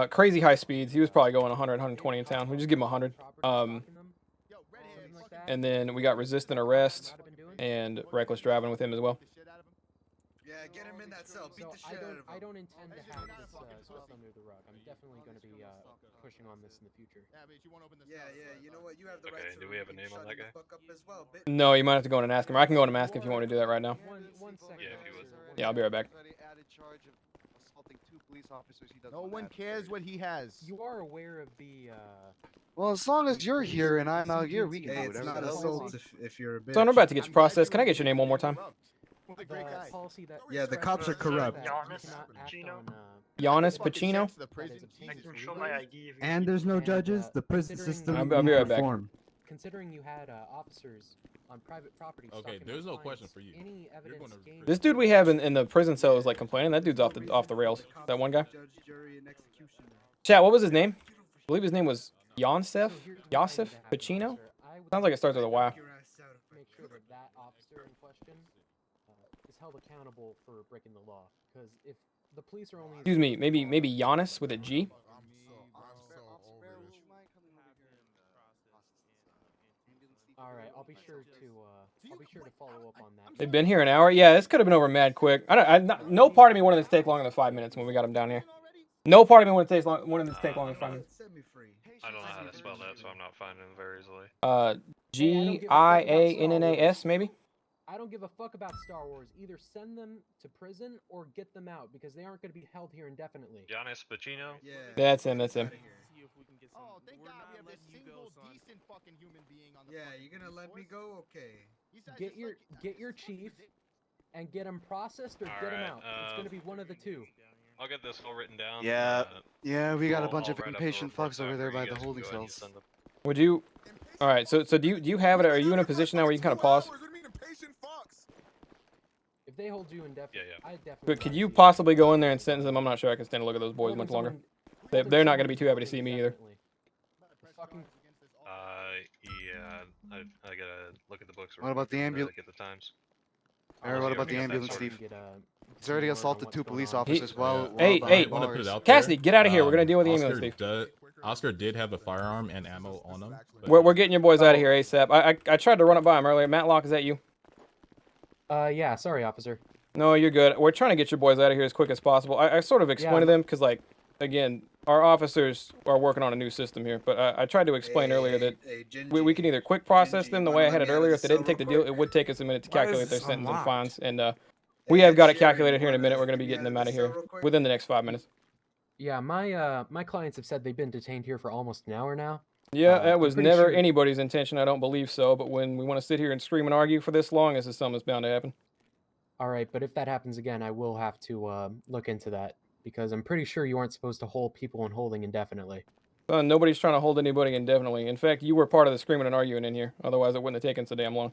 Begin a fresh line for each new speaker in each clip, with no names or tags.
Crazy high speeds. He was probably going 100, 120 in town. We just give him 100. And then we got resistant arrest and reckless driving with him as well.
Yeah, get him in that cell. Beat the shit out of him.
I don't intend to have this swept under the rug. I'm definitely going to be pushing on this in the future.
Yeah, you know what? You have the right to.
Do we have a name on that guy?
As well,
no, you might have to go in and ask him. Or I can go in and ask him if you want to do that right now.
One second.
Yeah, if you would.
Yeah, I'll be right back.
No one cares what he has.
You are aware of the.
Well, as long as you're here and I'm out here, we can
Hey,
do
it's
whatever.
not assault if you're a bitch.
So I'm about to get you processed. Can I get your name one more time?
Policy that
Yeah, the cops are corrupt.
Giannis Pacino?
And there's no judges. The prison system
I'll be right back.
reform.
Considering you had officers on private property.
Okay, there's no question for you.
Any evidence gained.
This dude we have in the prison cell is like complaining. That dude's off the rails. That one guy. Chat, what was his name? I believe his name was Yosef Pacino? Sounds like it starts with a Y.
Make sure that that officer in question is held accountable for breaking the law. Because if the police are only.
Excuse me, maybe Giannis with a G?
All right, I'll be sure to follow up on that.
They've been here an hour. Yeah, this could have been over mad quick. No part of me wanted this to take longer than 5 minutes when we got him down here. No part of me wanted this to take longer than 5 minutes.
I don't know how to spell that, so I'm not finding it very easily.
Giannas maybe?
I don't give a fuck about Star Wars. Either send them to prison or get them out because they aren't going to be held here indefinitely.
Giannis Pacino?
Yeah.
That's him.
Oh, thank God we have this single decent fucking human being on the.
Yeah, you gonna let me go? Okay.
Get your chief and get him processed or get him out. It's going to be one of the two.
I'll get this all written down.
Yeah, we got a bunch
I'll
of
write up the
impatient
report
fucks over
after
there
you
by
guys
the
can
holding
go ahead and
cells.
send them.
Would you? All right. So do you have it? Are you in a position now where you can kind of pause?
If they hold you indefinitely, I definitely.
But could you possibly go in there and sentence them? I'm not sure I can stand to look at those boys much longer. They're not going to be too happy to see me either.
Yeah, I gotta look at the books.
What about the ambulance?
Get the times.
Or what about the ambulance, Steve? He's already assaulted 2 police officers while
Hey,
want to put it out
Cassidy,
there.
get out of here. We're going to deal with the ambulance, Steve.
Oscar did have a firearm and ammo on him.
We're getting your boys out of here ASAP. I tried to run it by him earlier. Matlock, is that you?
Yeah, sorry, officer.
No, you're good. We're trying to get your boys out of here as quick as possible. I sort of explained to them because, like, again, our officers are working on a new system here. But I tried to explain earlier that we can either quick process them the way I had it earlier. If they didn't take the deal, it would take us a minute to calculate their sentence and fines. And we have got it calculated here in a minute. We're going to be getting them out of here within the next 5 minutes.
Yeah, my clients have said they've been detained here for almost an hour now.
Yeah, that was never anybody's intention. I don't believe so. But when we want to sit here and scream and argue for this long, this is something that's bound to happen.
All right, but if that happens again, I will have to look into that because I'm pretty sure you aren't supposed to hold people in holding indefinitely.
Nobody's trying to hold anybody indefinitely. In fact, you were part of the screaming and arguing in here. Otherwise, it wouldn't have taken so damn long.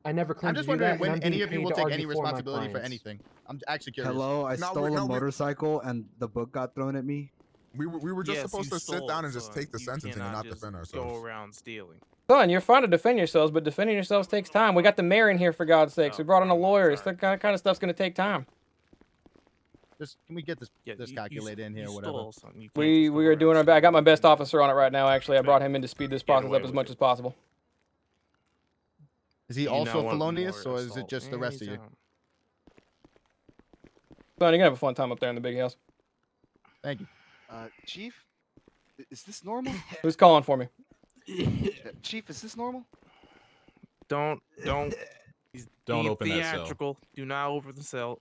I never claimed
I'm just
to do that.
wondering when
and I'm
any
being
of you
paid
will
to
take
argue
any
for my
responsibility for
clients.
anything. I'm actually curious.
Hello, I stole a motorcycle and the book got thrown at me.
We were just supposed to sit down and just take the sentencing and not defend ourselves.
Go around stealing.
Son, you're fine to defend yourselves, but defending yourselves takes time. We got the mayor in here, for God's sakes. We brought in a lawyer. It's the kind of stuff's going to take time.
Just can we get this calculated in here, whatever?
We are doing our best. I got my best officer on it right now, actually. I brought him in to speed this process up as much as possible.
Is he also felonious, or is it just the rest of you?
Son, you're going to have a fun time up there in the big house.
Thank you.
Chief, is this normal?
Who's calling for me?
Chief, is this normal?
Don't
open that cell.
Theatrical. Do not open the cell.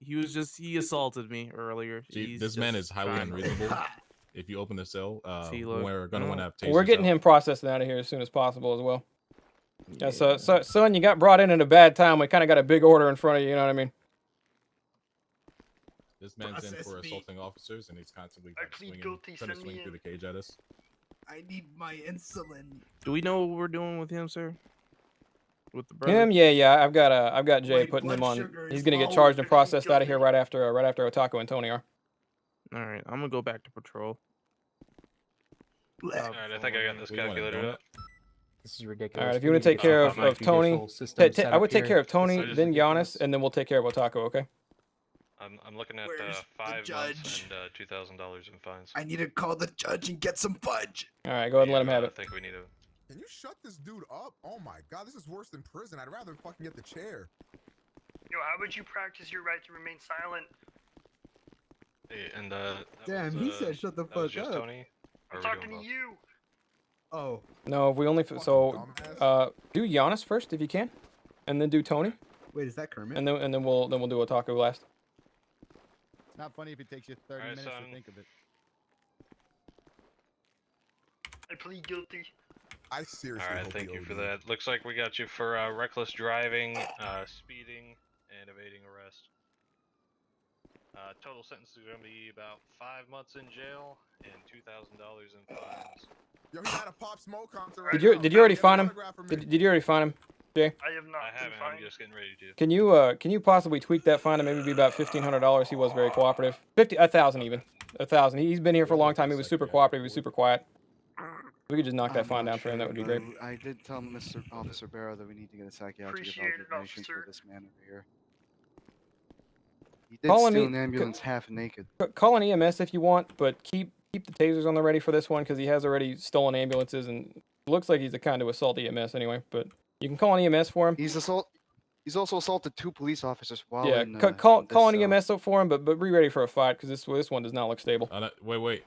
He assaulted me earlier.
This man is highly unreasonable. If you open the cell, we're gonna want to have tasers.
We're getting him processed out of here as soon as possible as well. Yeah, so son, you got brought in at a bad time. We kind of got a big order in front of you. You know what I mean?
This man's in for assaulting officers, and he's constantly trying to swing through the cage at us.
I need my insulin.
Do we know what we're doing with him, sir? With the brother?
Him? Yeah. I've got Jay putting him on. He's gonna get charged and processed out of here right after Otako and Tony are.
All right, I'm gonna go back to patrol.
All right, I think I got this calculated up.
This is ridiculous.
All right, if you want to take care of Tony, I would take care of Tony, then Giannis, and then we'll take care of Otako. Okay?
I'm looking at
Where's the
5 months
judge?
and $2,000 in fines.
I need to call the judge and get some fudge.
All right, go ahead and let him have
I
it.
think we need to.
Can you shut this dude up? Oh my god, this is worse than prison. I'd rather fucking get the chair.
Yo, how about you practice your right to remain silent?
Hey, and
Damn, he said shut the
that was
fuck
just
up.
Tony. Or
I'm
are we
talking
doing
to
both?
you.
Oh,
No, we only so do Giannis first if you can, and then do Tony,
wait, is that Kermit?
and then we'll do Otaku last.
It's not funny if it takes you 30
Alright,
minutes
son.
to think of it.
I plead guilty.
I seriously
Alright,
hope
thank
he
you for
OD'd.
that. Looks like we got you for reckless driving, speeding, and evading arrest. Total sentence is going to be about 5 months in jail and $2,000 in fines.
Yo, he had a Pop Smoke concert right
Did you already find him? Did you already find him, Jay?
I have not.
I haven't.
been
I'm
fined.
just getting ready to.
Can you possibly tweak that fine to maybe be about $1,500? He was very cooperative. 1,000 even. 1,000. He's been here for a long time. He was super cooperative. He was super quiet. We could just knock that fine down for him. That would be great.
I did tell Mr. Officer Barrow that we need to get a psychiatric
Appreciate it,
evaluation for
officer.
this man over here. He did
Calling
steal
me-
an ambulance half naked.
Call an EMS if you want, but keep the tasers on the ready for this one because he has already stolen ambulances and looks like he's a kind of assault EMS anyway. But you can call an EMS for him.
He's He's also assaulted 2 police officers while
Yeah,
in.
call
in this
an
cell.
EMS up for him, but be ready for a fight because this one does not look stable.
Wait.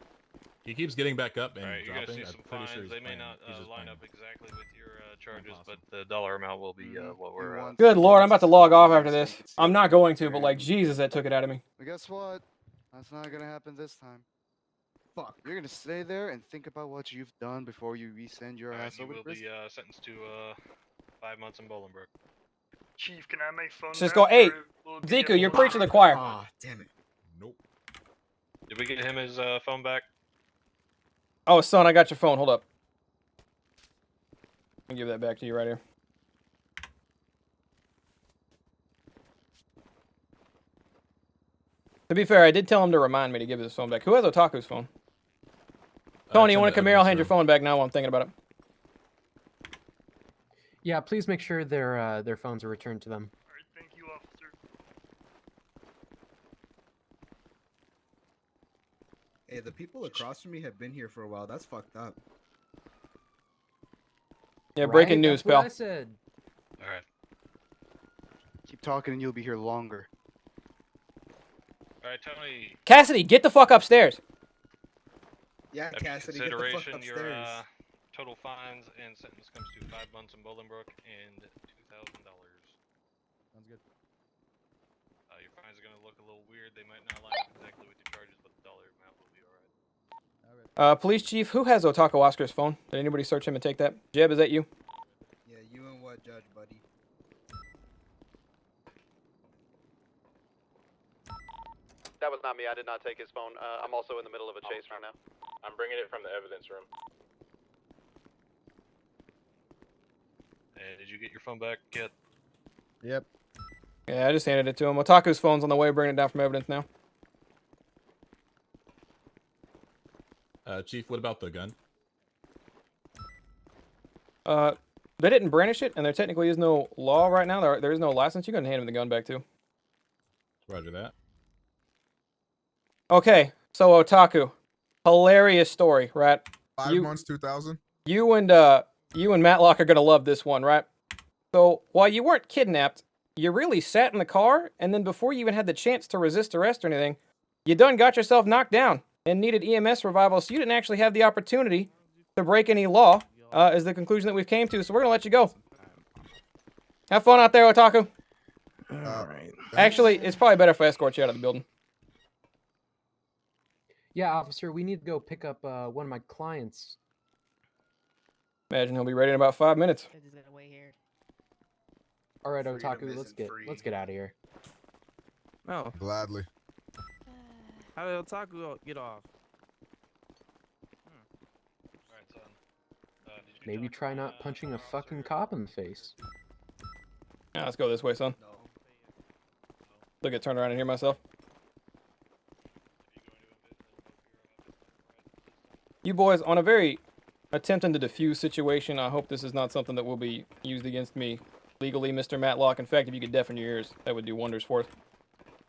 He keeps getting back up and
Alright, you're going to
dropping.
see some
I'm pretty
fines.
sure he's
they may
playing.
not
He's just
line
playing.
up exactly with your charges, but the dollar amount will be what we're.
Good lord, I'm about to log off after this. I'm not going to, but like Jesus, that took it out of me.
But guess what? That's not gonna happen this time.
Fuck.
You're gonna stay there and think about what you've done before you resend your ass
You
over to
will be
prison.
sentenced to 5 months in Bolingbrook.
Chief, can I have my phone?
Just
back,
go, hey,
or will it be
Ziku, you're
able-
preaching to the choir.
Ah, damn it.
Nope.
Did we get him his phone back?
Oh, son, I got your phone. Hold up. I'll give that back to you right here. To be fair, I did tell him to remind me to give his phone back. Who has Otaku's phone? Tony, you want to come here? I'll hand your phone back now while I'm thinking about it.
Yeah, please make sure their phones are returned to them.
Alright, thank you, officer.
Hey, the people across from me have been here for a while. That's fucked up.
Yeah, breaking news,
That's what
pal.
I said.
Alright.
Keep talking and you'll be here longer.
Alright, Tony.
Cassidy, get the fuck upstairs.
Yeah,
After
Cassidy, get the fuck
consideration, your
upstairs.
total fines and sentence comes to 5 months in Bolingbrook and $2,000.
Sounds good.
Your fines are going to look a little weird. They might not line up exactly with your charges, but the dollar amount will be alright.
Police chief, who has Otaku Oscar's phone? Did anybody search him and take that? Jeb, is that you?
Yeah, you and what, Judge, buddy?
That was not me. I did not take his phone. I'm also in the middle of a chase right now.
I'm bringing it from the evidence room. Hey, did you get your phone back yet?
Yep.
Yeah, I just handed it to him. Otaku's phone's on the way, bringing it down from evidence now.
Chief, what about the gun?
They didn't brandish it, and there technically is no law right now. There is no license. You can hand him the gun back too.
Roger that.
Okay, so Otaku, hilarious story, right?
5 months, 2,000.
You and Matlock are gonna love this one, right? So while you weren't kidnapped, you really sat in the car, and then before you even had the chance to resist arrest or anything, you done got yourself knocked down and needed EMS revival, so you didn't actually have the opportunity to break any law. Is the conclusion that we've came to, so we're gonna let you go. Have fun out there, Otaku.
Alright.
Actually, it's probably better if I escort you out of the building.
Yeah, officer, we need to go pick up one of my clients.
Imagine he'll be ready in about 5 minutes.
All right,
Freedom
Otaku,
isn't free.
let's get out of here.
No.
Gladly.
How did Otaku get off?
Alright, son. Did you
Maybe
talk
try
to,
not punching a
Officer
fucking cop in the face.
Yeah, let's go this way, son.
No.
Look at turn around and hear myself. You boys, on a very attempting to defuse situation, I hope this is not something that will be used against me legally, Mr. Matlock. In fact, if you could deafen your ears, that would do wonders for us.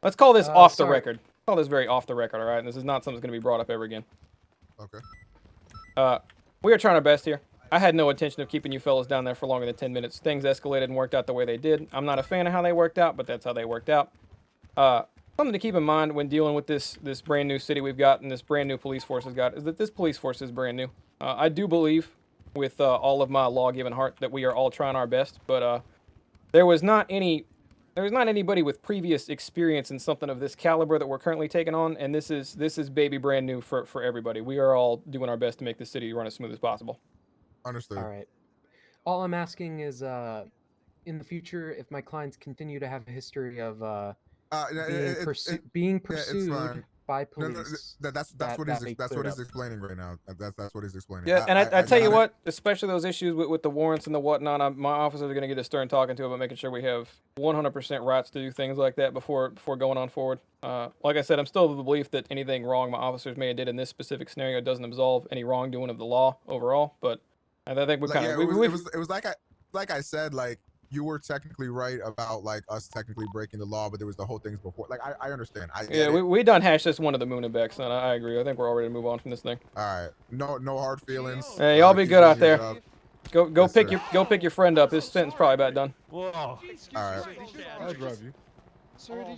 Let's call this off the
sorry.
record. Call this very off the record, all right? And this is not something that's going to be brought up ever again.
Okay.
We are trying our best here. I had no intention of keeping you fellas down there for longer than 10 minutes. Things escalated and worked out the way they did. I'm not a fan of how they worked out, but that's how they worked out. Something to keep in mind when dealing with this brand new city we've got and this brand new police force has got is that this police force is brand new. I do believe with all of my law-given heart that we are all trying our best, but there was not anybody with previous experience in something of this caliber that we're currently taking on, and this is baby brand new for everybody. We are all doing our best to make this city run as smooth as possible.
Understood.
All right. All I'm asking is, in the future, if my clients continue to have a history of being pursued by police,
that's what he's explaining right now. That's what he's explaining.
Yeah, and I tell you what, especially those issues with the warrants and the whatnot, my officers are going to get a stern talking to about making sure we have 100% rights to do things like that before going on forward. Like I said, I'm still of the belief that anything wrong my officers may have did in this specific scenario doesn't absolve any wrongdoing of the law overall. But I think we kind of
it was like I said, like you were technically right about like us technically breaking the law, but there was the whole things before. Like I understand.
We done hashed this one to the moon and back, son. I agree. I think we're all ready to move on from this thing.
All right. No hard feelings.
Hey, y'all be good out there. Go pick your friend up. This sentence probably about done.
Whoa.
All right.
I'll drive you.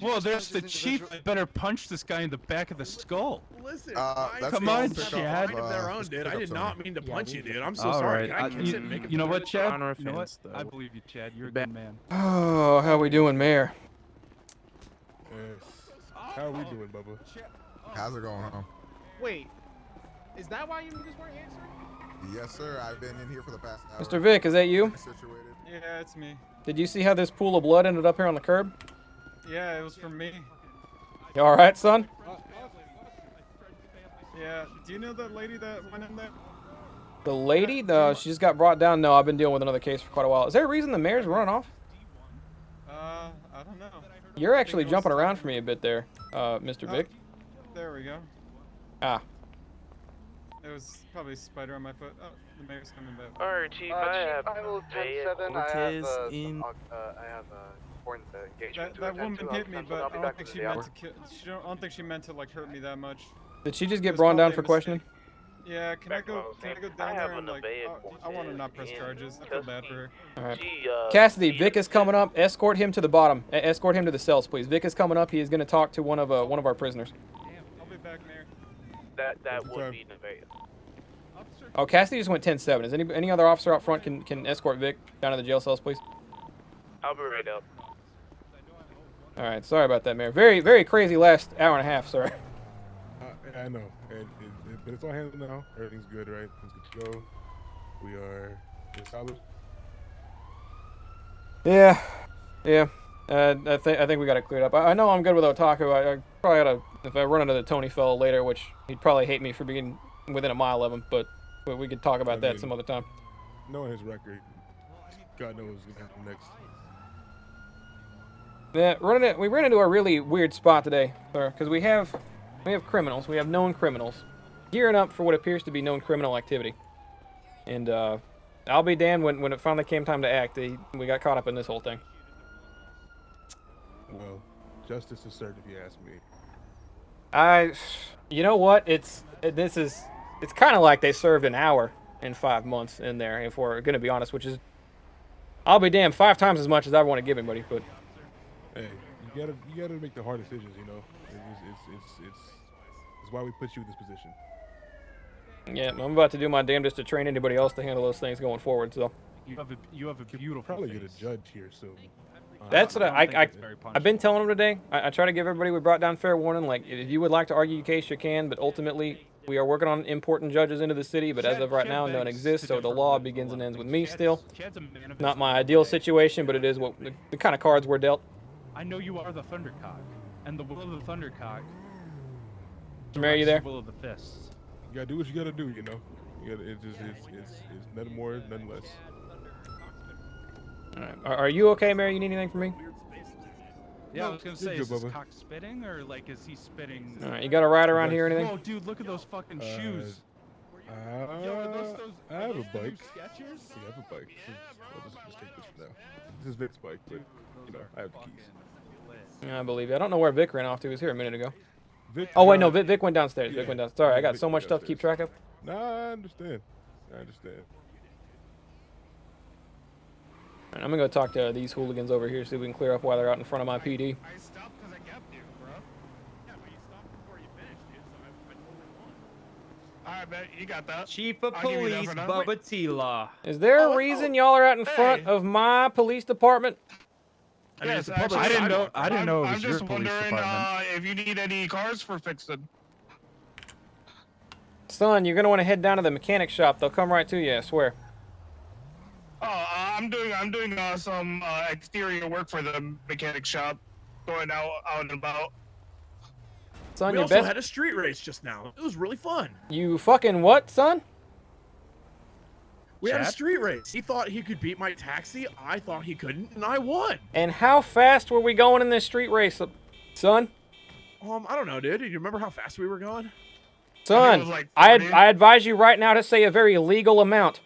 Well, there's the chief. I better punch this guy in the back of the skull.
Listen,
come on, Chad.
I did not mean to punch you, dude. I'm so
All
sorry.
right. You know what, Chad? You know what? I believe you, Chad. You're a good man.
Oh, how we doing, Mayor?
How are we doing, Bubba? How's it going home?
Wait, is that why you just weren't answering?
Yes, sir. I've been in here for the past hour.
Mr. Vic, is that you?
Yeah, it's me.
Did you see how this pool of blood ended up here on the curb?
Yeah, it was from me.
You all right, son?
Yeah. Do you know that lady that went in there?
The lady? She just got brought down. No, I've been dealing with another case for quite a while. Is there a reason the mayor's running off?
I don't know.
You're actually jumping around for me a bit there, Mr. Vic.
There we go.
Ah.
It was probably a spider on my foot. Oh, the mayor's coming back.
Alright, Chief, I will 10-7. I have important engagement.
That woman hit me, but I don't think she meant to kill. I don't think she meant to like hurt me that much.
Did she just get brought down for questioning?
Yeah, can I go down there and like, I want to not press charges. I feel bad for her.
Alright. Cassidy, Vic is coming up. Escort him to the bottom. Escort him to the cells, please. Vic is coming up. He is going to talk to one of our prisoners.
I'll be back, Mayor.
That would be Nevada.
Oh, Cassidy just went 10-7. Is any other officer out front can escort Vic down to the jail cells, please?
I'll be right up.
Alright, sorry about that, Mayor. Very, very crazy last hour and a half, sir.
I know, but it's all handled now. Everything's good, right? Things good to go. We're solid.
Yeah. I think we got it cleared up. I know I'm good with Otaku. I probably ought to, if I run into the Tony fellow later, which he'd probably hate me for being within a mile of him, but we could talk about that some other time.
Knowing his record, God knows what's gonna happen next.
Yeah, we ran into a really weird spot today, sir, because we have criminals. We have known criminals gearing up for what appears to be known criminal activity. And I'll be damned when it finally came time to act, we got caught up in this whole thing.
Well, justice is served if you ask me.
You know what? It's kind of like they served an hour in 5 months in there, if we're gonna be honest, which is, I'll be damned, 5 times as much as I want to give anybody, but.
Hey, you gotta make the hard decisions, you know. It's why we put you in this position.
Yeah, I'm about to do my damnedest to train anybody else to handle those things going forward. So.
You have a beautiful.
Probably
face.
get a judge here soon.
That's what I've been telling them today. I try to give everybody we brought down fair warning. Like, if you would like to argue your case, you can, but ultimately we are working on importing judges into the city. But as of right now, none exists. So the law begins and ends with me still. Not my ideal situation, but it is what the kind of cards we're dealt.
I know you are the Thundercock, and the will of the Thundercock.
Mayor, you there?
The will of the fists.
You gotta do what you gotta do, you know. It's nothing more, nothing less.
All right. Are you okay, Mayor? You need anything from me?
Yeah, I was gonna say, is this cock spitting, or like, is he spitting?
All right, you got a ride around here or anything?
Oh, dude, look at those fucking shoes.
I have a bike. Yeah, I have a bike. I'll just take this for now. This is Vic's bike, but you know, I have the keys.
I believe you. I don't know where Vic ran off to. He was here a minute ago.
Vic,
Oh wait, no, Vic went downstairs.
yeah,
Vic went downstairs. Sorry, I got
Vic
so
went
much stuff to keep
downstairs.
track of.
Nah, I understand. I understand.
All right, I'm gonna go talk to these hooligans over here, see if we can clear up why they're out in front of my PD.
I stopped because I kept you, bro. Yeah, but you stopped before you finished, dude, so I totally won.
Alright, bet you got that.
Chief of
I'll give you that
Police
for now.
Bubba T-Law.
Is there a reason y'all are out in front
hey.
of my police department?
I mean,
Yes,
it's a public
actually,
sidewalk. I didn't know it
I'm
was your
just
police
wondering
department.
if you need any cars for fixing.
Son, you're gonna want to head down to the mechanic shop. They'll come right to you, I swear.
Oh, I'm doing some exterior work for the mechanic shop, going out and about.
Son,
We
your
also
best.
had a street race just now. It was really fun.
You fucking what, son?
We had a
Chad?
street race. He thought he could beat my taxi. I thought he couldn't, and I won.
And how fast were we going in this street race, son?
I don't know, dude. Do you remember how fast we were going?
Son,
was like
I
40.
advise you right now to say a very legal amount.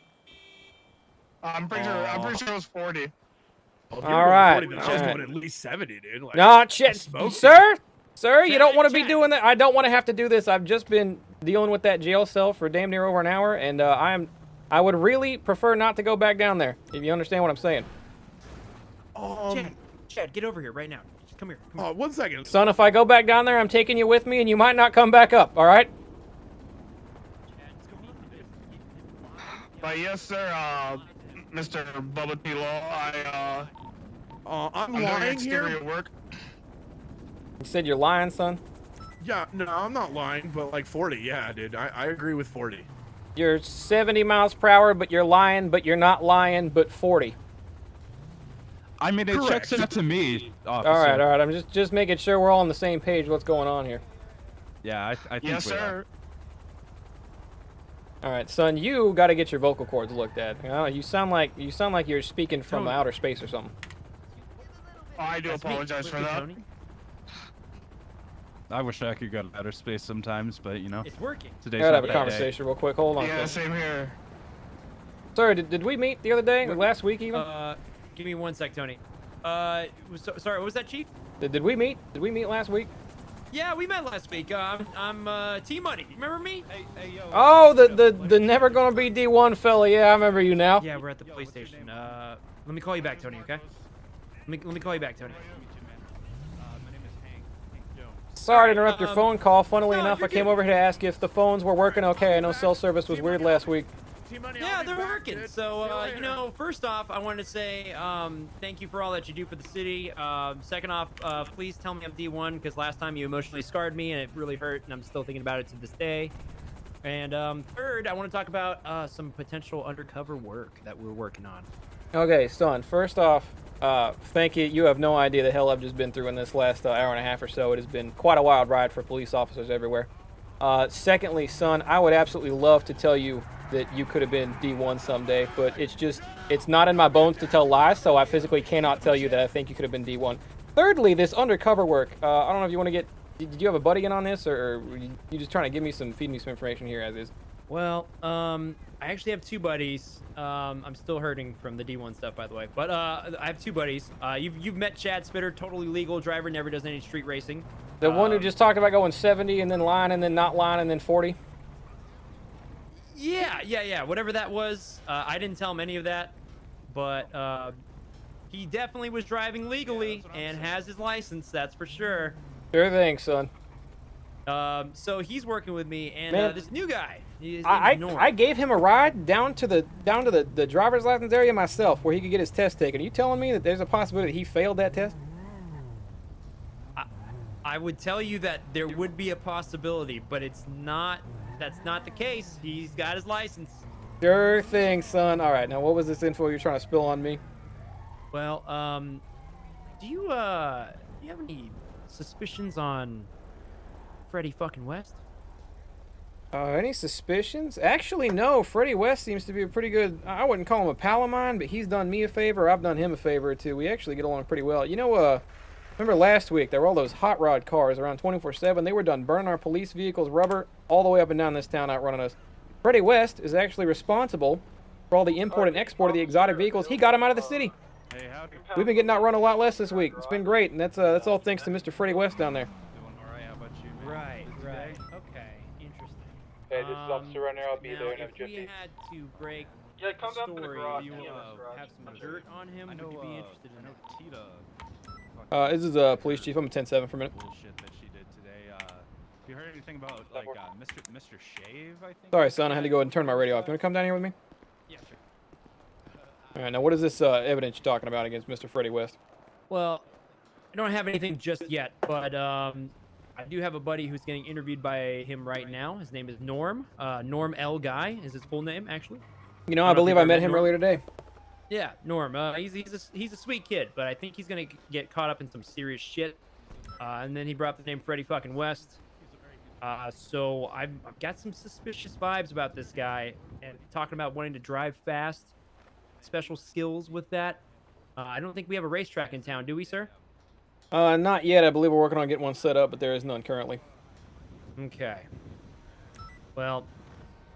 I'm pretty sure it was 40.
Well, if
All
you were going
right,
40, then I was
all right.
going at least 70, dude. Like,
No, shit,
smoke
sir, you don't want to be
Chad.
doing that. I don't want to have to do this. I've just been dealing with that jail cell for damn near over an hour, and I would really prefer not to go back down there. If you understand what I'm saying,
Chad, get over here right now. Just come here. Come here. 1 second.
son. If I go back down there, I'm taking you with me, and you might not come back up. All right?
But yes, sir, Mr. Bubba T. Law,
I'm
I'm doing
lying
exterior
here.
work.
You said you're lying, son.
Yeah, no, I'm not lying, but like 40, yeah, dude. I agree with 40.
You're 70 miles per hour, but you're lying, but you're not lying, but 40.
I mean, it
Correct.
checks out to me, officer.
All right. I'm just making sure we're all on the same page. What's going on here?
Yeah, I think
Yes,
we are.
sir.
All right, son, you got to get your vocal cords looked at. You sound like you're speaking from
Tony.
outer space or something.
Oh, I do
That's me.
apologize for
Look at
that.
Tony.
I wish I could go to outer space sometimes, but you know,
It's working.
today's
I gotta
not
have a
that day.
conversation real quick. Hold on,
Yeah,
son.
same here.
Sir, did we meet the other day, or last week even?
Give me 1 sec, Tony. Sorry, what was that, Chief?
Did we meet? Did we meet last week?
Yeah, we met last week. I'm T-Money. Remember me?
Hey, yo.
Oh, the never gonna be D1 fella. Yeah, I remember you now.
Yeah, we're at the police station. Let me call you back, Tony. Okay? Let me call you back, Tony.
My name is Hank Jones.
Sorry to interrupt your phone call. Funnily
no,
enough, I
you're
came
good.
over here to ask if the phones were working okay. I know cell service was weird last week.
Yeah, they're working. So, you know, first off, I wanted to say thank you for all that you do for the city. Second off, please tell me I'm D1 because last time you emotionally scarred me and it really hurt, and I'm still thinking about it to this day. And third, I want to talk about some potential undercover work that we're working on.
Okay, son. First off, thank you. You have no idea the hell I've just been through in this last hour and a half or so. It has been quite a wild ride for police officers everywhere. Secondly, son, I would absolutely love to tell you that you could have been D1 someday, but it's not in my bones to tell lies, so I physically cannot tell you that I think you could have been D1. Thirdly, this undercover work, I don't know if you want to get, did you have a buddy in on this, or you just trying to feed me some information here as is?
Well, I actually have two buddies. I'm still hurting from the D1 stuff, by the way. But I have two buddies. You've met Chad Spitter, totally legal driver, never does any street racing.
The one who just talked about going 70 and then lying and then not lying and then 40?
Yeah. Whatever that was, I didn't tell him any of that. But he definitely was driving legally and has his license, that's for sure.
Sure thing, son.
So he's working with me, and
Man,
this new guy.
I gave him a ride down to the driver's license area myself, where he could get his test taken. Are you telling me that there's a possibility that he failed that test?
I would tell you that there would be a possibility, but that's not the case. He's got his license.
Sure thing, son. All right, now what was this info you're trying to spill on me?
Well, do you have any suspicions on Freddie fucking West?
Any suspicions? Actually, no. Freddie West seems to be a pretty good, I wouldn't call him a pal of mine, but he's done me a favor. I've done him a favor or two. We actually get along pretty well. You know, remember last week, there were all those hot rod cars around 24/7. They were done burning our police vehicles, rubber, all the way up and down this town, outrunning us. Freddie West is actually responsible for all the import and export of the exotic vehicles. He got them out of the city.
Hey, howdy.
We've been getting outrun a lot less this week. It's been great, and that's all thanks to Mr. Freddie West down there.
Doing all right. How about you, man?
Right,
Busy
right.
day?
Okay, interesting.
Hey, this is Officer Runner. I'll be
Now,
there in a
if we
jiffy.
had to break
Yeah, come down to the
story,
garage.
you
Come down to the garage.
have some dirt on him,
I
would
know,
you be interested in
I know
that?
Tita.
This is Police Chief. I'm a 10-7 for a minute.
Bullshit that she did today. Have you heard anything about like Mr. Shave? I think.
Sorry, son. I had to go ahead and turn my radio off. You want to come down here with me?
Yeah, sure.
All right. Now, what is this evidence you're talking about against Mr. Freddie West?
Well, I don't have anything just yet, but I do have a buddy who's getting interviewed by him right now. His name is Norm. Norm L. Guy is his full name, actually.
You know, I believe I met him earlier today.
Yeah, Norm. He's a sweet kid, but I think he's gonna get caught up in some serious shit. And then he brought up the name Freddie fucking West. So I've got some suspicious vibes about this guy, and talking about wanting to drive fast, special skills with that. I don't think we have a racetrack in town, do we, sir?
Not yet. I believe we're working on getting one set up, but there is none currently.
Okay. Well,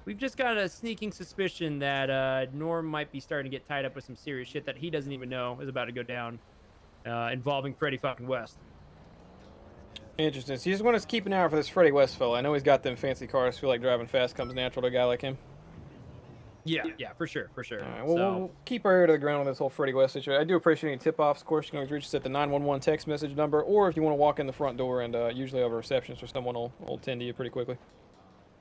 we've just got a sneaking suspicion that Norm might be starting to get tied up with some serious shit that he doesn't even know is about to go down, involving Freddie fucking West.
Interesting. So you just want us to keep an eye out for this Freddie West fella. I know he's got them fancy cars. Feel like driving fast comes natural to a guy like him.
Yeah, for sure.
All right, well, we'll keep our ear to the ground on this whole Freddie West situation. I do appreciate any tip-offs. Of course, you can always reach us at the 911 text message number, or if you want to walk in the front door, and usually I have a receptionist or someone will tend to you pretty quickly.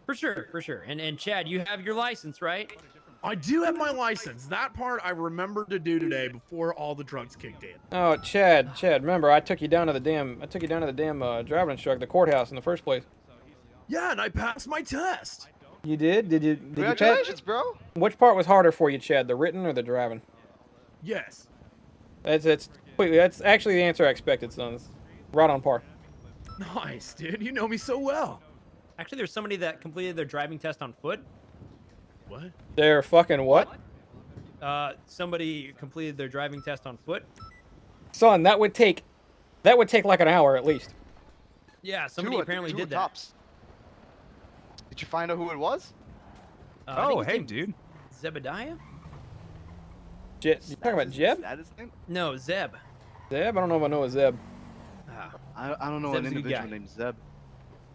For sure. And Chad, you have your license, right?
I do have my license. That part I remembered to do today before all the drugs kicked in.
Oh, Chad, remember I took you down to the damn driving instructor, the courthouse in the first place.
Yeah, and I passed my test.
You did? Did you
Congratulations, bro.
Which part was harder for you, Chad, the written or the driving?
Yes.
That's actually the answer I expected, son. It's right on par.
Nice, dude. You know me so well.
Actually, there's somebody that completed their driving test on foot.
What?
They're fucking what?
Somebody completed their driving test on foot.
Son, that would take like an hour at least.
Yeah, somebody apparently did that.
Tops. Did you find out who it was?
Oh, hey, dude.
Zebediah?
You talking about Jeb?
Is that his name?
No, Zeb.
Zeb? I don't know if I know a Zeb.
I don't know an individual named Zeb.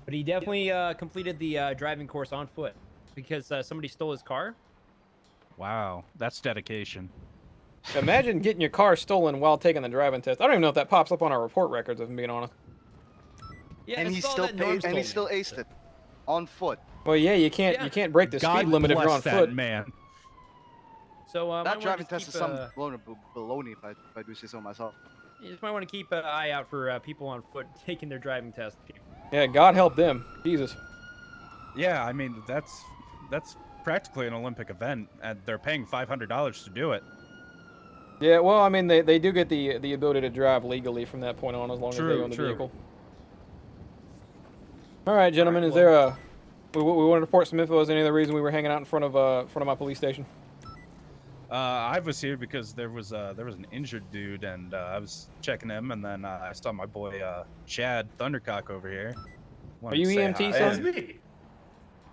But he definitely completed the driving course on foot because somebody stole his car.
Wow, that's dedication.
Imagine getting your car stolen while taking the driving test. I don't even know if that pops up on our report records, if I'm being honest.
Yeah,
and he still aced it on foot.
Well, yeah, you can't break the speed limit if you're on foot,
man.
So
that driving test is some baloney, if I do say so myself.
You just might want to keep an eye out for people on foot taking their driving test.
Yeah, God help them. Jesus.
Yeah, I mean that's practically an Olympic event, and they're paying $500 to do it.
Yeah, well, I mean they do get the ability to drive legally from that point on, as long as they own the vehicle. All right, gentlemen, is there a we want to report some info? Is there any other reason we were hanging out in front of my police station?
I was here because there was an injured dude, and I was checking him, and then I saw my boy Chad Thundercock over here.
Are you EMT, son?
Me.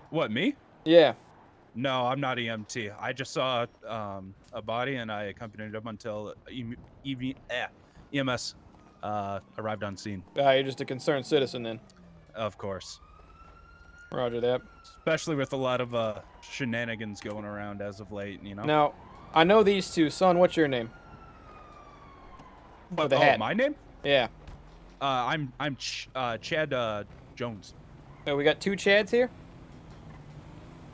What, me?
Yeah.
No, I'm not EMT. I just saw a body, and I accompanied him until EMS arrived on scene.
You're just a concerned citizen then.
Of course.
Roger that.
Especially with a lot of shenanigans going around as of late, you know.
Now, I know these two. Son, what's your name?
What, the hat. My name?
Yeah.
I'm Chad Jones.
So we got two Chads here?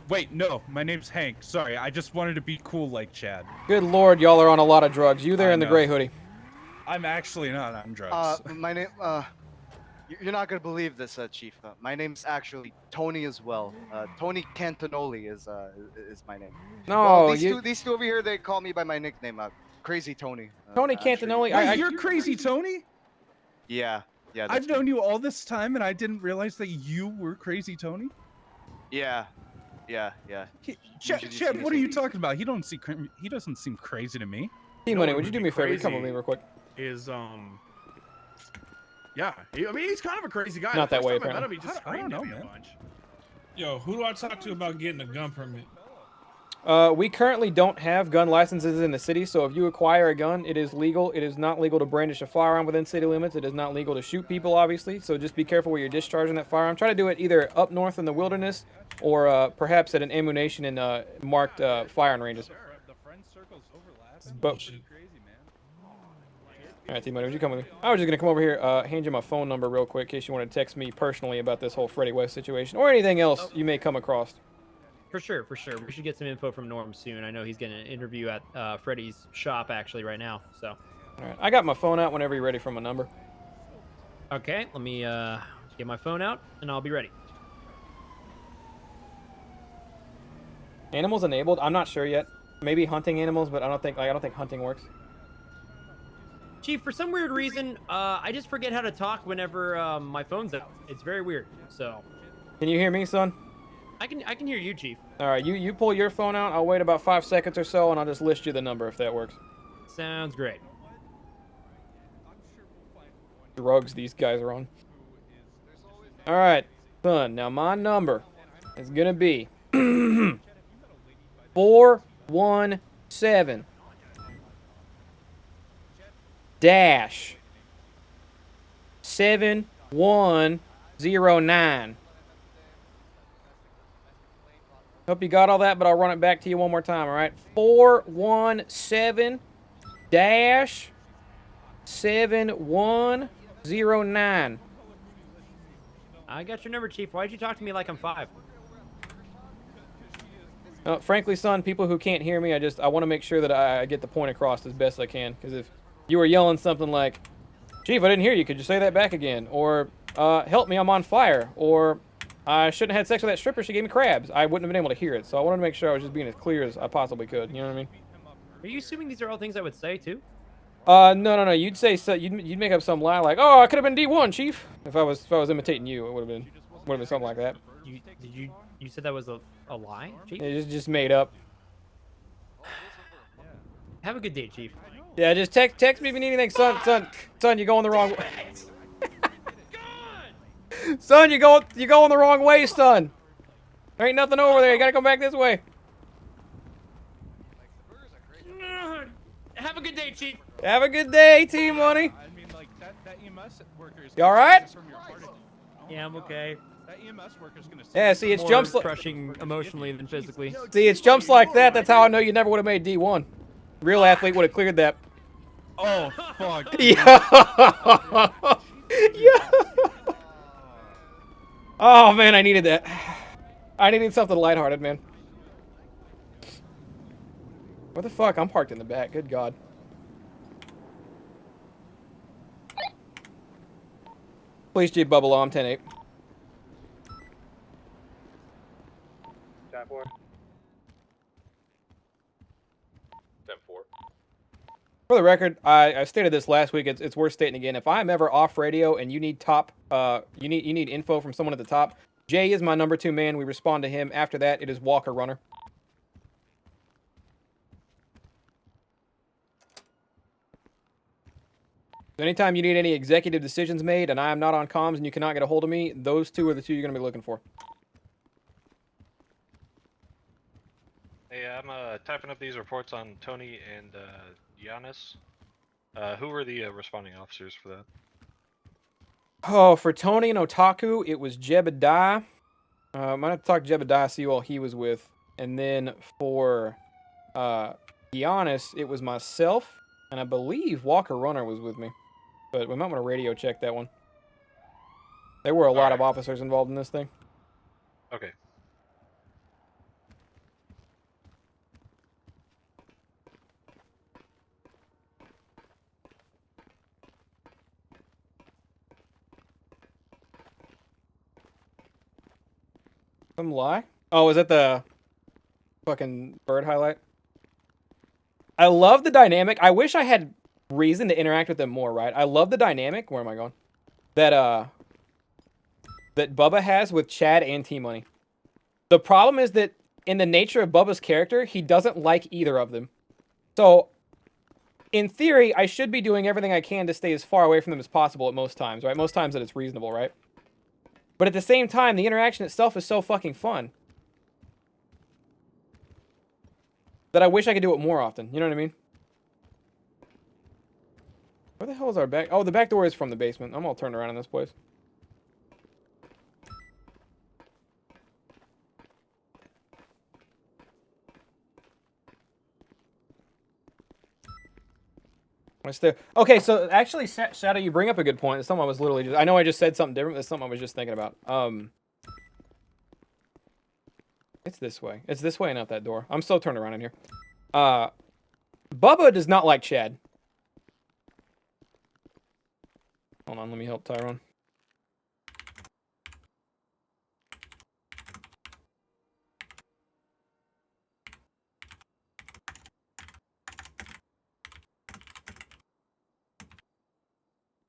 Wait, no, my name's Hank. Sorry, I just wanted to be cool like Chad.
Good Lord, y'all are on a lot of drugs. You there in the gray hoodie?
I'm actually not on drugs.
My name, you're not gonna believe this, Chief. My name's actually Tony as well. Tony Cantanoli is my name.
No,
well, these two over here, they call me by my nickname, Crazy Tony.
Tony Cantanoli.
Wait, you're Crazy Tony?
Yeah.
I've known you all this time, and I didn't realize that you were Crazy Tony.
Yeah.
Chad, what are you talking about? He doesn't seem crazy to me.
T-Money, would you do me a favor? Come with me real quick.
Yeah, I mean, he's kind of a crazy guy.
Not that way,
apparently. I met him, he just screamed at me a bunch.
Yo, who do I talk to about getting a gun permit?
We currently don't have gun licenses in the city, so if you acquire a gun, it is legal. It is not legal to brandish a firearm within city limits. It is not legal to shoot people, obviously, so just be careful where you're discharging that firearm. Try to do it either up north in the wilderness or perhaps at an ammunition and marked firing ranges. But, alright, T-Money, would you come with me? I was just going to come over here, hand you my phone number real quick in case you want to text me personally about this whole Freddie West situation or anything else you may come across.
For sure, for sure. We should get some info from Norm soon. I know he's getting an interview at Freddie's shop actually right now. So.
All right, I got my phone out whenever you're ready for my number.
Okay, let me get my phone out and I'll be ready.
Animals enabled? I'm not sure yet. Maybe hunting animals, but I don't think hunting works.
Chief, for some weird reason, I just forget how to talk whenever my phone's out. It's very weird. So.
Can you hear me, son?
I can hear you, Chief.
All right, you pull your phone out. I'll wait about 5 seconds or so, and I'll just list you the number if that works.
Sounds great.
Drugs these guys are on. All right, son. Now my number is gonna be 417 dash 7109. Hope you got all that, but I'll run it back to you one more time, all right? 417-7109.
I got your number, Chief. Why'd you talk to me like I'm 5?
Frankly, son, people who can't hear me, I want to make sure that I get the point across as best I can. Because if you were yelling something like, Chief, I didn't hear you. Could you say that back again? Or, help me, I'm on fire. Or, I shouldn't have had sex with that stripper. She gave me crabs. I wouldn't have been able to hear it. So I wanted to make sure I was just being as clear as I possibly could. You know what I mean?
Are you assuming these are all things I would say, too?
No. You'd say so. You'd make up some lie like, "Oh, I could have been D1, Chief." If I was imitating you, it would have been something like that.
You said that was a lie, Chief?
It's just made up.
Have a good day, Chief.
Yeah, just text me if you need anything, son. You're going the wrong way. Son, you're going the wrong way, son. There ain't nothing over there. You gotta come back this way.
Have a good day, Chief.
Have a good day, T-Money.
I mean, like, that EMS worker is
You all right?
Yeah, I'm okay.
That EMS worker's gonna
Yeah, see, it's jumps like
crushing emotionally than physically.
See, it's jumps like that. That's how I know you never would have made D1. Real athlete would have cleared that.
Oh, fuck.
Yeah. Yeah. Oh man, I needed that. I needed something lighthearted, man. What the fuck? I'm parked in the back. Good God. Police Jeep Bubble, I'm 10-8.
10-4. 10-4.
For the record, I stated this last week. It's worth stating again. If I'm ever off radio and you need you need info from someone at the top, Jay is my number 2 man. We respond to him. After that, it is Walker Runner. Anytime you need any executive decisions made and I am not on comms and you cannot get a hold of me, those two are the two you're going to be looking for.
Hey, I'm typing up these reports on Tony and Giannis. Who were the responding officers for that?
Oh, for Tony and Otaku, it was Jebediah. I'm going to talk to Jebediah, see who all he was with. And then for Giannis, it was myself, and I believe Walker Runner was with me. But we might want to radio check that one. There were a lot of officers involved in this thing.
Okay.
Some lie? Oh, is that the fucking bird highlight? I love the dynamic. I wish I had reason to interact with them more, right? I love the dynamic. Where am I going? That Bubba has with Chad and T-Money. The problem is that in the nature of Bubba's character, he doesn't like either of them. So, in theory, I should be doing everything I can to stay as far away from them as possible at most times, right? Most times that it's reasonable, right? But at the same time, the interaction itself is so fucking fun. that I wish I could do it more often. You know what I mean? Where the hell is our back? Oh, the back door is from the basement. I'm all turned around in this place. Right there. Okay, so actually, Shadow, you bring up a good point. It's something I was literally just... I know I just said something different, but it's something I was just thinking about. It's this way. It's this way and out that door. I'm still turned around in here. Bubba does not like Chad. Hold on, let me help Tyrone.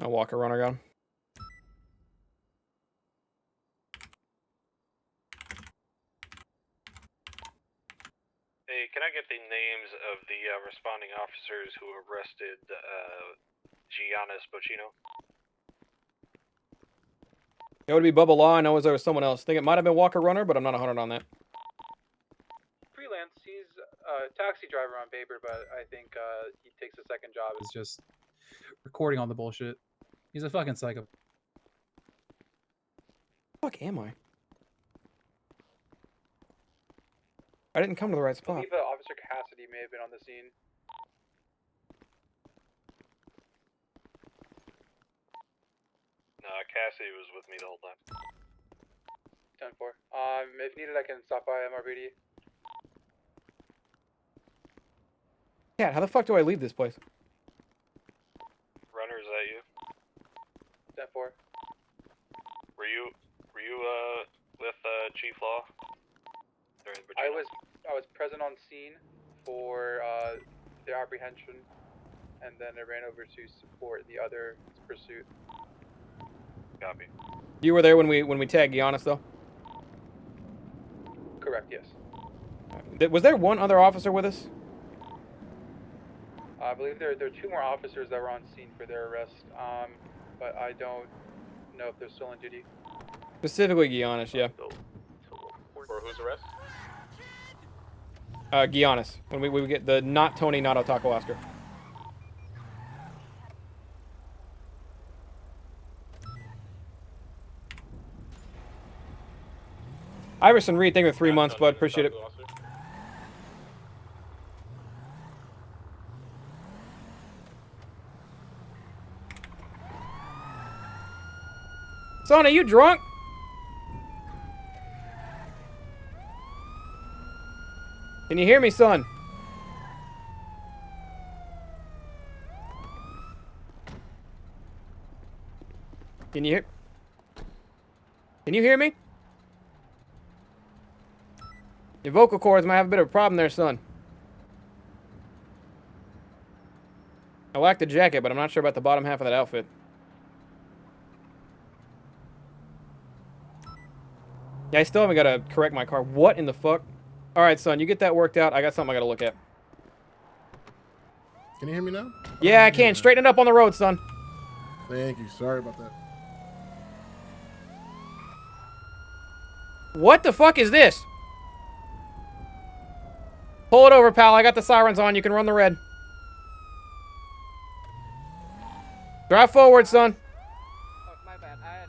I'll walk a runner gun.
Hey, can I get the names of the responding officers who arrested Giannis Bocino?
It would be Bubba Law. I know there was someone else. I think it might have been Walker Runner, but I'm not 100 on that.
Freelance. He's a taxi driver on paper, but I think he takes a second job.
It's just recording all the bullshit. He's a fucking psycho.
Fuck am I? I didn't come to the right
I
spot.
believe Officer Cassidy may have been on the scene.
No, Cassidy was with me the whole time.
10-4. If needed, I can stop by MRPD.
Cat, how the fuck do I leave this place?
Runner, is that you?
10-4.
Were you with Chief Law?
I was present on scene for the apprehension, and then I ran over to support the other pursuit.
Copy.
You were there when we tagged Giannis, though?
Correct, yes.
Was there one other officer with us?
I believe there are 2 more officers that were on scene for their arrest, but I don't know if they're still on duty.
Specifically Giannis, yeah.
For whose arrest?
Giannis. When we get the not Tony, not Otaku Oscar. Iverson Reed, thank you for 3 months, bud. Appreciate it. Son, are you drunk? Can you hear me, son? Can you hear me? Your vocal cords might have a bit of a problem there, son. I like the jacket, but I'm not sure about the bottom half of that outfit. Yeah, I still haven't got to correct my car. What in the fuck? All right, son, you get that worked out. I got something I got to look at.
Can you hear me now?
Yeah, I can. Straighten it up on the road, son.
Thank you. Sorry about that.
What the fuck is this? Pull it over, pal. I got the sirens on. You can run the red. Drive forward, son.
Oh, my bad. I had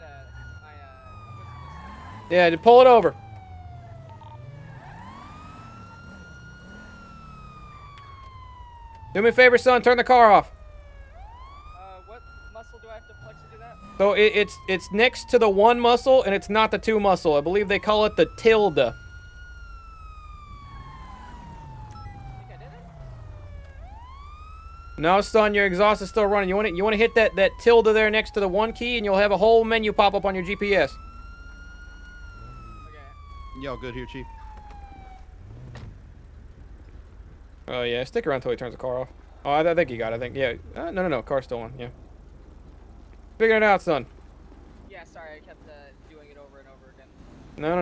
Yeah, just pull it over. Do me a favor, son. Turn the car off.
what muscle do I have to flex to do that?
So it's next to the 1 muscle, and it's not the 2 muscle. I believe they call it the tilde.
Think I did it?
No, son, your exhaust is still running. You want to hit that tilde there next to the 1 key, and you'll have a whole menu pop up on your GPS.
Y'all good here, Chief?
Oh yeah, stick around until he turns the car off. Oh, I think he got it. I think, yeah. No, car's still on. Yeah. Figuring it out, son.
Yeah, sorry, I kept doing it over and over again.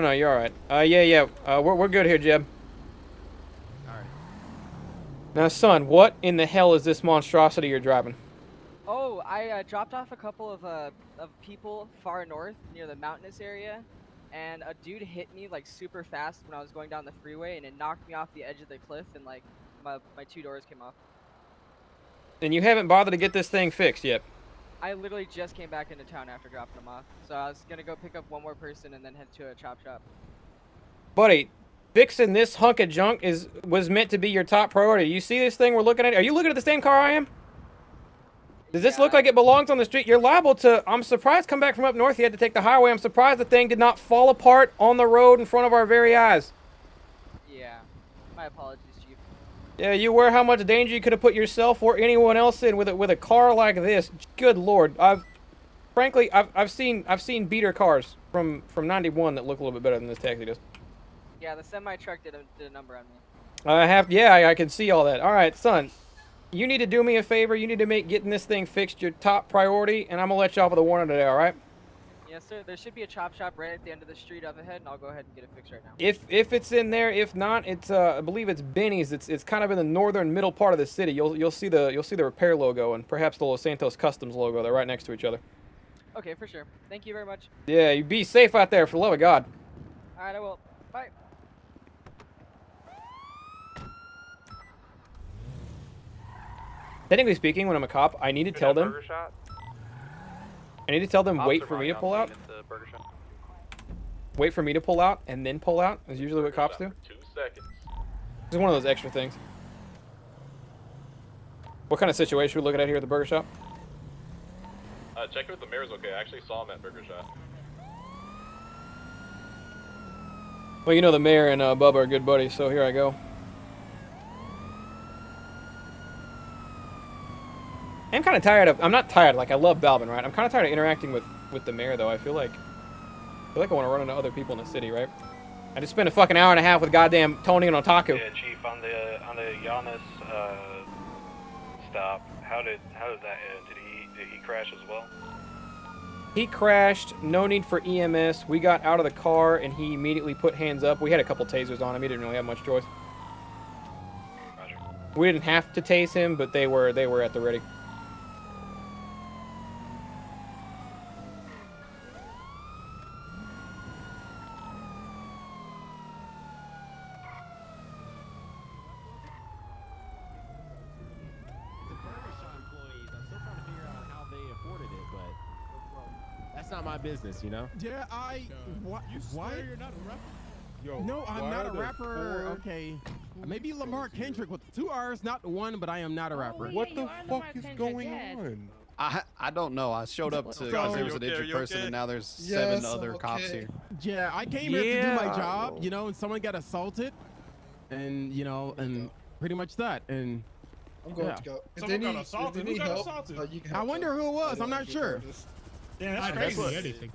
No, you're all right. Yeah. We're good here, Jeb.
All right.
Now, son, what in the hell is this monstrosity you're driving?
Oh, I dropped off a couple of people far north near the mountainous area. and a dude hit me like super fast when I was going down the freeway, and it knocked me off the edge of the cliff, and like my 2 doors came off.
And you haven't bothered to get this thing fixed yet.
I literally just came back into town after dropping them off, so I was gonna go pick up one more person and then head to a chop shop.
Buddy, fixing this hunk of junk was meant to be your top priority. You see this thing we're looking at? Are you looking at the same car I am? Does this look like it belongs on the street? You're liable to... I'm surprised come back from up north. You had to take the highway. I'm surprised the thing did not fall apart on the road in front of our very eyes.
Yeah, my apologies, Chief.
Yeah, you aware how much danger you could have put yourself or anyone else in with a car like this? Good Lord, frankly I've seen beater cars from '91 that look a little bit better than this taxi does.
Yeah, the semi truck did a number on me.
I can see all that. All right, son. You need to do me a favor. You need to make getting this thing fixed your top priority, and I'm gonna let you off with a warning today, all right?
Yes, sir. There should be a chop shop right at the end of the street up ahead, and I'll go ahead and get it fixed right now.
If it's in there, if not, it's I believe it's Benny's. It's kind of in the northern middle part of the city. You'll see the repair logo and perhaps the Los Santos Customs logo. They're right next to each other.
Okay, for sure. Thank you very much.
Yeah, you be safe out there, for the love of God.
All right, I will. Bye.
Technically speaking, when I'm a cop, I need to tell them. I need to tell them wait for me to pull out. Wait for me to pull out and then pull out is usually what cops do.
2 seconds.
It's one of those extra things. What kind of situation are we looking at here at the burger shop?
Check if the mayor's okay. I actually saw him at Burger Shop.
Well, you know the mayor and Bubba are good buddies, so here I go. I'm kind of tired of... I'm not tired, like I love Balvin, right? I'm kind of tired of interacting with the mayor, though. I feel like I want to run into other people in the city, right? I just spent a fucking hour and a half with goddamn Tony and Otaku.
Yeah, Chief, on the Giannis stop, how did that end? Did he crash as well?
He crashed, no need for EMS. We got out of the car and he immediately put hands up. We had a couple tasers on him. He didn't really have much choice.
Roger.
We didn't have to tase him, but they were at the ready.
Not my business, you know.
Yeah, why?
You're not a rapper? Yo,
no, I'm not a rapper. Okay, maybe Lamar Kendrick with 2 R's, not the one, but I am not a rapper.
What the fuck is going on?
I don't know. I showed up to because there was an injured person, and now there's 7 other cops here.
Yeah, I came here to do my job, you know, and someone got assaulted, and you know, and pretty much that, and.
I'm going to go.
Someone got assaulted. Who got assaulted?
I wonder who it was. I'm not sure.
Damn, that's crazy.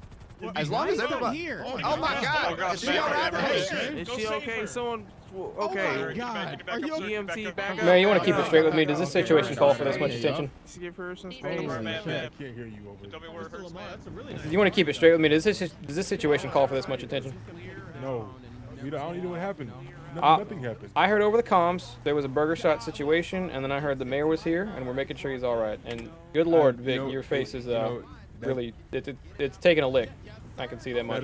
As long as everybody
here.
Oh my God! Is she alright?
Is she okay? Someone. Okay.
Oh my God. Are you okay?
EMT back up.
Mayor, you want to keep it straight with me? Does this situation call for this much attention?
Give her some space.
I can't hear you over there.
You want to keep it straight with me? Does this situation call for this much attention?
No. I don't even know what happened. Nothing happened.
I heard over the comms there was a burger shot situation, and then I heard the mayor was here, and we're making sure he's all right. And good Lord, Vic, your face is really it's taking a lick. I can see that much.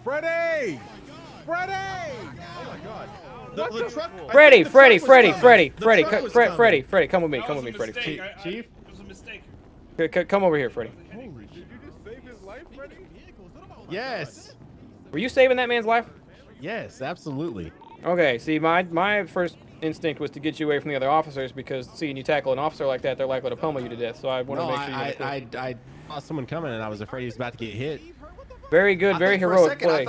Freddie! Freddie!
Oh my God! The truck.
Freddie, come with me, Freddie.
Chief.
It was a mistake. Come over here, Freddie.
Holy shit! Did you just save his life, Freddie?
Yes.
Were you saving that man's life?
Yes, absolutely.
Okay, see, my first instinct was to get you away from the other officers because seeing you tackle an officer like that, they're likely to pummel you to death. So I want to make sure you
I saw someone coming and I was afraid he was about to get hit.
Very good, very heroic play.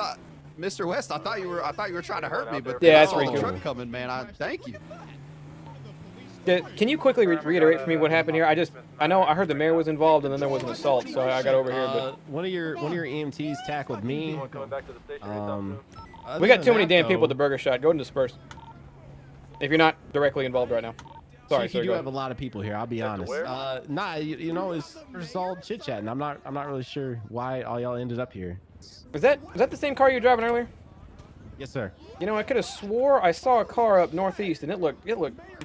Mr. West, I thought you were trying to hurt me, but
yeah,
I
that's
saw
pretty
the
good.
truck coming, man. Thank you.
Can you quickly reiterate for me what happened here? I know I heard the mayor was involved and then there was an assault, so I got over here. But
one of your EMTs tackled me.
We got too many damn people at the burger shot. Go and disperse. If you're not directly involved right now. Sorry,
Chief, you do have a lot of people here. I'll be honest. You know, it's just all chit chatting. I'm not really sure why all y'all ended up here.
Was that the same car you were driving earlier?
Yes, sir.
You know, I could have swore I saw a car up northeast, and it looked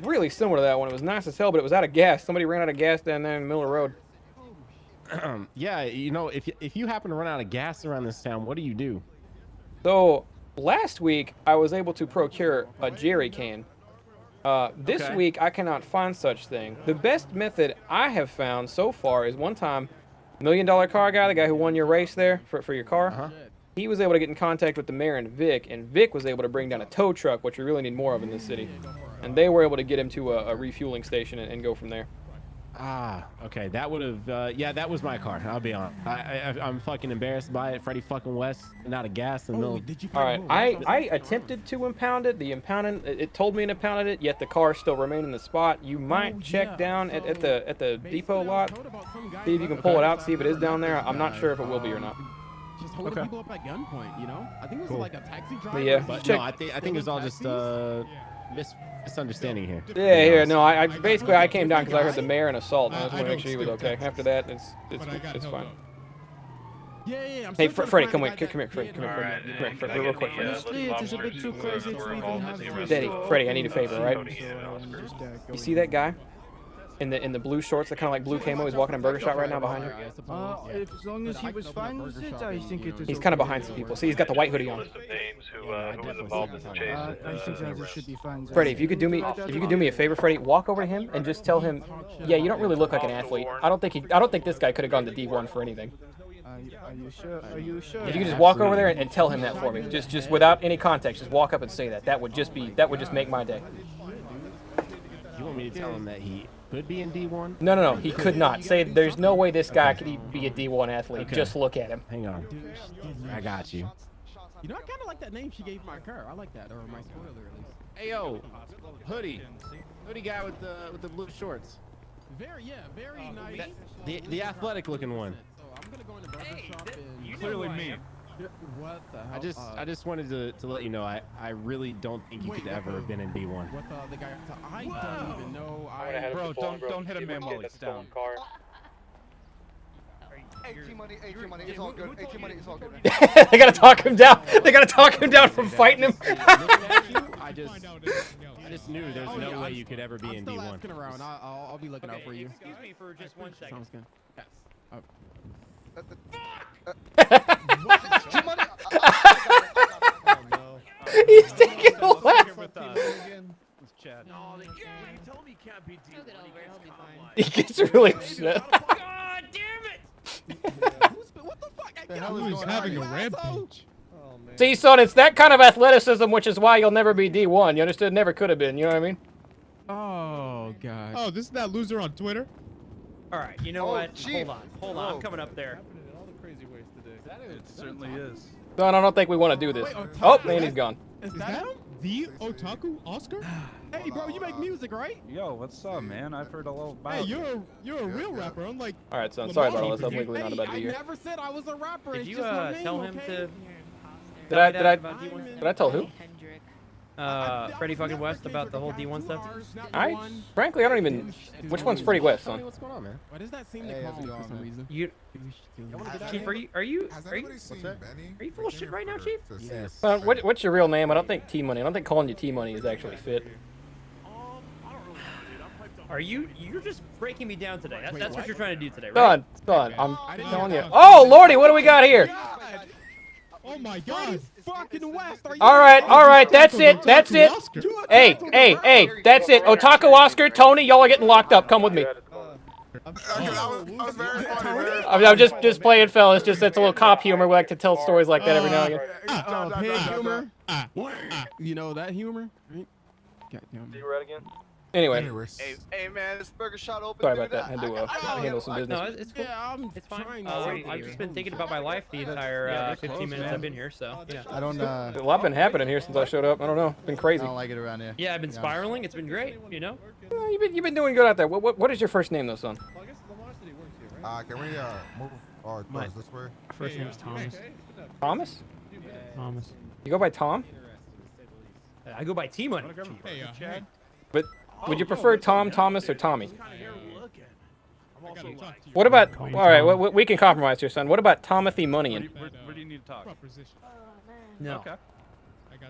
really similar to that one. It was nice as hell, but it was out of gas. Somebody ran out of gas down there in the middle of the road.
Yeah, you know, if you happen to run out of gas around this town, what do you do?
So last week I was able to procure a jerry can. This
Okay.
week I cannot find such thing. The best method I have found so far is one time, $1 Million Car Guy, the guy who won your race there for your car. He was able to get in contact with the mayor and Vic was able to bring down a tow truck, which we really need more of in this city. And they were able to get him to a refueling station and go from there.
Ah, okay. That would have, yeah, that was my car. I'll be honest. I'm fucking embarrassed by it. Freddie fucking West, not a gas in the middle.
All right, I attempted to impound it. The impounding, it told me to impound it, yet the car still remained in the spot. You might check down at the depot lot, see if you can pull it out, see if it is down there. I'm not sure if it will be or not.
Just holding people up at gunpoint, you know? I think it was like a taxi driver.
Yeah,
But no, I think it's all just misunderstanding here.
Yeah, here. No, I basically I came down because I heard the mayor and assault. And I just want to make sure he was okay. After that, it's fine.
Yeah.
Hey, Freddie, come here, Freddie, real quick, Freddie.
Honestly, it's just a bit too crazy to even have
Daddy, Freddie, I need a favor, right? You see that guy in the blue shorts, that kind of like blue camo? He's walking in Burger Shot right now behind you.
As long as he was fine with it, I think it is.
He's kind of behind some people. See, he's got the white hoodie on.
I think that it should be fine.
Freddie, if you could do me a favor, Freddie, walk over to him and just tell him, yeah, you don't really look like an athlete. I don't think this guy could have gone to D1 for anything.
Are you sure? Are you sure?
If you could just walk over there and tell him that for me, just without any context, just walk up and say that. That would just make my day.
You want me to tell him that he could be in D1?
No, he could not. Say there's no way this guy could be a D1 athlete.
Okay.
Just look at him.
Hang on. I got you.
You know, I kind of like that name she gave my car. I like that, or my spoiler at least.
Hey yo, hoodie guy with the blue shorts.
Very nice.
The athletic looking one.
I'm gonna go in the barber shop and
Clearly me.
What the hell?
I just wanted to let you know I really don't think you could ever have been in D1.
What the guy? I don't even know.
Bro, don't hit a man while he's down.
AT money, it's all good. AT money, it's all good.
They gotta talk him down. They gotta talk him down from fighting him.
I just knew there's no way you could ever be in D1.
I'm still asking around. I'll be looking out for you.
Excuse me for just 1 second.
Sounds good. Yes.
He's taking a lap.
No, you tell me he can't be D1.
He gets really upset.
God damn it!
What the fuck?
The hell is having a rampage?
See, son, it's that kind of athleticism, which is why you'll never be D1. You understood? Never could have been. You know what I mean?
Oh god.
Oh, this is that loser on Twitter.
All right, you know what? Hold on. I'm coming up there.
It certainly is.
Son, I don't think we want to do this. Oh, man, he's gone.
Is that him?
The Otaku Oscar?
Hey, bro, you make music, right?
Yo, what's up, man? I've heard a little about.
Hey, you're a real rapper, unlike.
All right, son. Sorry about all this. I'm legally not about to be
I
here.
never said I was a rapper.
Did
It's
you
just my name,
tell him
okay?
to?
Did I tell who?
Freddie fucking West about the whole D1 stuff.
Frankly, I don't even. Which one's Freddie West, son?
What's going on, man?
Why does that seem to call me for some reason?
Chief, are you full of shit right now, Chief?
Yes.
What's your real name? I don't think T-Money. I don't think calling you T-Money is actually fit.
Are you're just breaking me down today? That's what you're trying to do today, right?
Son, I'm telling you. Oh, Lordy, what do we got here?
Oh my God!
Fucking West.
All right, that's it. Hey, that's it. Otaku Oscar, Tony, y'all are getting locked up. Come with me. I'm just playing, fellas. Just that's a little cop humor. We like to tell stories like that every now and again.
Pig humor. You know that humor? Right? Goddamn.
See you right again.
Anyway.
Hey man, this Burger Shot open.
Sorry about that. I had to handle some business.
No, it's cool.
Yeah,
it's fine. I've just been thinking about my life the entire 15 minutes I've been here, so yeah.
I don't.
A lot been happening here since I showed up. I don't know. It's been crazy.
I don't like it around here.
Yeah, I've been spiraling. It's been great, you know.
You've been doing good out there. What is your first name though, son?
Can we move this way?
First name's Thomas.
Thomas?
Thomas.
You go by Tom?
I go by T-Money.
But would you prefer Tom, Thomas, or Tommy? What about? All right, we can compromise here, son. What about Tomothy Moneyan?
Where do you need to talk?
No.
Okay.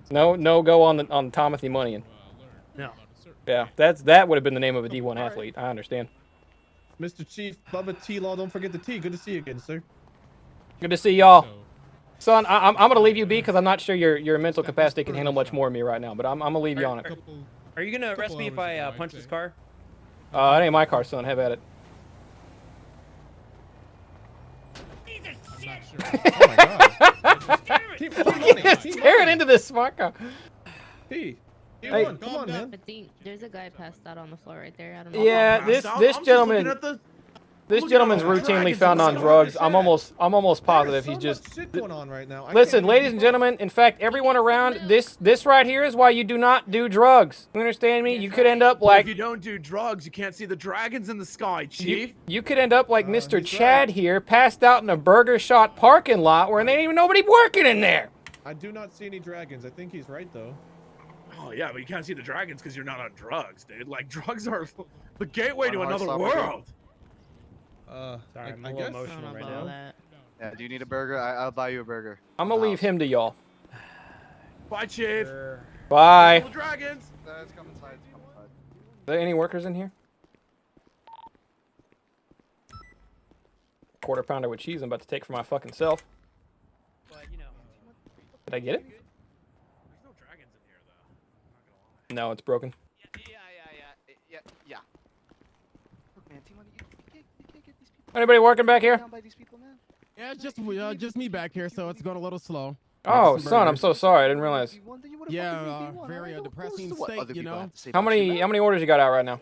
No go on Timothy Money.
No.
Yeah, that would have been the name of a D1 athlete. I understand.
Mr. Chief, Bubba T-Law, don't forget the T. Good to see you again, sir.
Good to see y'all. Son, I'm gonna leave you be because I'm not sure your mental capacity can handle much more of me right now. But I'm gonna leave you on it.
Are you gonna arrest me if I punch this car?
It ain't my car, son. Have at it.
Oh my God.
He's tearing into this smart car.
T.
Hey.
Come on, man.
I think there's a guy passed out on the floor right there. I don't know.
Yeah, this gentleman. This gentleman's routinely found on drugs. I'm almost positive he's just.
Shit going on right now.
Listen, ladies and gentlemen. In fact, everyone around this right here is why you do not do drugs. You understand me? You could end up
But
like.
if you don't do drugs, you can't see the dragons in the sky, Chief.
You could end up like Mr. Chad here, passed out in a Burger Shot parking lot where there ain't even nobody working in there.
I do not see any dragons. I think he's right though.
Oh yeah, but you can't see the dragons because you're not on drugs, dude. Like drugs are the gateway to another
stop
world.
Sorry,
I'm a little emotional right now.
Yeah, do you need a burger? I'll buy you a burger.
I'm gonna leave him to y'all.
Bye, Chief.
Bye.
The dragons.
Let's come inside. Come inside.
Are there any workers in here? Quarter pounder with cheese I'm about to take for my fucking self.
But you know.
Did I get it? No, it's broken.
Yeah. Look, man, T-Money, you can't get these people.
Anybody working back here?
Down by these people, man.
Yeah, just me back here, so it's going a little slow.
Oh, son, I'm so sorry. I didn't realize.
Yeah, very depressing state, you know.
How many orders you got out right now?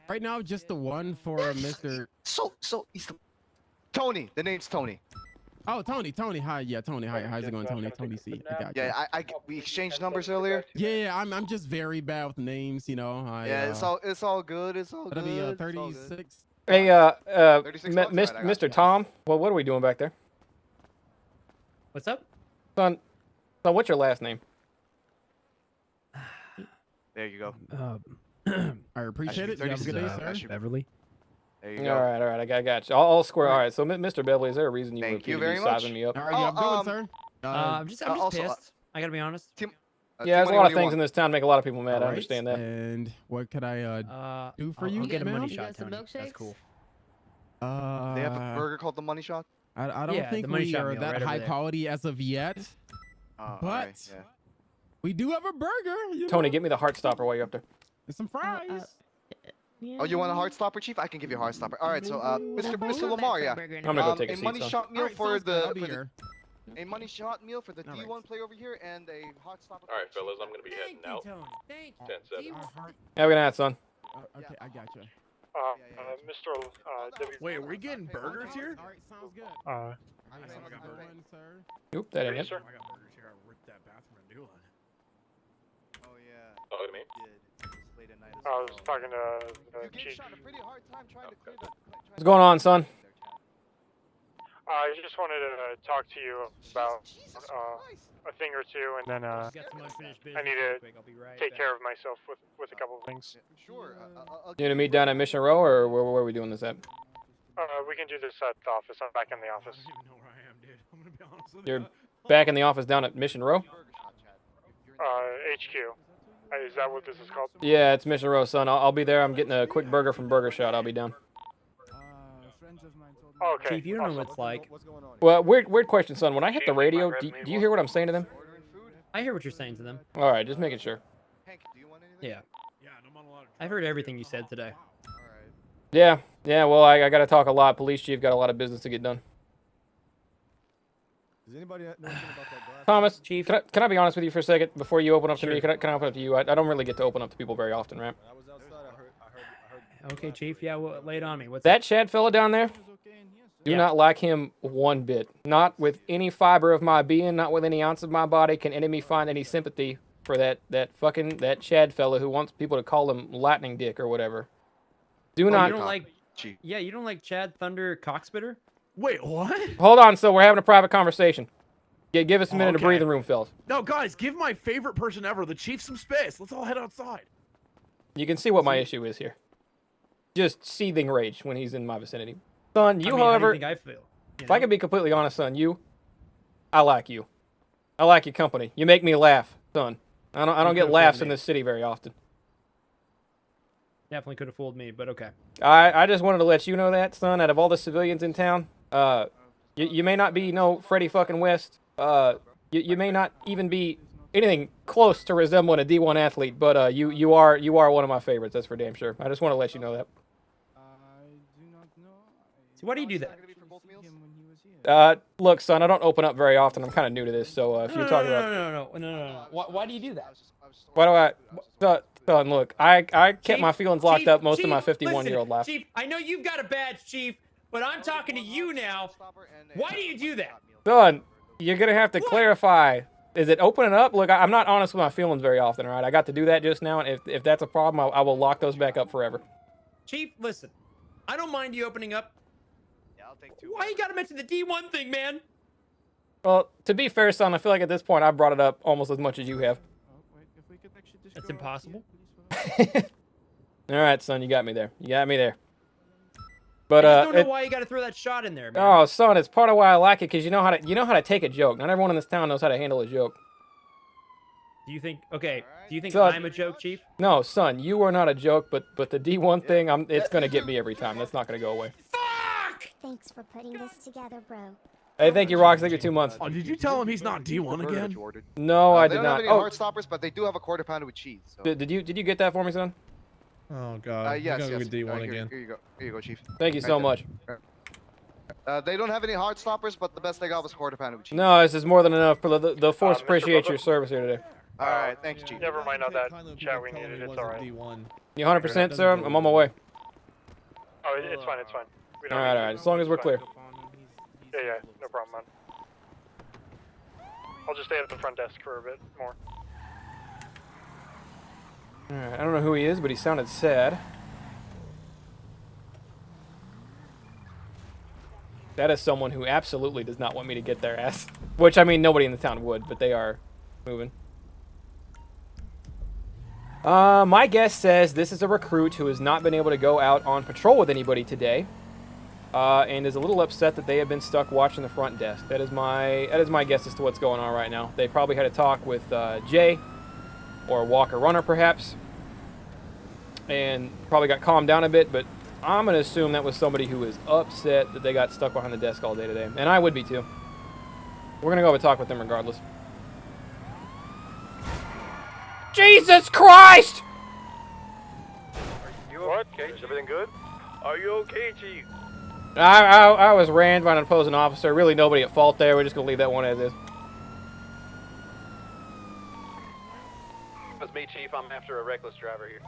Right now, just the one for Mr.
So he's Tony. The name's Tony.
Oh, Tony. Hi, yeah, Tony. Hi, how's it going, Tony? Tony C. I got you.
Yeah, we exchanged numbers earlier.
Yeah, I'm just very bad with names, you know.
It's all good. It's all
It'll
good.
be 36.
Hey,
36 bucks, right, I got
Mr. Tom. Well, what are we doing back there?
What's up?
Son, what's your last name?
There you go.
I appreciate it. You have a good day, sir.
Beverly.
There you go.
All right, I got you. I'll square. All right, so Mr. Beverly, is there a reason you would
Thank you
be
very much.
sizing me up?
All right, you have a good one, sir.
I'm just
also,
pissed. I gotta be honest.
Yeah, there's a lot of things in this town make a lot of people mad. I understand that.
And what could I do for you?
I'll get a
ma'am?
money shot, Tony. That's cool.
They have a burger called the Money Shot.
I don't
Yeah,
think
the money
we
shot
are
meal
that
right over
high
there.
quality as of yet. But
alright, yeah.
we do have a burger. You
Tony,
know?
get me the heart stopper while you're up there.
And some fries.
Oh, you want a heart stopper, Chief? I can give you a heart stopper. All right, so Mr. Lamar, yeah.
I'm gonna go take a
a
seat,
money
son.
shot meal
Alright,
for
sounds good. I'll be
the
here.
a money shot meal for the
Alright.
D1 player over here, and a heart stopper.
All right, fellas, I'm gonna be heading out. 10-7.
Have a good night, son.
Okay, I got you.
Mr. W.
Wait, are we getting burgers here?
All right, sounds good.
I
Oop, that ain't it.
got burgers here. I ripped that bathroom a new one.
Oh yeah.
Oh, look at me.
Late at night.
I was talking to
You
the
gave
chief.
Sean a pretty hard time trying to clear the.
What's going on, son?
I just wanted to talk to you about a thing or two, and then
Got some unfinished business
I need
real
to
quick. I'll be right
take
back.
care of myself with a couple of things.
Sure.
You gonna meet down at Mission Row, or where are we doing this at?
We can do this at the office. I'm back in the office.
I don't even know where I am, dude. I'm gonna be honest with
You're
you.
back in the office down at Mission Row?
HQ. Is that what this is called?
Yeah, it's Mission Row, son. I'll be there. I'm getting a quick burger from Burger Shot. I'll be down.
Okay.
Chief, you don't know what it's like.
Well, weird question, son. When I hit the radio, do you hear what I'm saying to them?
I hear what you're saying to them.
All right, just making sure.
Yeah. I've heard everything you said today.
Yeah. Well, I got to talk a lot. Police chief got a lot of business to get done.
Does anybody know anything about that glass?
Thomas, Chief, can I be honest with you for a second before you open up to me? Can I open up to you? I don't really get to open up to people very often, right?
I was outside. I heard.
Okay, Chief. Yeah, well, lay it on me. What's
That Chad fella down there, do not like him one bit. Not with any fiber of my being, not with any ounce of my body can enemy find any sympathy for that Chad fella who wants people to call him Lightning Dick or whatever. Do not.
You don't like? Yeah, you don't like Chad Thunder Cockspitter?
Wait, what?
Hold on, so we're having a private conversation. Give us a minute of
Okay.
breathing room, fellas.
No, guys, give my favorite person ever, the Chief, some space. Let's all head outside.
You can see what my issue is here. Just seething rage when he's in my vicinity. Son, you,
I mean, how do
however,
you think I feel?
if I can be completely honest, son, I like you. I like your company. You make me laugh. Son, I don't get laughs in this city very often.
Definitely could have fooled me, but okay.
I just wanted to let you know that, son. Out of all the civilians in town, you may not be no Freddy fucking West. You may not even be anything close to resembling a D1 athlete, but you are one of my favorites. That's for damn sure. I just want to let you know that.
So why do you do that?
Look, son, I don't open up very often. I'm kind of new to this, so if you're talking about
No. Why do you do that?
why do I? Son, look, I kept
Chief,
my feelings locked
Chief,
up most of my
Chief,
51-year-old
listen,
life.
Chief, I know you've got a badge, Chief, but I'm talking to you now. Why do you do that?
Son, you're gonna have to clarify. Is it opening up? Look, I'm not honest with my feelings very often, all right? I got to do that just now, and if that's a problem, I will lock those back up forever.
Chief, listen, I don't mind you opening up. Yeah, I'll take two. Why you gotta mention the D1 thing, man?
Well, to be fair, son, I feel like at this point I brought it up almost as much as you have.
That's impossible.
All right, son, you got me there. You got me there. But
I just don't know why you gotta throw that shot in there, man.
Oh, son, it's part of why I like it, because you know how to take a joke. Not everyone in this town knows how to handle a joke.
Do you think? Okay. Do you think
Son,
I'm a joke, Chief?
No, son, you are not a joke, but the D1 thing, it's gonna get me every time. That's not gonna go away.
Thanks for putting this together, bro.
Hey, thank you, Rox. Thank you 2 months.
Oh, did you tell him he's not D1 again?
No, I
They
did
don't have
not.
any
Oh,
heart stoppers, but they do have a quarter pounder with cheese. So.
did you get that for me, son?
Oh God.
Yes,
We gotta
yes.
go D1
Here,
again.
here you go. Here you go, Chief.
Thank you so much.
They don't have any heart stoppers, but the best they got was a quarter pounder with cheese.
No, this is more than enough. The force appreciates your service here today.
All right, thanks, Chief.
Never mind on that chat we needed. It's all right.
You 100%, sir? I'm on my way.
Oh, it's fine. It's fine. We don't
All
need
right,
to-
all right. As long as we're clear.
Yeah, no problem, man. I'll just stay at the front desk for a bit more.
All right. I don't know who he is, but he sounded sad. That is someone who absolutely does not want me to get their ass. Which, I mean, nobody in the town would, but they are moving. My guess says this is a recruit who has not been able to go out on patrol with anybody today. And is a little upset that they have been stuck watching the front desk. That is my guess as to what's going on right now. They probably had a talk with Jay or Walker Runner, perhaps, and probably got calmed down a bit. But I'm gonna assume that was somebody who was upset that they got stuck behind the desk all day today, and I would be too. We're gonna go have a talk with them regardless. Jesus Christ!
You okay? Is everything good? Are you okay, Chief?
I was rammed by an opposing officer. Really nobody at fault there. We're just going to leave that one as is.
That's me, Chief. I'm after a reckless driver here.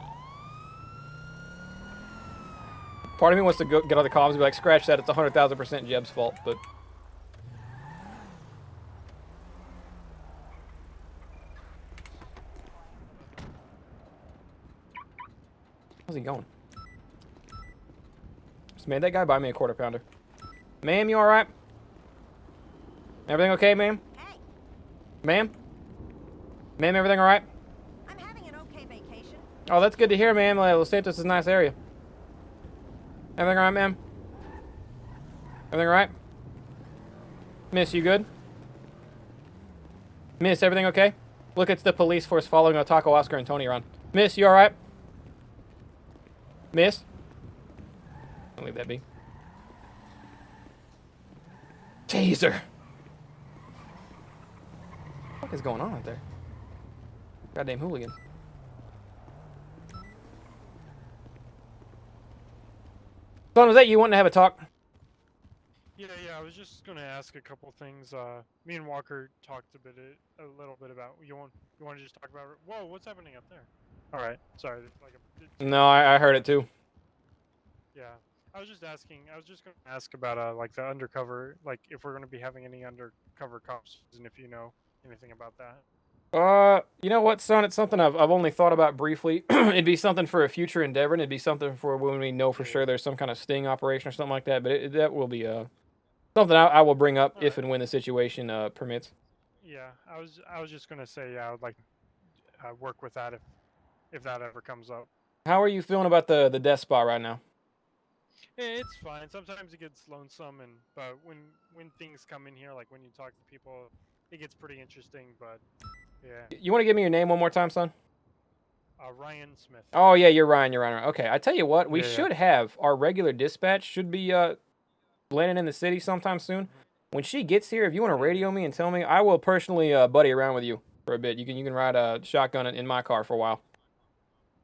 Part of me wants to get on the comms and be like, scratch that. It's 100,000% Jeb's fault, but... How's he going? Just made that guy buy me a quarter pounder. Ma'am, you alright? Everything okay, ma'am?
Hey.
Ma'am? Ma'am, everything alright?
I'm having an okay vacation.
Oh, that's good to hear, ma'am. Los Santos is a nice area. Everything alright, ma'am? Everything alright? Miss, you good? Miss, everything okay? Look, it's the police force following Otako, Oscar, and Tony around. Miss, you alright? Miss? Don't leave that be. Taser! What is going on out there? Goddamn hooligans. Son, was that you wanting to have a talk?
Yeah, I was just gonna ask a couple things. Me and Walker talked a little bit about. You want to just talk about? Whoa, what's happening up there? All right, sorry.
No, I heard it too.
Yeah, I was just asking. I was just gonna ask about like the undercover, like if we're gonna be having any undercover cops, and if you know anything about that.
You know what, son? It's something I've only thought about briefly. It'd be something for a future endeavor, and it'd be something for when we know for sure there's some kind of sting operation or something like that. But that will be something I will bring up if and when the situation permits.
Yeah, I was just gonna say I would like to work with that if that ever comes up.
How are you feeling about the death spot right now?
It's fine. Sometimes it gets lonesome, but when things come in here, like when you talk to people, it gets pretty interesting. But Yeah.
You want to give me your name one more time, son?
Ryan Smith.
Oh yeah, you're Ryan. You're Ryan. Okay, I tell you what, we
Yeah, yeah.
should have our regular dispatch should be landing in the city sometime soon. When she gets here, if you want to radio me and tell me, I will personally buddy around with you for a bit. You can ride a shotgun in my car for a while.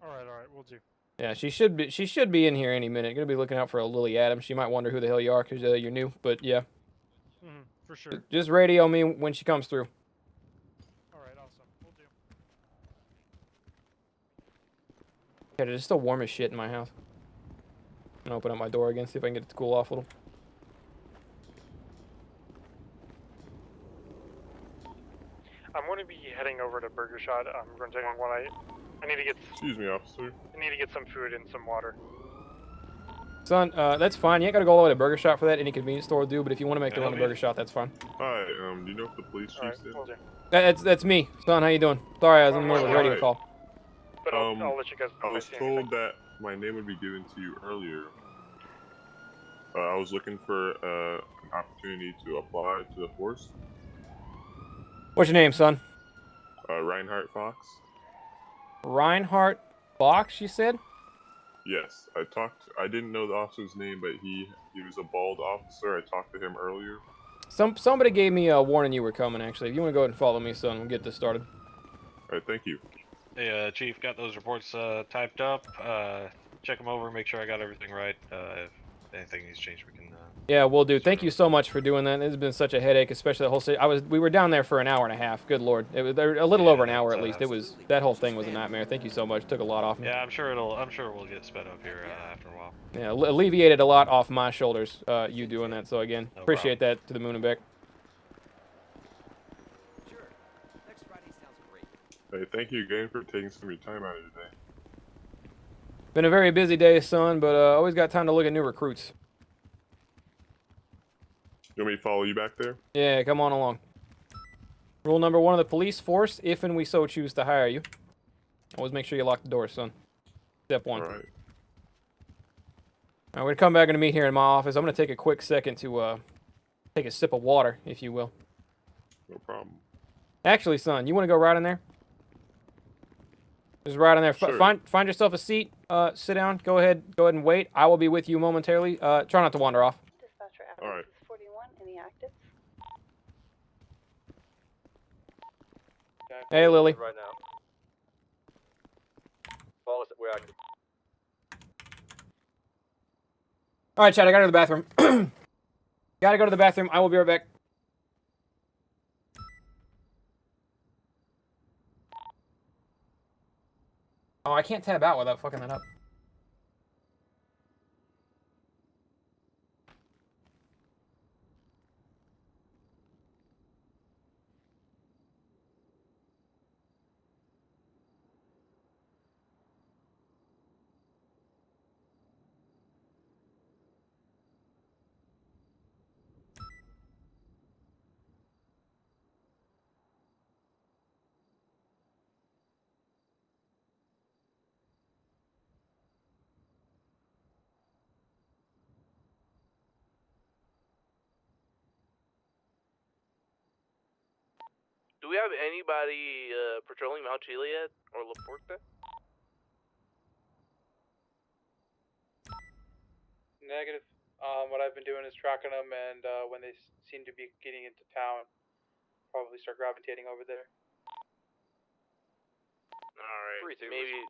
All right, we'll do.
Yeah, she should be in here any minute. Gonna be looking out for a Lily Adams. She might wonder who the hell you are because you're new. But yeah,
For sure.
just radio me when she comes through.
All right, awesome. We'll do.
Yeah, it's still warm as shit in my house. I'm gonna open up my door again, see if I can get it to cool off a little.
I'm going to be heading over to Burger Shot. I'm going to take one I need to get.
Excuse me, officer.
I need to get some food and some water.
Son, that's fine. You ain't gotta go all the way to Burger Shot for that. Any convenience store will do. But if you want to make the run to
Yeah.
Burger Shot, that's fine.
Hi, do you know if the police chief's in?
We'll do.
That's me, son. How you doing? Sorry, I was in the middle of a radio
Hi.
call.
But I'll let you guys know
I
if
was
see
told
anything.
that my name would be given to you earlier. I was looking for an opportunity to apply to the force.
What's your name, son?
Reinhardt Fox.
Reinhardt Fox, you said?
Yes, I didn't know the officer's name, but he was a bald officer. I talked to him earlier.
Somebody gave me a warning you were coming. Actually, if you want to go ahead and follow me, son, we'll get this started.
All right, thank you.
Hey, Chief, got those reports typed up. Check them over, make sure I got everything right. If anything needs changed, we can.
Yeah, we'll do. Thank you so much for doing that. It's been such a headache, especially the whole city. We were down there for an hour and a half. Good lord, it was a little over an hour at least. That whole thing was a nightmare. Thank you so much. Took a lot off me.
Yeah, I'm sure we'll get sped up here after a while.
Yeah, alleviated a lot off my shoulders. You doing that. So again, appreciate that to the moon and back.
Hey, thank you again for taking some of your time out of your day.
Been a very busy day, son, but always got time to look at new recruits.
You want me to follow you back there?
Yeah, come on along. Rule number 1 of the police force, if and we so choose to hire you. Always make sure you lock the door, son. Step 1.
All right.
Alright, we're gonna come back and meet here in my office. I'm gonna take a quick second to take a sip of water, if you will.
No problem.
Actually, son, you wanna go right in there? Just right in there.
Sure.
Find yourself a seat. Sit down. Go ahead and wait. I will be with you momentarily. Try not to wander off.
All right.
41, any active?
Hey, Lily.
Right now. Follow us. We're active.
All right, Chad. I gotta go to the bathroom. Gotta go to the bathroom. I will be right back. Oh, I can't tab out without fucking that up.
Do we have anybody patrolling Mount Chile yet, or La Puerta?
Negative. What I've been doing is tracking them, and when they seem to be getting into town, probably start gravitating over there.
Alright, maybe...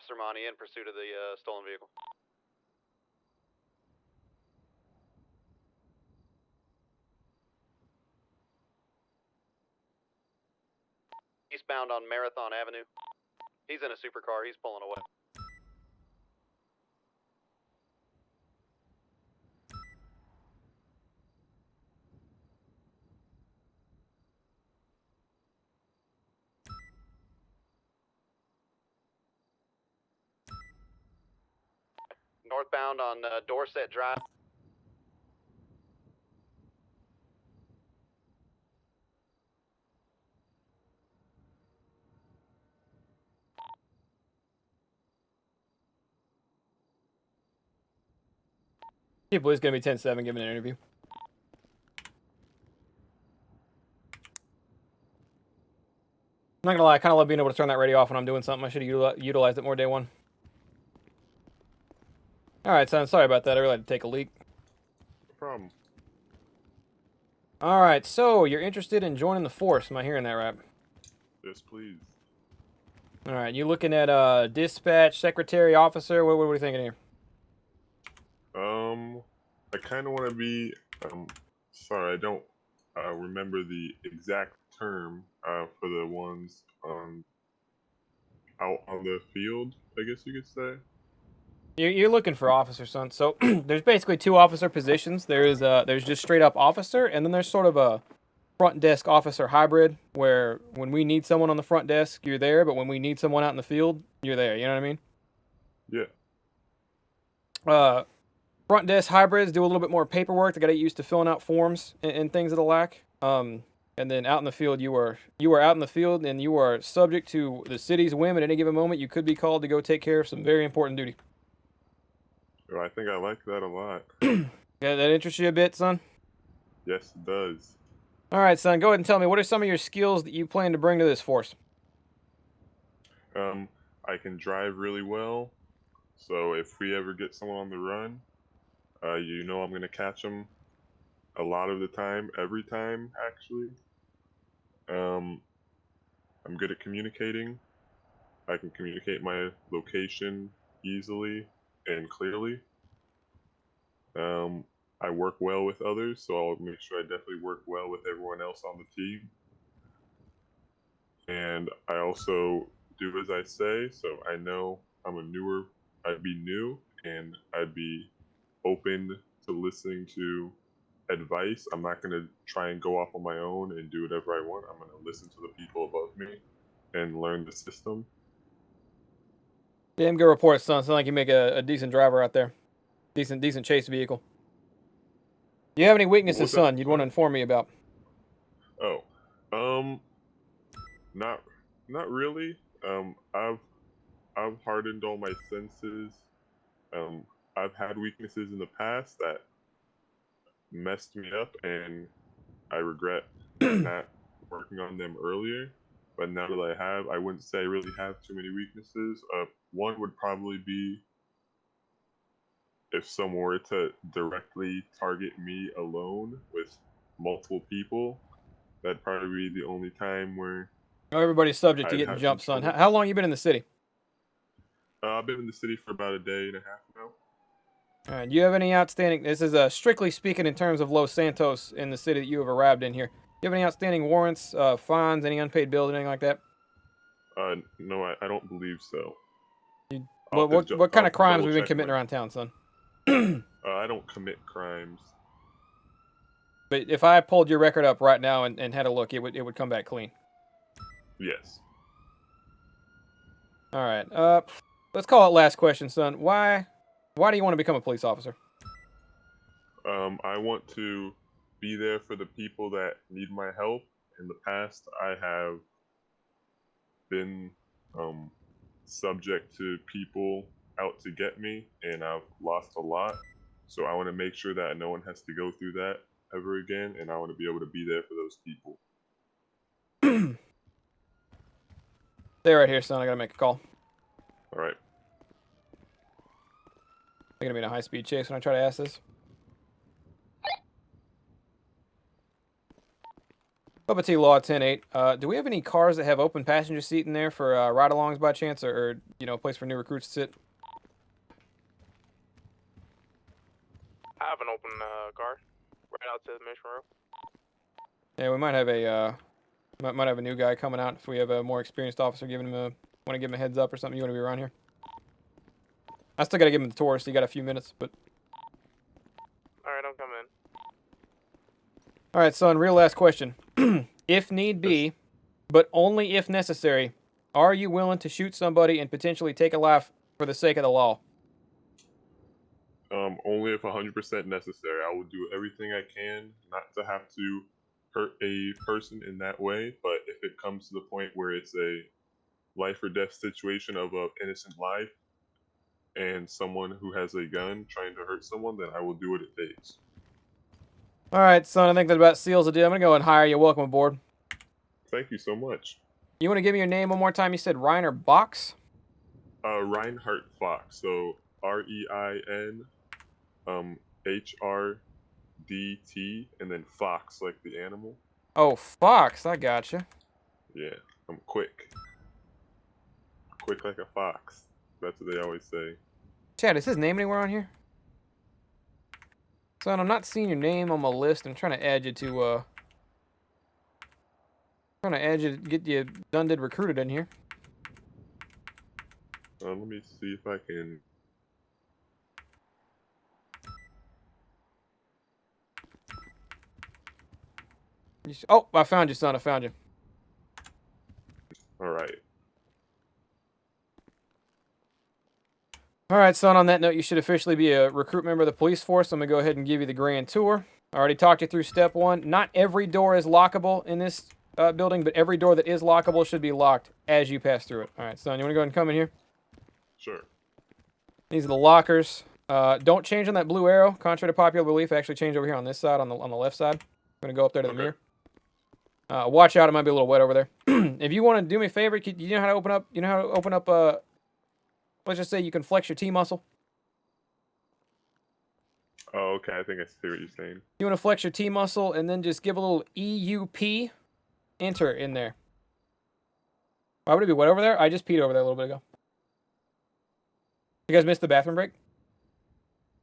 Sermani in pursuit of the stolen vehicle. Eastbound on Marathon Avenue. He's in a supercar. He's pulling away. northbound on Dorset Drive.
People is gonna be 10-7 giving an interview. I'm not gonna lie, I kind of love being able to turn that radio off when I'm doing something. I should have utilized it more day one. All right, son. Sorry about that. I really had to take a leak.
No problem.
All right, so you're interested in joining the force? Am I hearing that right?
Yes, please.
All right, you looking at dispatch, secretary, officer? What are we thinking here?
I kind of want to be. Sorry, I don't remember the exact term for the ones out on the field. I guess you could say.
You're looking for officer, son. So there's basically 2 officer positions. There's just straight up officer, and then there's sort of a front desk officer hybrid where when we need someone on the front desk, you're there, but when we need someone out in the field, you're there. You know what I mean?
Yeah.
Front desk hybrids do a little bit more paperwork. They got to get used to filling out forms and things of the like. And then out in the field, you are out in the field, and you are subject to the city's whim at any given moment. You could be called to go take care of some very important duty.
Oh, I think I like that a lot.
Yeah, that interests you a bit, son?
Yes, it does.
All right, son. Go ahead and tell me, what are some of your skills that you plan to bring to this force?
I can drive really well. So if we ever get someone on the run, you know I'm gonna catch them a lot of the time, every time actually. I'm good at communicating. I can communicate my location easily and clearly. I work well with others, so I'll make sure I definitely work well with everyone else on the team. And I also do as I say, so I know I'd be new, and I'd be open to listening to advice. I'm not going to try and go off on my own and do whatever I want. I'm going to listen to the people above me and learn the system.
Damn good report, son. Sound like you make a decent driver out there. Decent chase vehicle. Do you have any weaknesses, son, you'd want to inform me about?
Oh, not really. I've hardened all my senses. I've had weaknesses in the past that messed me up, and I regret not working on them earlier. But now that I have, I wouldn't say I really have too many weaknesses. One would probably be if someone were to directly target me alone with multiple people. That'd probably be the only time where
Everybody's subject to getting jumped, son. How long you been in the city?
I've been in the city for about a day and a half now.
All right. Do you have any outstanding? This is strictly speaking in terms of Los Santos in the city that you have arrived in here. Do you have any outstanding warrants, fines, any unpaid bills, anything like that?
No, I don't believe so.
What kind of crimes have we been committing around town, son?
I don't commit crimes.
But if I pulled your record up right now and had a look, it would come back clean.
Yes.
All right. Let's call it last question, son. Why do you want to become a police officer?
I want to be there for the people that need my help. In the past, I have been subject to people out to get me, and I've lost a lot. So I want to make sure that no one has to go through that ever again, and I want to be able to be there for those people.
Stay right here, son. I gotta make a call.
All right.
I'm gonna be in a high-speed chase when I try to ask this. Bubba T Law 10-8. Do we have any cars that have open passenger seat in there for ride-alongs by chance, or a place for new recruits to sit?
I have an open car right out to the mission room.
Yeah, we might have a new guy coming out if we have a more experienced officer want to give him a heads up or something. You want to be around here? I still gotta give him the tour, so you got a few minutes, but.
All right, I'm coming in.
All right, son. Real last question. If need be, but only if necessary, are you willing to shoot somebody and potentially take a life for the sake of the law?
Only if 100% necessary. I will do everything I can not to have to hurt a person in that way. But if it comes to the point where it's a life or death situation of an innocent life and someone who has a gun trying to hurt someone, then I will do what it takes.
All right, son. I think that about seals the deal. I'm gonna go and hire you. Welcome aboard.
Thank you so much.
You want to give me your name one more time? You said Reiner Box.
Reinhardt Fox. So REIN HRDT and then Fox like the animal.
Oh, Fox. I gotcha.
Yeah, I'm quick. Quick like a fox. That's what they always say.
Chad, is his name anywhere on here? Son, I'm not seeing your name on my list. I'm trying to add you to, get you done did recruited in here.
Let me see if I can.
Oh, I found you, son. I found you.
All right.
All right, son, on that note, you should officially be a recruit member of the police force. I'm going to go ahead and give you the grand tour. I already talked you through step one. Not every door is lockable in this building, but every door that is lockable should be locked as you pass through it. All right, son, you want to go ahead and come in here?
Sure.
These are the lockers. Don't change on that blue arrow. Contrary to popular belief, actually change over here on this side, on the left side. I'm going to go up there to the mirror. Watch out, it might be a little wet over there. If you want to do me a favor, you know how to open up, let's just say you can flex your T muscle.
Oh, okay. I think I see what you're saying.
You want to flex your T muscle and then just give a little EUP, enter in there. Why would it be wet over there? I just peed over there a little bit ago. You guys missed the bathroom break?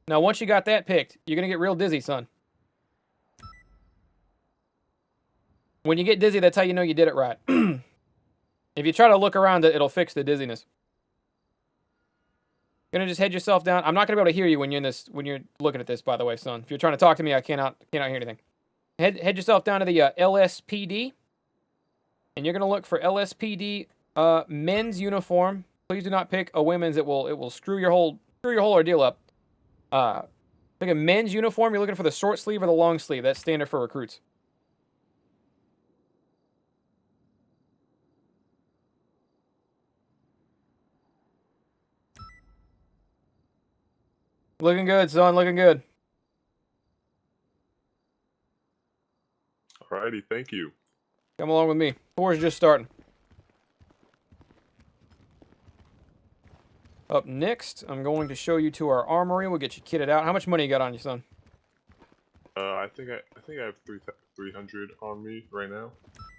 Now, once you got that picked, you're going to get real dizzy, son. When you get dizzy, that's how you know you did it right. If you try to look around it, it'll fix the dizziness. You're gonna just head yourself down. I'm not gonna be able to hear you when you're looking at this, by the way, son. If you're trying to talk to me, I cannot hear anything. Head yourself down to the LSPD, and you're gonna look for LSPD men's uniform. Please do not pick a women's. It will screw your whole ordeal up. Pick a men's uniform. You're looking for the short sleeve or the long sleeve. That's standard for recruits. Looking good, son. Looking good.
Alrighty, thank you.
Come along with me. Tour's just starting. Up next, I'm going to show you to our armory. We'll get you kitted out. How much money you got on you, son?
I think I have 300 on me right now.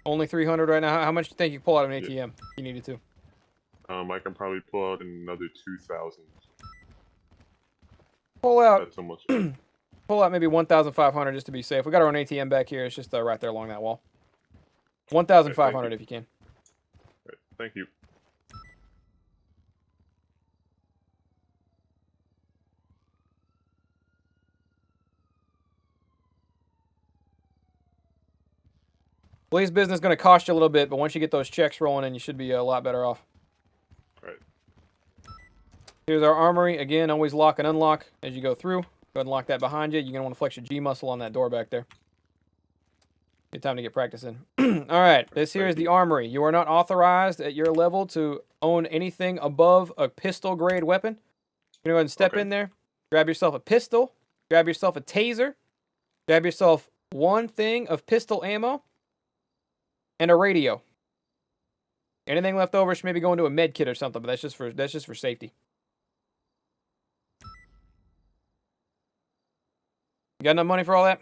Only 300 right now. How much do you think you pull out of an ATM if you needed to?
I can probably pull out another 2,000.
Pull out.
That's almost.
Pull out maybe 1,500 just to be safe. We got our own ATM back here. It's just right there along that wall. 1,500 if you can.
Right, thank you.
Police business is going to cost you a little bit, but once you get those checks rolling in, you should be a lot better off.
Right.
Here's our armory. Again, always lock and unlock as you go through. Go ahead and lock that behind you. You're going to want to flex your G muscle on that door back there. Good time to get practice in. All right, this here is the armory. You are not authorized at your level to own anything above a pistol grade weapon. You're going to go ahead and step in there. Grab yourself a pistol. Grab yourself a taser. Grab yourself one thing of pistol ammo. And a radio. Anything left over should maybe go into a med kit or something, but that's just for safety. You got enough money for all that?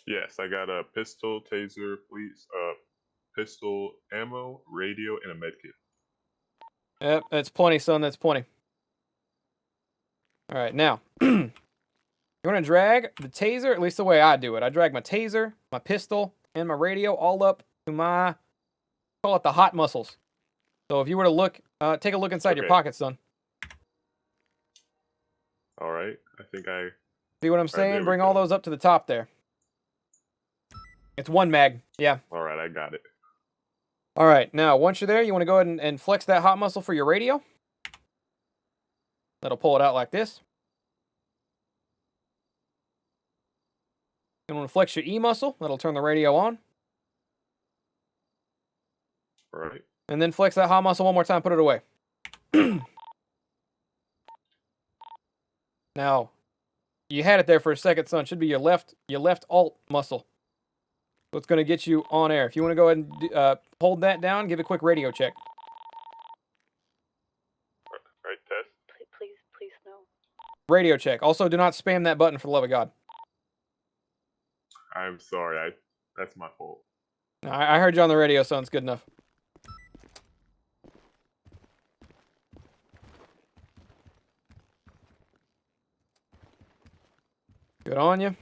Yes, I got a pistol, taser, police, pistol, ammo, radio, and a medkit.
Yep, that's plenty, son. That's plenty. All right, now you want to drag the taser. At least the way I do it, I drag my taser, my pistol, and my radio all up to my, call it the hot muscles. So if you were to look, take a look inside your pocket, son.
All right, I think I.
See what I'm saying? Bring all those up to the top there. It's one mag. Yeah.
All right, I got it.
All right, now once you're there, you want to go ahead and flex that hot muscle for your radio. That'll pull it out like this. And when it flex your E muscle, that'll turn the radio on.
All right.
And then flex that hot muscle one more time, put it away. Now, you had it there for a second, son. Should be your left alt muscle. So it's going to get you on air. If you want to go ahead and hold that down, give a quick radio check.
Right, test.
Please, no.
Radio check. Also, do not spam that button for the love of God.
I'm sorry. That's my fault.
I heard you on the radio, son. It's good enough. Good on you. I'm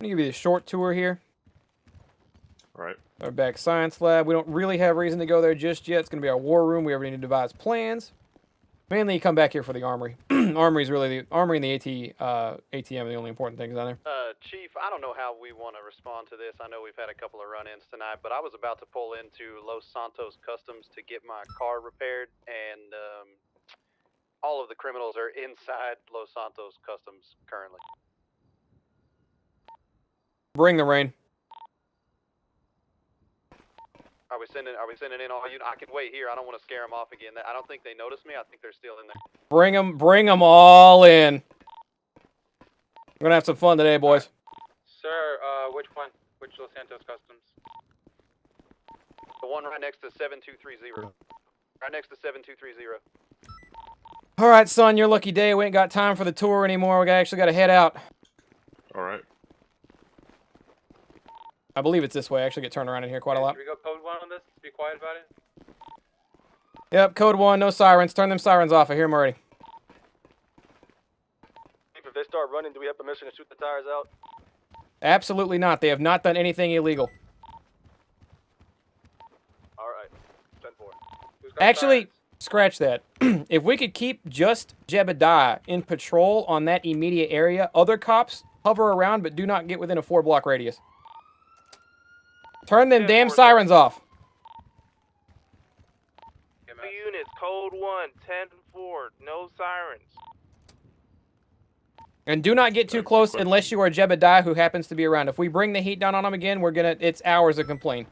going to give you a short tour here.
All right.
Our back science lab. We don't really have reason to go there just yet. It's going to be our war room. We already need to devise plans. Mainly, you come back here for the armory. Armory is really the armory and the ATM are the only important things on there.
Chief, I don't know how we want to respond to this. I know we've had a couple of run-ins tonight, but I was about to pull into Los Santos Customs to get my car repaired, and all of the criminals are inside Los Santos Customs currently.
Bring the rain.
Are we sending in all you? I can wait here. I don't want to scare them off again. I don't think they noticed me. I think they're still in there.
Bring them all in. We're gonna have some fun today, boys.
Sir, which one? Which Los Santos Customs?
The one right next to 7230. Right next to 7230.
All right, son, your lucky day. We ain't got time for the tour anymore. We actually got to head out.
All right.
I believe it's this way. I actually get turned around in here quite a lot.
Should we go code 1 on this? Be quiet about it.
Yep, code 1, no sirens. Turn them sirens off. I hear them already.
If they start running, do we have permission to shoot the tires out?
Absolutely not. They have not done anything illegal.
All right. 10-4.
Actually, scratch that. If we could keep just Jebediah in patrol on that immediate area, other cops hover around but do not get within a 4-block radius. Turn them damn sirens off.
Units, code 1, 10-4, no sirens.
And do not get too close unless you are Jebediah who happens to be around. If we bring the heat down on them again, it's hours of complaint.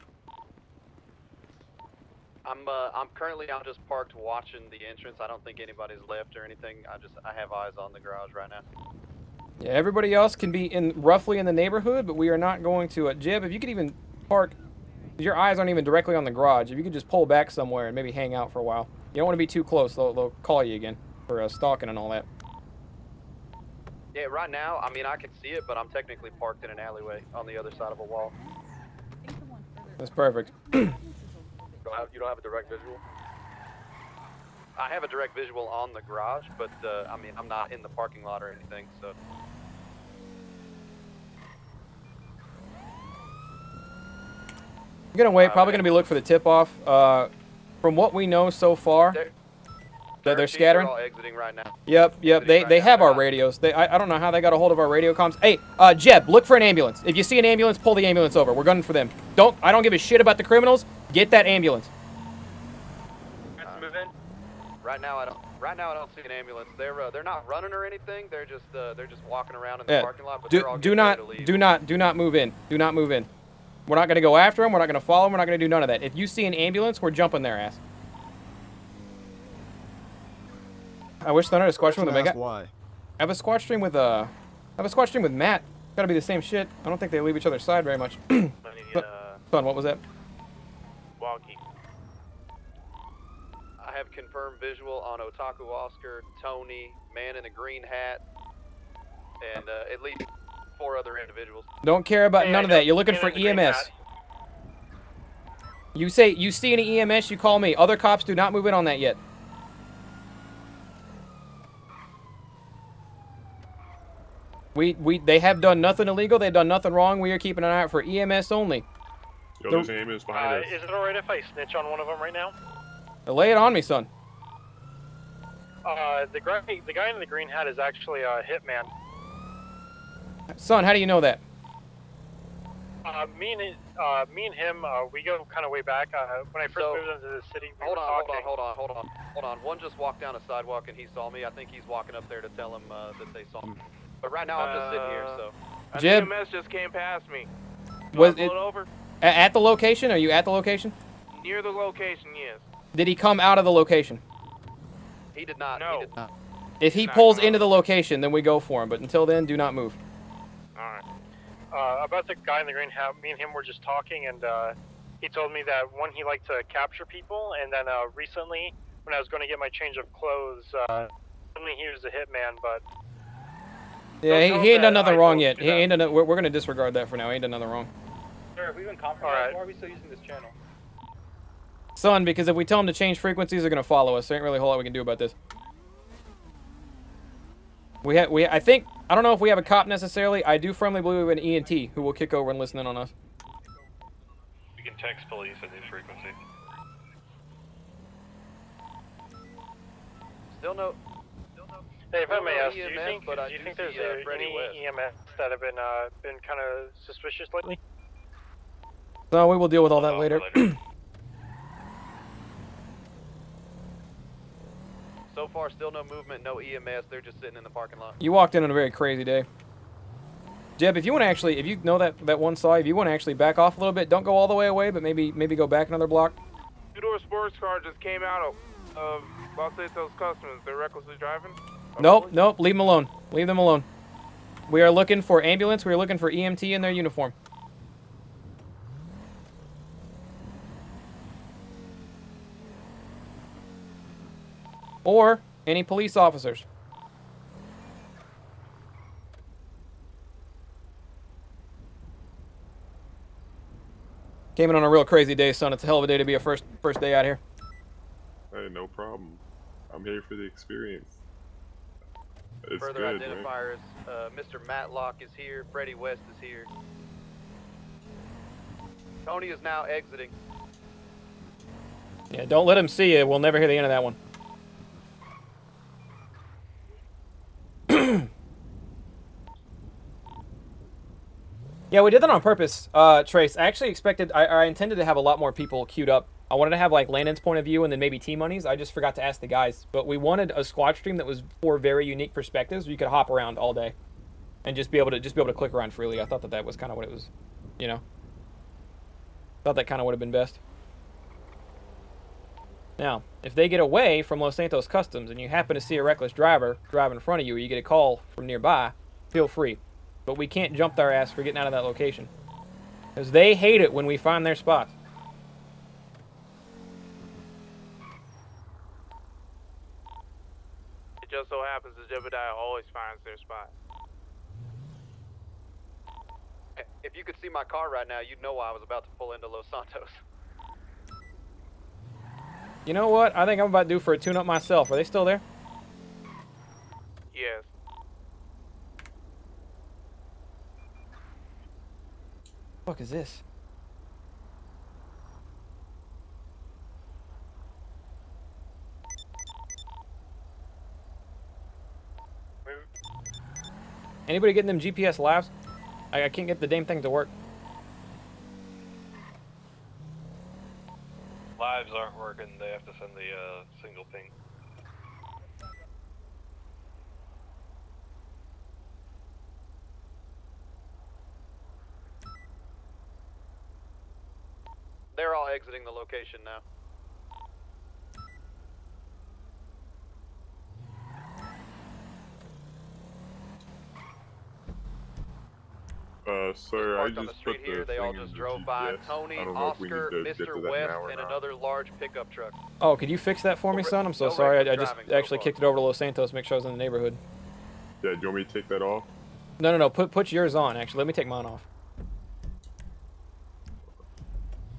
I'm currently out just parked watching the entrance. I don't think anybody's left or anything. I have eyes on the garage right now.
Yeah, everybody else can be roughly in the neighborhood, but we are not going to. Jeb, if you could even park, your eyes aren't even directly on the garage. If you could just pull back somewhere and maybe hang out for a while. You don't want to be too close. They'll call you again for stalking and all that.
Yeah, right now, I mean, I can see it, but I'm technically parked in an alleyway on the other side of a wall.
That's perfect.
You don't have a direct visual? I have a direct visual on the garage, but I mean, I'm not in the parking lot or anything, so.
I'm gonna wait. Probably gonna be look for the tip-off. From what we know so far, they're scattering.
All exiting right now.
Yep. They have our radios. I don't know how they got a hold of our radio comms. Hey, Jeb, look for an ambulance. If you see an ambulance, pull the ambulance over. We're gunning for them. I don't give a shit about the criminals. Get that ambulance.
Move in.
Right now I don't see an ambulance. They're not running or anything. They're just walking around in the parking lot. But they're all getting ready to leave.
Do not move in. Do not move in. We're not gonna go after them. We're not gonna follow them. We're not gonna do none of that. If you see an ambulance, we're jumping their ass. I wish Thunder had a squad stream with Omega.
Why?
I have a squad stream with Matt. Gotta be the same shit. I don't think they leave each other's side very much. Son, what was that?
Walkie.
I have confirmed visual on Otaku Oscar, Tony, man in a green hat, and at least 4 other individuals.
Don't care about none of that. You're looking for EMS. You see any EMS, you call me. Other cops do not move in on that yet. They have done nothing illegal. They've done nothing wrong. We are keeping an eye out for EMS only.
Yo, there's an ambulance behind us.
Is it alright if I snitch on one of them right now?
Lay it on me, son.
The guy in the green hat is actually a hitman.
Son, how do you know that?
Me and him, we go kind of way back. When I first moved into the city, we
Hold
were
on,
talking.
hold on. One just walked down a sidewalk and he saw me. I think he's walking up there to tell him that they saw me. But right now I'm just sitting here, so.
An
Jeb,
EMS just came past me. Do
was
I pull
it
it over?
at the location? Are you at the location?
Near the location, yes.
Did he come out of the location?
He did not.
No.
He did not.
If he pulls into the location, then we go for him. But until then, do not move.
Alright. About the guy in the green hat, me and him were just talking, and he told me that one, he liked to capture people, and then recently, when I was going to get my change of clothes, suddenly he was a hitman, but...
Yeah, he ain't done nothing wrong yet. He ain't done. We're gonna disregard that for now. He ain't done nothing wrong.
Sir, if we've been compromised, why are we still using this channel?
Son, because if we tell them to change frequencies, they're gonna follow us. There ain't really a whole lot we can do about this. I think, I don't know if we have a cop necessarily. I do firmly believe we have an ENT who will kick over and listen in on us.
We can text police at this frequency.
Still no.
Hey, if I may ask, do
EMS,
you think
but I do
there's
see, Freddie
any
West.
EMS that have been kind of suspicious lately?
So we will deal with all that later.
So far, still no movement, no EMS. They're just sitting in the parking lot.
You walked in on a very crazy day. Jeb, if you want to actually, if you know that one side, if you want to actually back off a little bit, don't go all the way away, but maybe go back another block.
Two-door sports car just came out of Los Santos Customs. They're recklessly driving.
Nope, leave them alone. Leave them alone. We are looking for ambulance. We are looking for EMT in their uniform. Or any police officers. Came in on a real crazy day, son. It's a hell of a day to be a first day out here.
Hey, no problem. I'm here for the experience. It's
Further
good,
identifiers, Mr. Matlock is here, Freddie West is here. Tony is now exiting.
Yeah, don't let him see you. We'll never hear the end of that one. Yeah, we did that on purpose, Trace. I actually expected, I intended to have a lot more people queued up. I wanted to have like Landon's point of view and then maybe T-Money's. I just forgot to ask the guys. But we wanted a squad stream that was for very unique perspectives where you could hop around all day and just be able to click around freely. I thought that was kind of what it was, you know. Thought that kind of would have been best. Now, if they get away from Los Santos Customs and you happen to see a reckless driver drive in front of you or you get a call from nearby, feel free. But we can't jump their ass for getting out of that location. Because they hate it when we find their spots.
It just so happens that Jebediah always finds their spot.
If you could see my car right now, you'd know why I was about to pull into Los Santos.
You know what? I think I'm about due for a tune-up myself. Are they still there?
Yes.
What the fuck is this? Anybody getting them GPS labs? I can't get the damn thing to work.
Lives aren't working. They have to send the single ping.
They're all exiting the location now.
Sir, I just put the
They all just drove by. Tony, Oscar, Mr. West, and another large pickup truck.
Oh, could you fix that for me, son? I'm so sorry. I just actually kicked it over to Los Santos to make sure I was in the neighborhood.
Yeah, do you want me to take that off?
No. Put yours on, actually. Let me take mine off.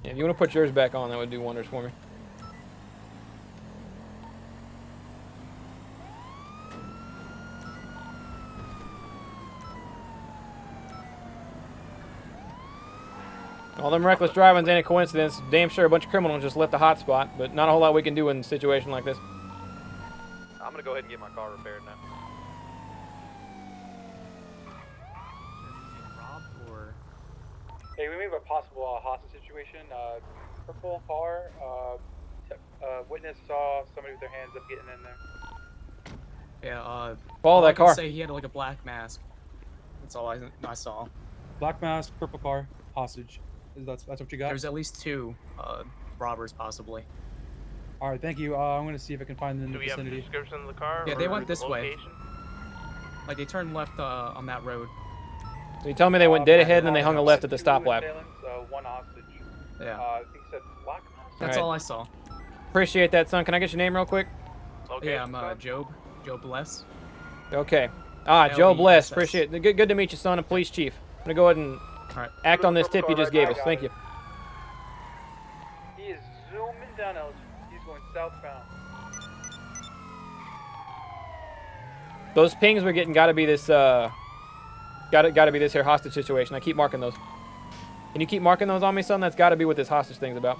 Yeah, if you want to put yours back on, that would do wonders for me. All them reckless drivings ain't a coincidence. Damn sure a bunch of criminals just left the hot spot, but not a whole lot we can do in a situation like this.
I'm gonna go ahead and get my car repaired now.
Hey, we may have a possible hostage situation. Purple car. Witness saw somebody with their hands up getting in there.
Yeah.
Follow
all
that
I can
car.
say he had like a black mask. That's all I saw.
Black mask, purple car, hostage. That's what you got?
There's at least 2 robbers possibly.
All right, thank you. I'm gonna see if I can find them in the
Do we have a
vicinity.
description of the car?
Yeah, they
or
went this way.
location?
Like they turned left on that road.
So you tell me they went dead ahead and then they hung a left at the stoplight.
One hostage.
Yeah.
I think it said black mask.
That's all I saw.
Appreciate that, son. Can I get your name real quick?
Okay.
Yeah, I'm Job Bless.
Okay. Joe Bless.
LESS.
Appreciate it. Good to meet you, son. A police chief. I'm gonna go ahead and act on this tip you just gave us. Thank you.
He is zooming down. He's going southbound.
Those pings we're getting gotta be this gotta be this here hostage situation. I keep marking those. Can you keep marking those on me, son? That's gotta be what this hostage thing's about.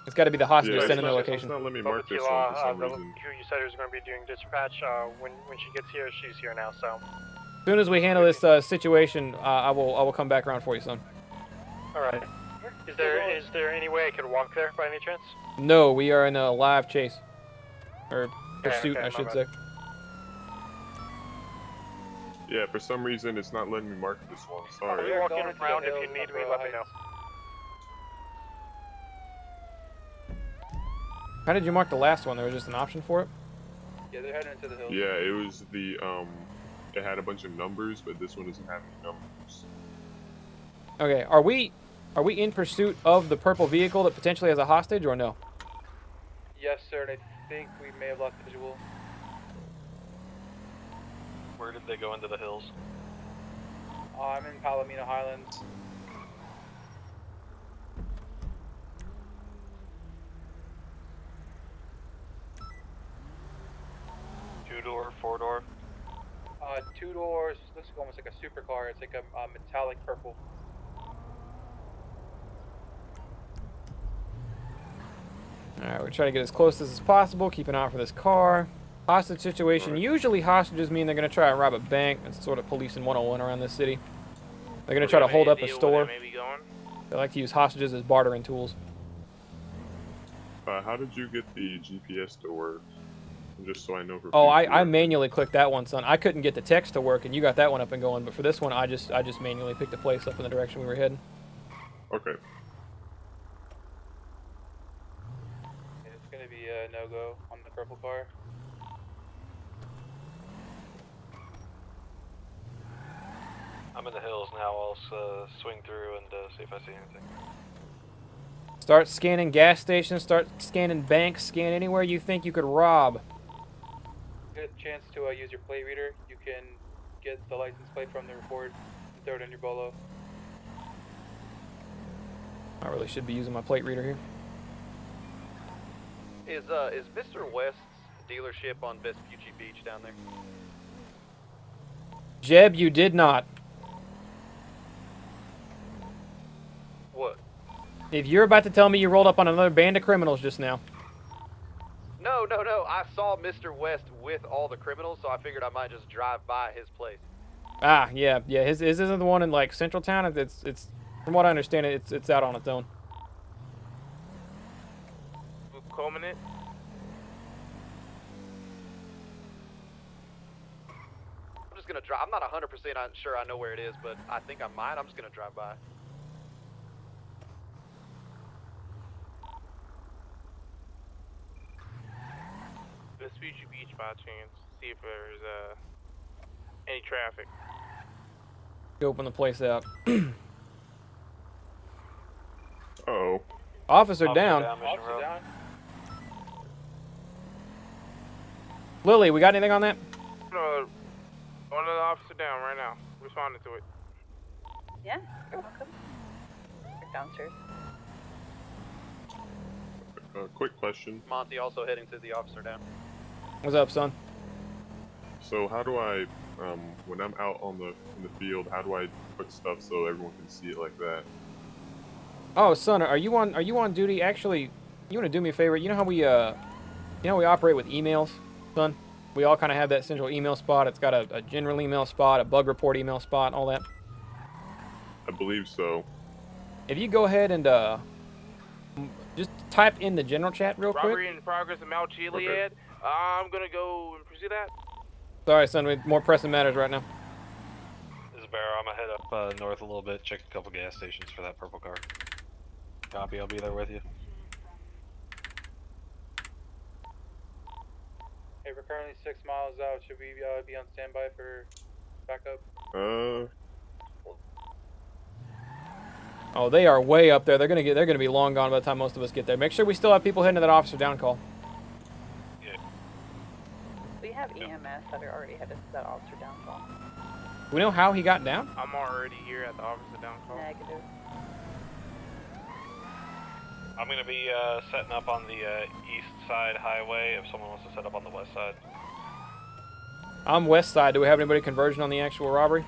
It's gotta be the hostage sending their location.
It's not letting me mark this one for some reason.
Who you said was going to be doing dispatch, when she gets here, she's here now, so.
As soon as we handle this situation, I will come back around for you, son.
Alright. Is there any way I could walk there by any chance?
No, we are in a live chase. Or pursuit,
okay,
I
my
should
bad.
say.
Yeah, for some reason it's not letting me mark this one.
I'll
Sorry.
be walking around if you need me, let me know.
How did you mark the last one? There was just an option for it?
Yeah, they're heading into the hills.
Yeah, it was the it had a bunch of numbers, but this one doesn't have any numbers.
Okay, are we in pursuit of the purple vehicle that potentially has a hostage or no?
Yes, sir, and I think we may have lost visual.
Where did they go into the hills?
I'm in Palomino Highlands.
Two-door, four-door?
2 doors, looks almost like a supercar. It's like a metallic purple.
Alright, we're trying to get as close as possible, keep an eye out for this car. Hostage situation. Usually hostages mean they're going to try and rob a bank. That's sort of policing 101 around this city. They're going to try to hold up a store. They like to use hostages as bartering tools.
How did you get the GPS to work? Just so I know for
Oh,
future
I manually clicked that one, son. I couldn't get the text to work, and you got that one up and going. But for this one, I just manually picked the place up in the direction we were heading.
Okay.
It's gonna be a no-go on the purple car.
I'm in the hills now. I'll swing through and see if I see anything.
Start scanning gas stations. Start scanning banks. Scan anywhere you think you could rob.
Get a chance to use your plate reader. You can get the license plate from the report and throw it in your bolo.
I really should be using my plate reader here.
Is Mr. West's dealership on Vespucci Beach down there?
Jeb, you did not.
What?
If you're about to tell me you rolled up on another band of criminals just now.
No. I saw Mr. West with all the criminals, so I figured I might just drive by his place.
Ah, yeah. His isn't the one in like Central Town. It's from what I understand, it's out on its own.
Culminate?
I'm just gonna drive. I'm not 100% sure I know where it is, but I think I might. I'm just gonna drive by.
Vespucci Beach by chance. See if there's any traffic.
You open the place out.
Uh-oh.
Officer down.
Officer down.
Lily, we got anything on that?
One of the officer down right now. Responding to it.
Yeah, you're welcome. You're downstairs.
Quick question.
Monty also heading to the officer down.
What's up, son?
So how do I, when I'm out in the field, how do I put stuff so everyone can see it like that?
Oh, son, are you on duty? Actually, you want to do me a favor? You know how we operate with emails, son? We all kind of have that central email spot. It's got a general email spot, a bug report email spot, all that.
I believe so.
if you go ahead and just type in the general chat real quick.
Robbery in progress in Mount Chiliad. I'm gonna go and pursue that.
Sorry, son. We have more pressing matters right now.
This is Barrow. I'm gonna head up north a little bit, check a couple gas stations for that purple car. Copy. I'll be there with you.
Hey, we're currently 6 miles out. Should we be on standby for backup?
Oh, they are way up there. They're gonna be long gone by the time most of us get there. Make sure we still have people heading to that officer down call.
We have EMS that are already headed to that officer down call.
Do we know how he got down?
I'm already here at the officer down call.
Negative.
I'm gonna be setting up on the east side highway if someone wants to set up on the west side.
I'm west side. Do we have anybody conversion on the actual robbery?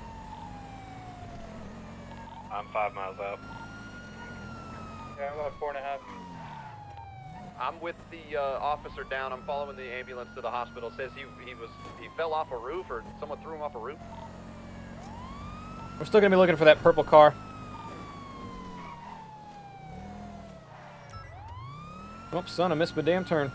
I'm 5 miles out.
Yeah, I'm about 4.5.
I'm with the officer down. I'm following the ambulance to the hospital. Says he fell off a roof or someone threw him off a roof.
We're still gonna be looking for that purple car. Oh, son, I missed my damn turn.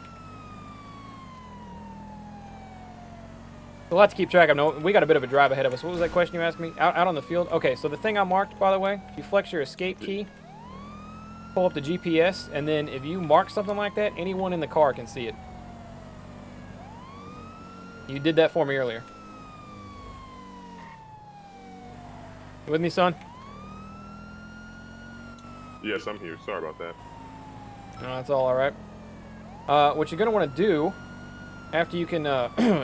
We'll have to keep track of. No, we got a bit of a drive ahead of us. What was that question you asked me? Out on the field? Okay, so the thing I marked, by the way, you flex your escape key, pull up the GPS, and then if you mark something like that, anyone in the car can see it. You did that for me earlier. You with me, son?
Yes, I'm here. Sorry about that.
No, that's all right. What you're going to want to do, after you can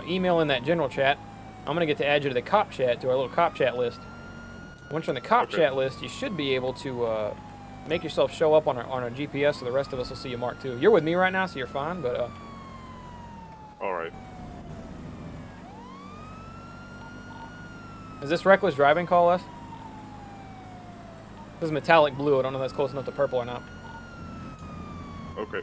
email in that general chat, I'm going to get to add you to the cop chat, to our little cop chat list. Once you're on the cop chat list, you should be able to make yourself show up on our GPS so the rest of us will see you marked too. You're with me right now, so you're fine, but...
All right.
Is this reckless driving, call us? This is metallic blue. I don't know if that's close enough to purple or not.
Okay.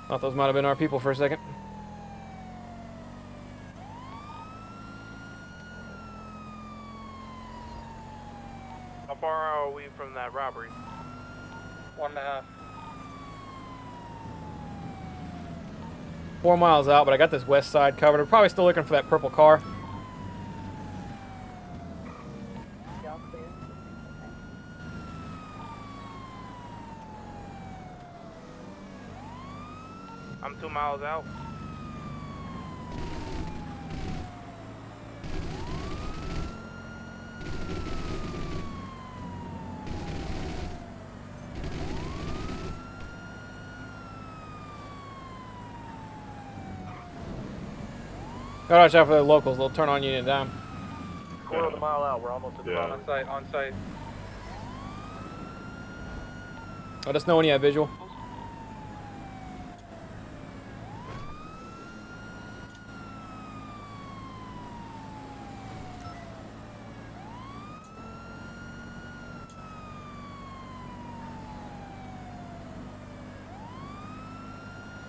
Thought those might have been our people for a second.
How far are we from that robbery?
1.5.
4 miles out, but I got this west side covered. We're probably still looking for that purple car.
Y'all clear?
I'm 2 miles out.
Gotta watch out for the locals. They'll turn on you in a dime.
Quarter of a mile out. We're almost at the bottom.
On site, on site.
Let us know when you have visual.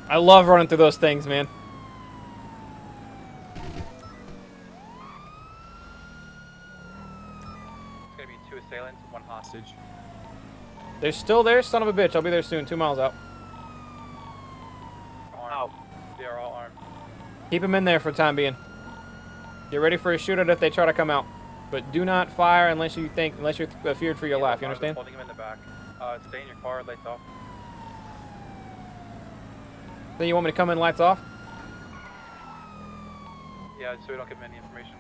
I love running through those things, man.
It's gonna be 2 assailants and 1 hostage.
They're still there, son of a bitch. I'll be there soon. 2 miles out.
Armed. They are all armed.
Keep them in there for the time being. Get ready for a shootout if they try to come out. But do not fire unless you're feared for your life. You understand?
Holding him in the back. Stay in your car, lights off.
Then you want me to come in, lights off?
Yeah, so we don't give him any information.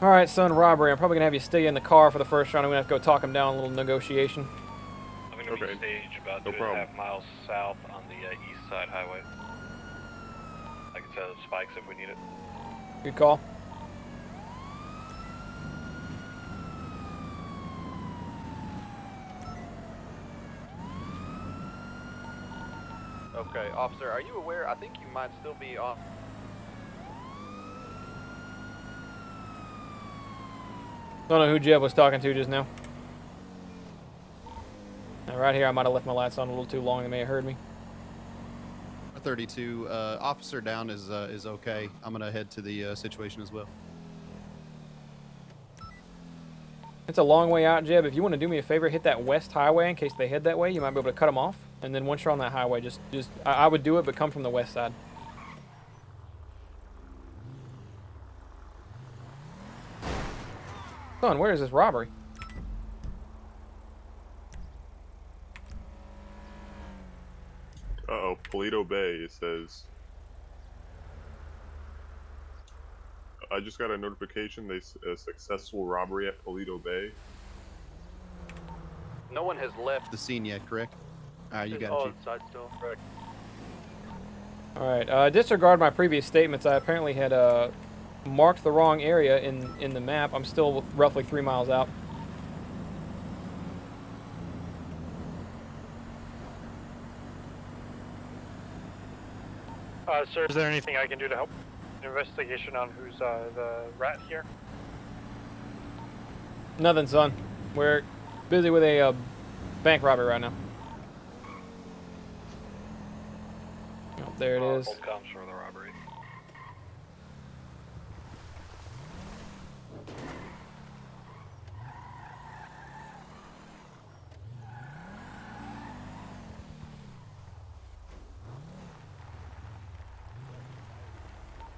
Alright, son, robbery. I'm probably gonna have you stay in the car for the first round. I'm gonna have to go talk him down, a little negotiation.
I'm gonna be staged about 2.5 miles south on the east side highway. I can set up spikes if we need it.
Good call.
Okay, officer, are you aware? I think you might still be on.
Don't know who Jeb was talking to just now. Now, right here, I might have left my lights on a little too long. They may have heard me.
32. Officer down is okay. I'm gonna head to the situation as well.
It's a long way out, Jeb. If you want to do me a favor, hit that west highway in case they head that way. You might be able to cut them off. And then once you're on that highway, I would do it, but come from the west side. Son, where is this robbery?
Uh-oh, Polito Bay, it says. I just got a notification, a successful robbery at Polito Bay.
No one has left
the scene yet, correct? Alright, you got it, Chief.
Side still. Correct.
Alright, disregard my previous statements. I apparently had marked the wrong area in the map. I'm still roughly 3 miles out.
Sir, is there anything I can do to help? Investigation on who's the rat here?
Nothing, son. We're busy with a bank robbery right now. Oh, there it is.
Hold comms for the robbery.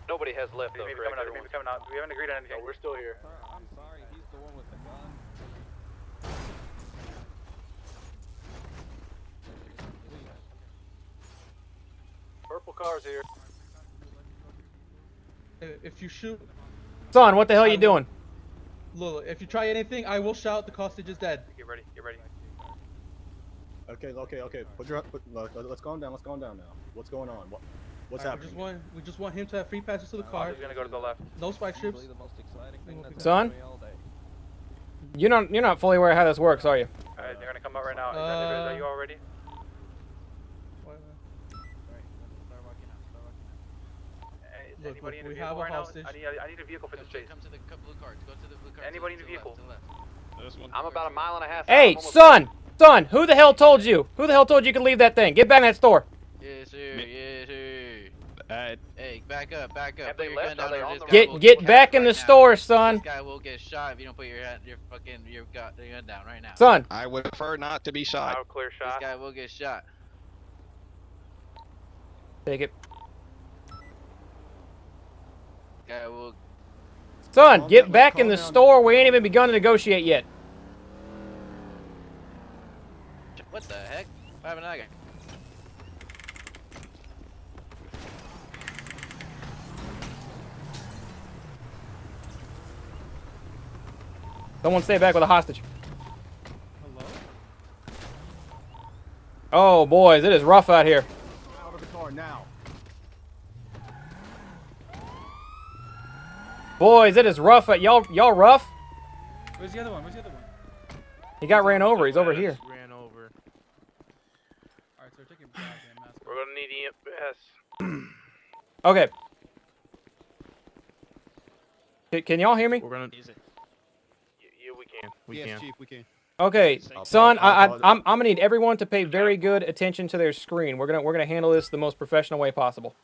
Nobody has left though, correct?
Coming out. We haven't agreed on anything.
No, we're still here.
I'm sorry, he's the one with the gun.
Purple car's here.
If you shoot...
Son, what the hell are you doing?
Look, if you try anything, I will shout the hostage is dead.
Get ready. Get ready.
Okay. Let's calm down. Let's calm down now. What's going on? What's happening?
We just want him to have free passage to the car.
He's gonna go to the left.
No spike strips.
Son? You're not fully aware of how this works, are you?
Alright, they're gonna come out right now. Are you all ready?
Look,
Anybody in the
we
vehicle
have a
right now?
hostage.
I need a vehicle for this chase.
Come to the blue card. Go to the blue card.
Anybody in the vehicle?
I'm about a mile and a half.
Hey, son! Son, who the hell told you? Who the hell told you could leave that thing? Get back in that store.
Yes, sir. Yes, sir. Hey, back up.
Have
Put
they
your
left?
gun
Are they
down.
on
Or
the
this guy
road?
will
Get back in the
right now.
store, son.
This guy will get shot if you don't put your gun down right now.
Son.
I would prefer not to be shot.
Out, clear shot.
This guy will get shot.
Take it.
This guy will.
Son, get back in the store. We ain't even begun to negotiate yet.
What the heck? What happened to that guy?
Someone stay back with a hostage. Oh, boys, it is rough out here.
Out of the car now.
Boys, it is rough. Y'all rough?
Where's the other one? Where's the other one?
He got ran over. He's over here.
Ran over.
Alright, so take your goddamn mask.
We're gonna need EMS.
Okay. Can y'all hear me?
We're gonna use it.
Yeah, we can.
Yes, Chief, we can.
Okay, son, I'm gonna need everyone to pay very good attention to their screen. We're gonna handle this the most professional way possible.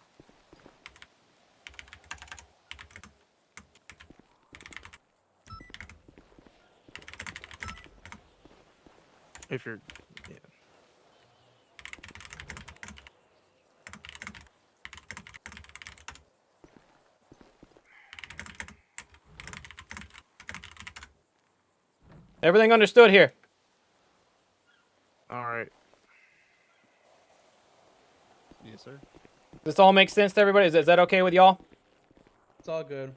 If you're, yeah.
Everything understood here?
All right.
Yes, sir.
This all makes sense to everybody? Is that okay with y'all?
It's all good.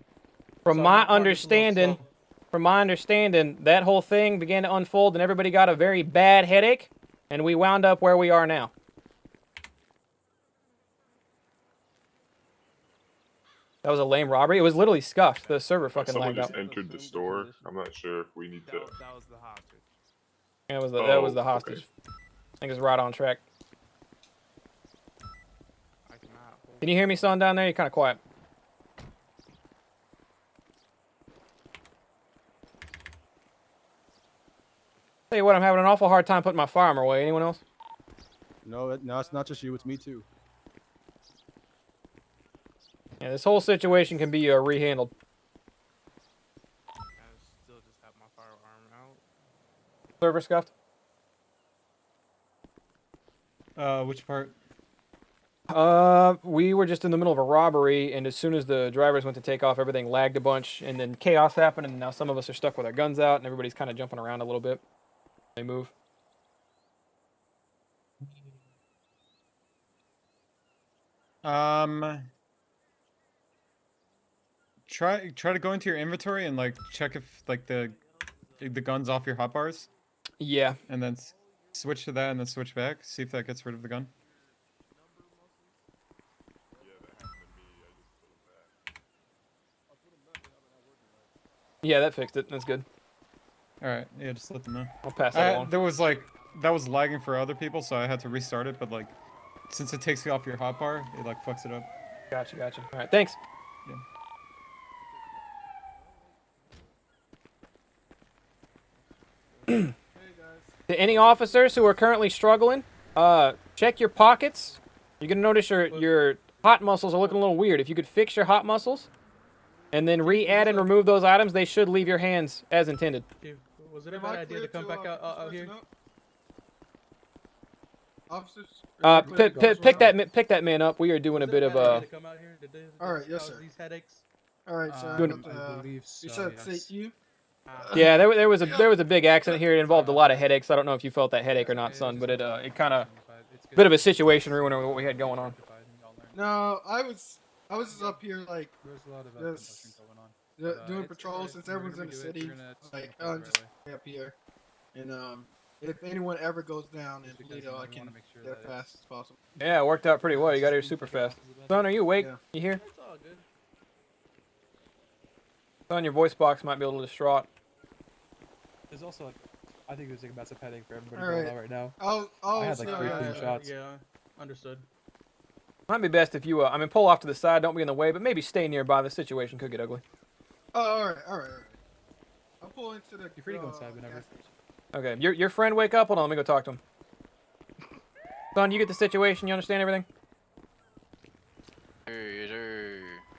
From
Sorry,
my
my partner's a little
understanding, that whole thing began to unfold and everybody got a very bad headache, and we wound up where we are now. That was a lame robbery. It was literally scuffed. The server fucking
Someone
lagged
just
out.
entered the store. I'm not sure if we need to.
That was the hostage.
That was the hostage.
Okay.
I think it's right on track. Can you hear me, son, down there? You're kind of quiet. Tell you what, I'm having an awful hard time putting my firearm away. Anyone else?
No, it's not just you. It's me too.
Yeah, this whole situation can be rehandled.
I still just have my firearm out.
Server scuffed?
Which part?
We were just in the middle of a robbery, and as soon as the drivers went to take off, everything lagged a bunch, and then chaos happened, and now some of us are stuck with our guns out, and everybody's kind of jumping around a little bit. They move.
Try to go into your inventory and like check if like the gun's off your hotbars.
Yeah.
And then switch to that and then switch back. See if that gets rid of the gun.
Yeah, that fixed it. That's good.
All right. Yeah, just let them know.
I'll pass that along.
There was like that was lagging for other people, so I had to restart it. But like, since it takes you off your hotbar, it like fucks it up.
Gotcha. All right, thanks.
Yeah.
To any officers who are currently struggling, check your pockets. You're gonna notice your hot muscles are looking a little weird. If you could fix your hot muscles, and then re-add and remove those items, they should leave your hands as intended.
Was it a bad idea to come back out here?
Officers?
Pick that man up. We are doing a bit of
All right, yes, sir.
These headaches.
All right, so
Doing
I believe so, you said yes. You?
Yeah, there was a big accident here. It involved a lot of headaches. I don't know if you felt that headache or not, son, but it kind of bit of a situation ruiner what we had going on.
No, I was just up here like just doing patrols since everyone's in the city. Like I'm just up here, and if anyone ever goes down in Toledo, I can get as fast as possible.
Yeah, it worked out pretty well. You got here super fast. Son, are you awake?
Yeah.
You here? Son, your voice box might be a little distraught.
There's also, I think there's like a massive headache for everybody
All
going
right.
on right now.
I
had like 3 clean shots.
Yeah, understood.
Might be best if you, pull off to the side. Don't be in the way, but maybe stay nearby. The situation could get ugly.
Oh, all right. I'll pull into the.
You're free to go inside whenever.
Okay, your friend wake up? Hold on, let me go talk to him. Son, you get the situation? You understand everything?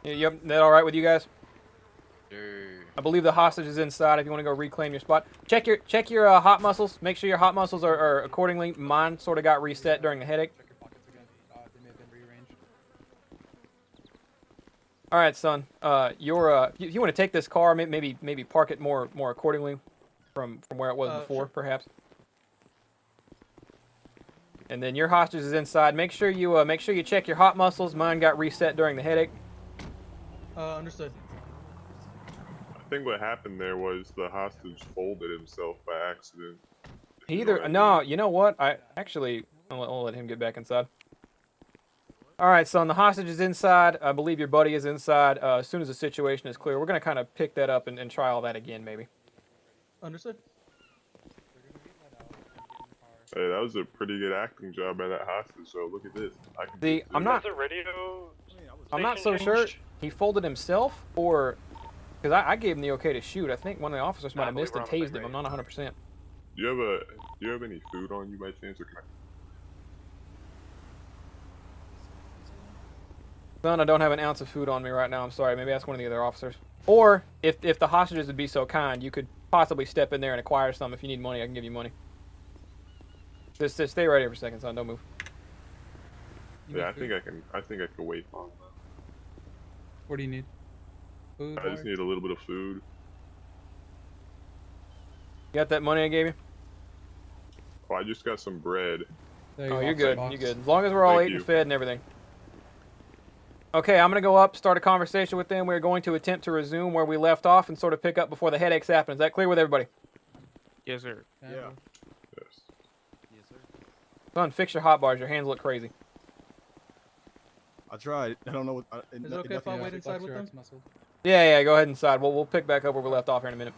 Yep, that all right with you guys? I believe the hostage is inside. If you want to go reclaim your spot, check your hot muscles. Make sure your hot muscles are accordingly. Mine sort of got reset during the headache.
Check your pockets again. They may have been rearranged.
All right, son. If you want to take this car, maybe park it more accordingly from where it was before,
Sure.
perhaps. And then your hostage is inside. Make sure you check your hot muscles. Mine got reset during the headache.
Understood.
I think what happened there was the hostage folded himself by accident.
No, you know what? I'll let him get back inside. All right, son. The hostage is inside. I believe your buddy is inside. As soon as the situation is clear, we're gonna kind of pick that up and try all that again, maybe.
Understood.
Hey, that was a pretty good acting job by that hostage. So look at this.
I'm not so sure he folded himself or because I gave him the okay to shoot. I think one of the officers might have missed and tased him. I'm not 100%.
Do you have any food on you by chance, or can I?
Son, I don't have an ounce of food on me right now. I'm sorry. Maybe ask one of the other officers. Or if the hostages would be so kind, you could possibly step in there and acquire some. If you need money, I can give you money. Just stay right here for a second, son. Don't move.
Yeah, I think I can wait on that.
What do you need? Food?
I just need a little bit of food.
You got that money I gave you?
Oh, I just got some bread.
Oh, you're good. You're good. As long as we're all ate and fed and everything. Okay, I'm going to go up, start a conversation with them. We're going to attempt to resume where we left off and sort of pick up before the headaches happen. Is that clear with everybody?
Yes, sir.
Yeah.
Yes.
Yes, sir.
Son, fix your hot bars. Your hands look crazy.
I tried. I don't know what.
Is it okay if I wait inside with them?
Yeah, go ahead inside. We'll pick back up where we left off here in a minute.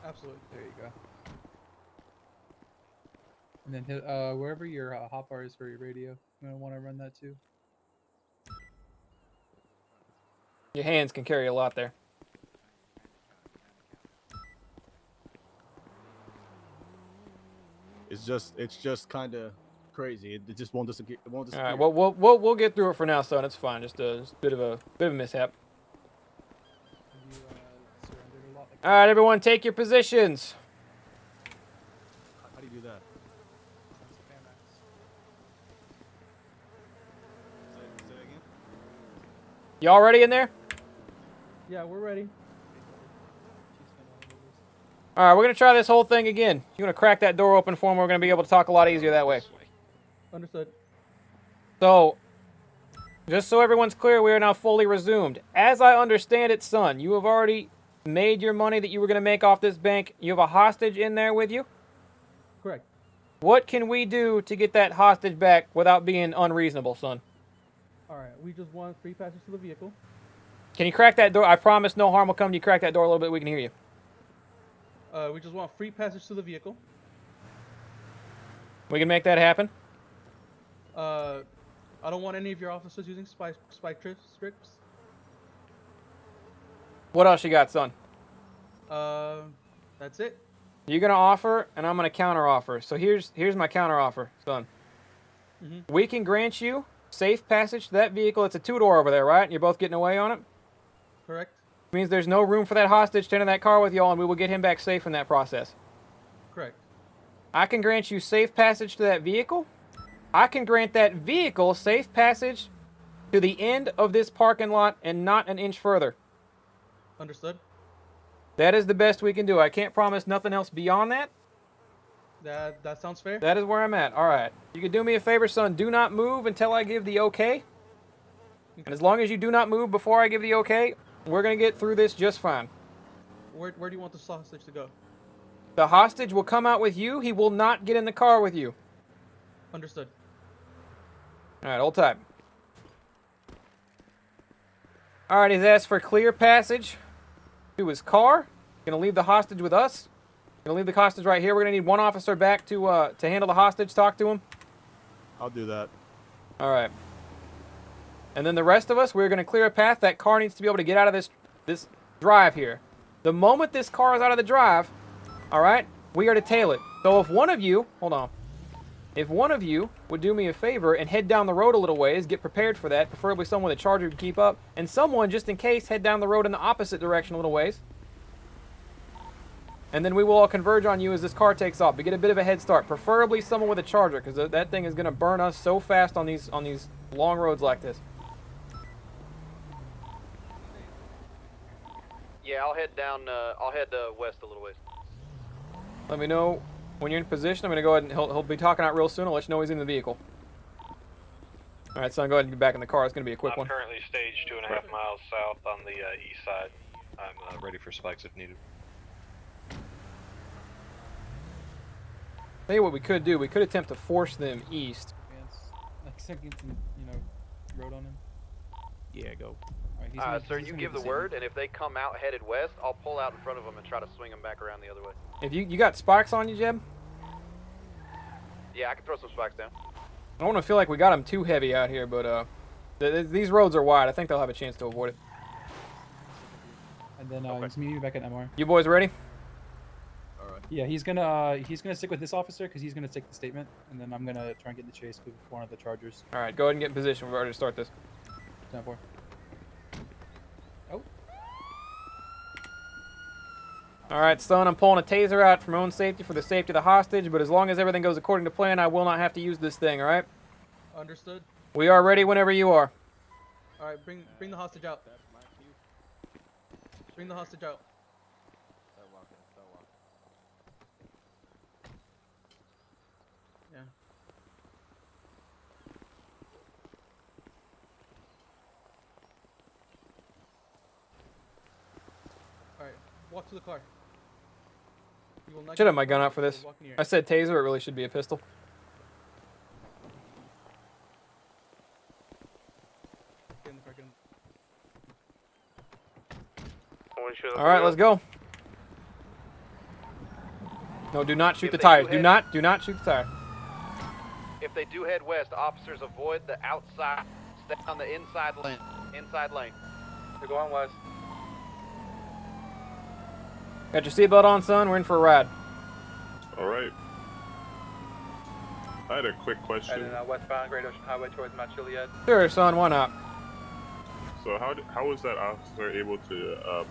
Absolutely.
There you go. And then hit wherever your hot bar is for your radio. I'm gonna want to run that too.
Your hands can carry a lot there.
It's just kind of crazy. It just won't disappear. It won't
All
disappear.
right, we'll get through it for now, son. It's fine. Just a bit of a mishap. All right, everyone, take your positions.
How do you do that? Say again.
Y'all ready in there?
Yeah, we're ready.
All right, we're gonna try this whole thing again. You're gonna crack that door open for me. We're gonna be able to talk a lot easier that way.
Understood.
So, just so everyone's clear, we are now fully resumed. As I understand it, son, you have already made your money that you were gonna make off this bank. You have a hostage in there with you?
Correct.
What can we do to get that hostage back without being unreasonable, son?
All right, we just want free passage to the vehicle.
Can you crack that door? I promise no harm will come. You crack that door a little bit, we can hear you.
We just want free passage to the vehicle.
We can make that happen.
I don't want any of your officers using spike strips.
What else you got, son?
That's it.
You're gonna offer, and I'm gonna counter offer. So here's my counter offer, son. We can grant you safe passage to that vehicle. It's a two-door over there, right? You're both getting away on it?
Correct.
Means there's no room for that hostage to enter that car with y'all, and we will get him back safe in that process.
Correct.
I can grant you safe passage to that vehicle. I can grant that vehicle safe passage to the end of this parking lot and not an inch further.
Understood.
That is the best we can do. I can't promise nothing else beyond that.
That sounds fair.
That is where I'm at. All right. You can do me a favor, son. Do not move until I give the okay. And as long as you do not move before I give the okay, we're going to get through this just fine.
Where do you want the hostage to go?
The hostage will come out with you. He will not get in the car with you.
Understood.
All right, hold tight. All right, he's asked for clear passage to his car. Going to leave the hostage with us. Going to leave the hostage right here. We're going to need one officer back to handle the hostage, talk to him.
I'll do that.
All right. And then the rest of us, we're going to clear a path. That car needs to be able to get out of this drive here. The moment this car is out of the drive, all right, we are to tail it. So if one of you, hold on. If one of you would do me a favor and head down the road a little ways, get prepared for that, preferably someone with a charger can keep up, and someone, just in case, head down the road in the opposite direction a little ways. And then we will all converge on you as this car takes off. But get a bit of a head start, preferably someone with a charger, because that thing is going to burn us so fast on these long roads like this.
Yeah, I'll head down. I'll head west a little ways.
Let me know when you're in position. I'm going to go ahead and he'll be talking out real soon. I'll let you know he's in the vehicle. All right, son, go ahead and get back in the car. It's going to be a quick one.
I'm currently staged 2.5 miles south on the east side. I'm ready for spikes if needed.
Tell you what we could do. We could attempt to force them east.
Like second, road on him.
Yeah, go.
Sir, you give the word, and if they come out headed west, I'll pull out in front of them and try to swing them back around the other way.
If you got spikes on you, Jeb?
Yeah, I can throw some spikes down.
I don't want to feel like we got them too heavy out here, but these roads are wide. I think they'll have a chance to avoid it.
And then he's meeting me back at MR.
You boys ready?
All right.
Yeah, he's gonna stick with this officer because he's gonna take the statement, and then I'm gonna try and get in the chase with one of the Chargers.
All right, go ahead and get in position. We're ready to start this.
10-4.
All right, son, I'm pulling a taser out for my own safety, for the safety of the hostage, but as long as everything goes according to plan, I will not have to use this thing, all right?
Understood.
We are ready whenever you are.
All right, bring the hostage out. Bring the hostage out. Yeah. All right, walk to the car. You will not
Should
get
have my
in the
gun
car
out for
until
this.
you walk near.
I said taser, it really should be a pistol.
Get in the car, get in.
All right, let's go. No, do not shoot
If
the
they
tires.
do
Do not shoot the tire.
If they do head west, officers avoid the outside, stay on the inside lane. Inside lane.
They're going west.
Got your seatbelt on, son? We're in for a ride.
All right. I had a quick question.
Heading westbound Great Ocean Highway towards Mount Chiliad.
Sure, son, why not?
So how was that officer able to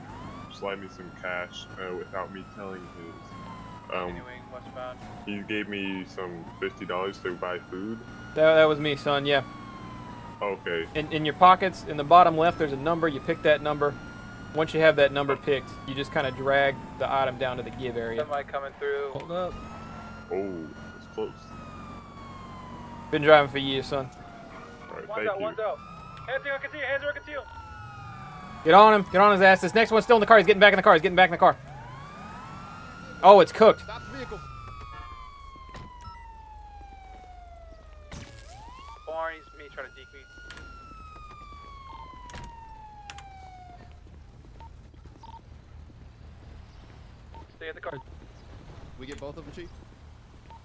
slide me some cash without me telling his?
Continuing westbound.
He gave me some $50 to buy food.
That was me, son, yeah.
Okay.
In your pockets, in the bottom left, there's a number. You pick that number. Once you have that number picked, you just kind of drag the item down to the give area.
Semi coming through.
Hold up.
Oh, it's close.
Been driving for years, son.
Alright,
One's out, one's out. Hands are concealed, hands are concealed.
Get on him. Get on his ass. This next one's still in the car. He's getting back in the car. He's getting back in the car. Oh, it's cooked.
Stop the vehicle.
Barney's me trying to deke me. Stay at the car.
We get both of them, Chief?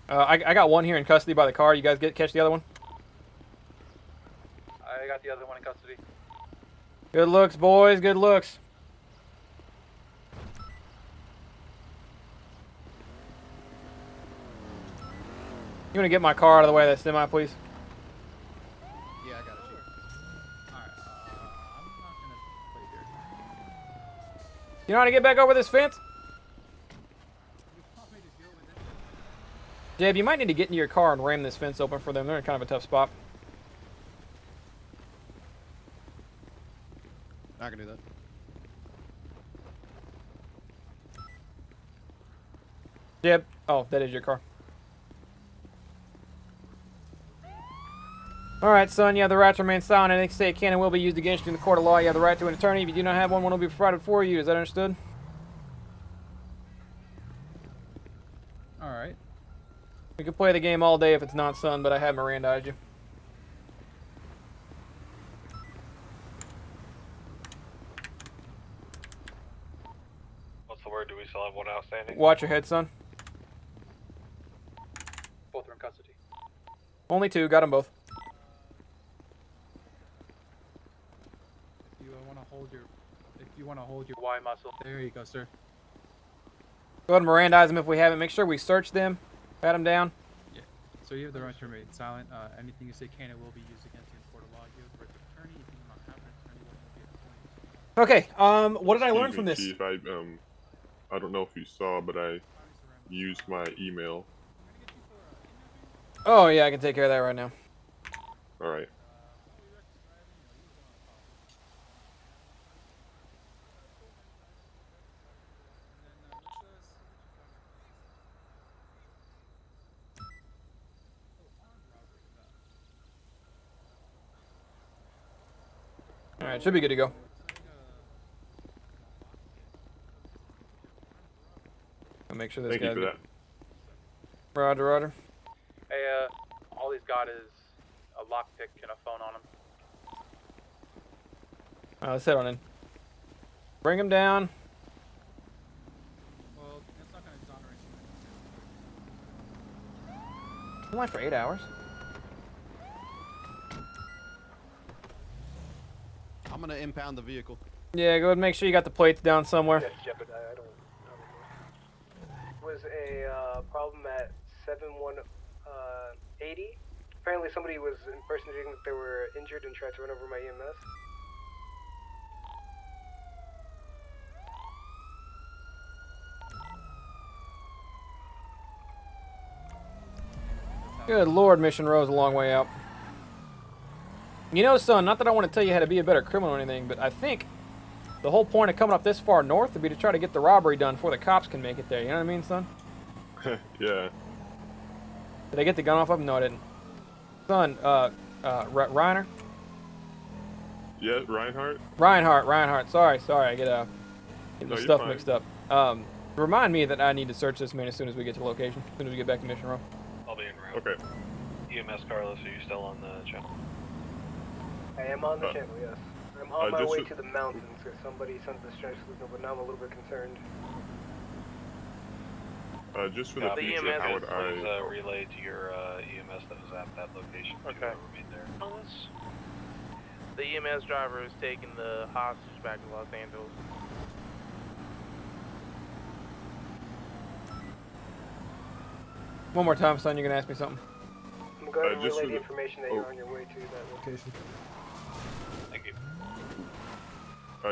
I got one here in custody by the car. You guys catch the other one?
I got the other one in custody.
Good looks, boys. Good looks. You want to get my car out of the way of that semi, please?
Yeah, I got it, Chief.
Alright, I'm not gonna play here.
You know how to get back over this fence? Jeb, you might need to get into your car and ram this fence open for them. They're in kind of a tough spot.
I can do that.
Jeb. Oh, that is your car. Alright, son. You have the right to remain silent. Anything state can and will be used against you in the court of law. You have the right to an attorney. If you do not have one, one will be provided for you. Is that understood?
Alright.
We could play the game all day if it's not, son, but I have Mirandized you.
What's the word? Do we still have one outstanding?
Watch your head, son.
Both are in custody.
Only two. Got them both.
If you want to hold your
Y muscle.
There you go, sir.
Go ahead and Mirandize them if we haven't. Make sure we search them. Pat them down.
Yeah. So you have the right to remain silent. Anything you say can and will be used against you in court of law. You have the right to attorney. If you do not have an attorney, what will be appointed.
Okay. What did I learn from this?
Chief, I don't know if you saw, but I used my email.
Oh, yeah, I can take care of that right now.
All right.
Alright, should be good to go. I'll make sure this
Thank you
guy's
for
good.
that.
Roger, roger.
Hey, all he's got is a lockpick and a phone on him.
Let's head on in. Bring him down.
Well, that's not going to exonerate you.
I'm like for 8 hours.
I'm gonna impound the vehicle.
Yeah, go ahead and make sure you got the plates down somewhere.
Was a problem at 7180. Apparently somebody was impersonating that they were injured and tried to run over my EMS.
Good Lord, Mission Row's a long way out. You know, son, not that I want to tell you how to be a better criminal or anything, but I think the whole point of coming up this far north would be to try to get the robbery done before the cops can make it there. You know what I mean, son?
Yeah.
Did I get the gun off of him? No, I didn't. Son, Reiner?
Yeah, Reinhardt.
Reinhardt. Sorry, I get
No,
the
you're
stuff
fine.
mixed up. Remind me that I need to search this man as soon as we get to the location. As soon as we get back to Mission Row.
I'll be en route.
Okay.
EMS Carlos, are you still on the channel?
I am on the channel, yes. I'm on my
just
way
with-
to the mountains because somebody sent the strange signal, but now I'm a little bit concerned.
Just for the
The
future,
EMS
how would
please
I?
relay to your EMS that was at that location.
Okay.
Remain there.
The EMS driver is taking the hostage back to Los Angeles.
One more time, son. You're gonna ask me something.
I'm going to
just
relay
for
the
the-
information that you're on your way to that location.
Thank you.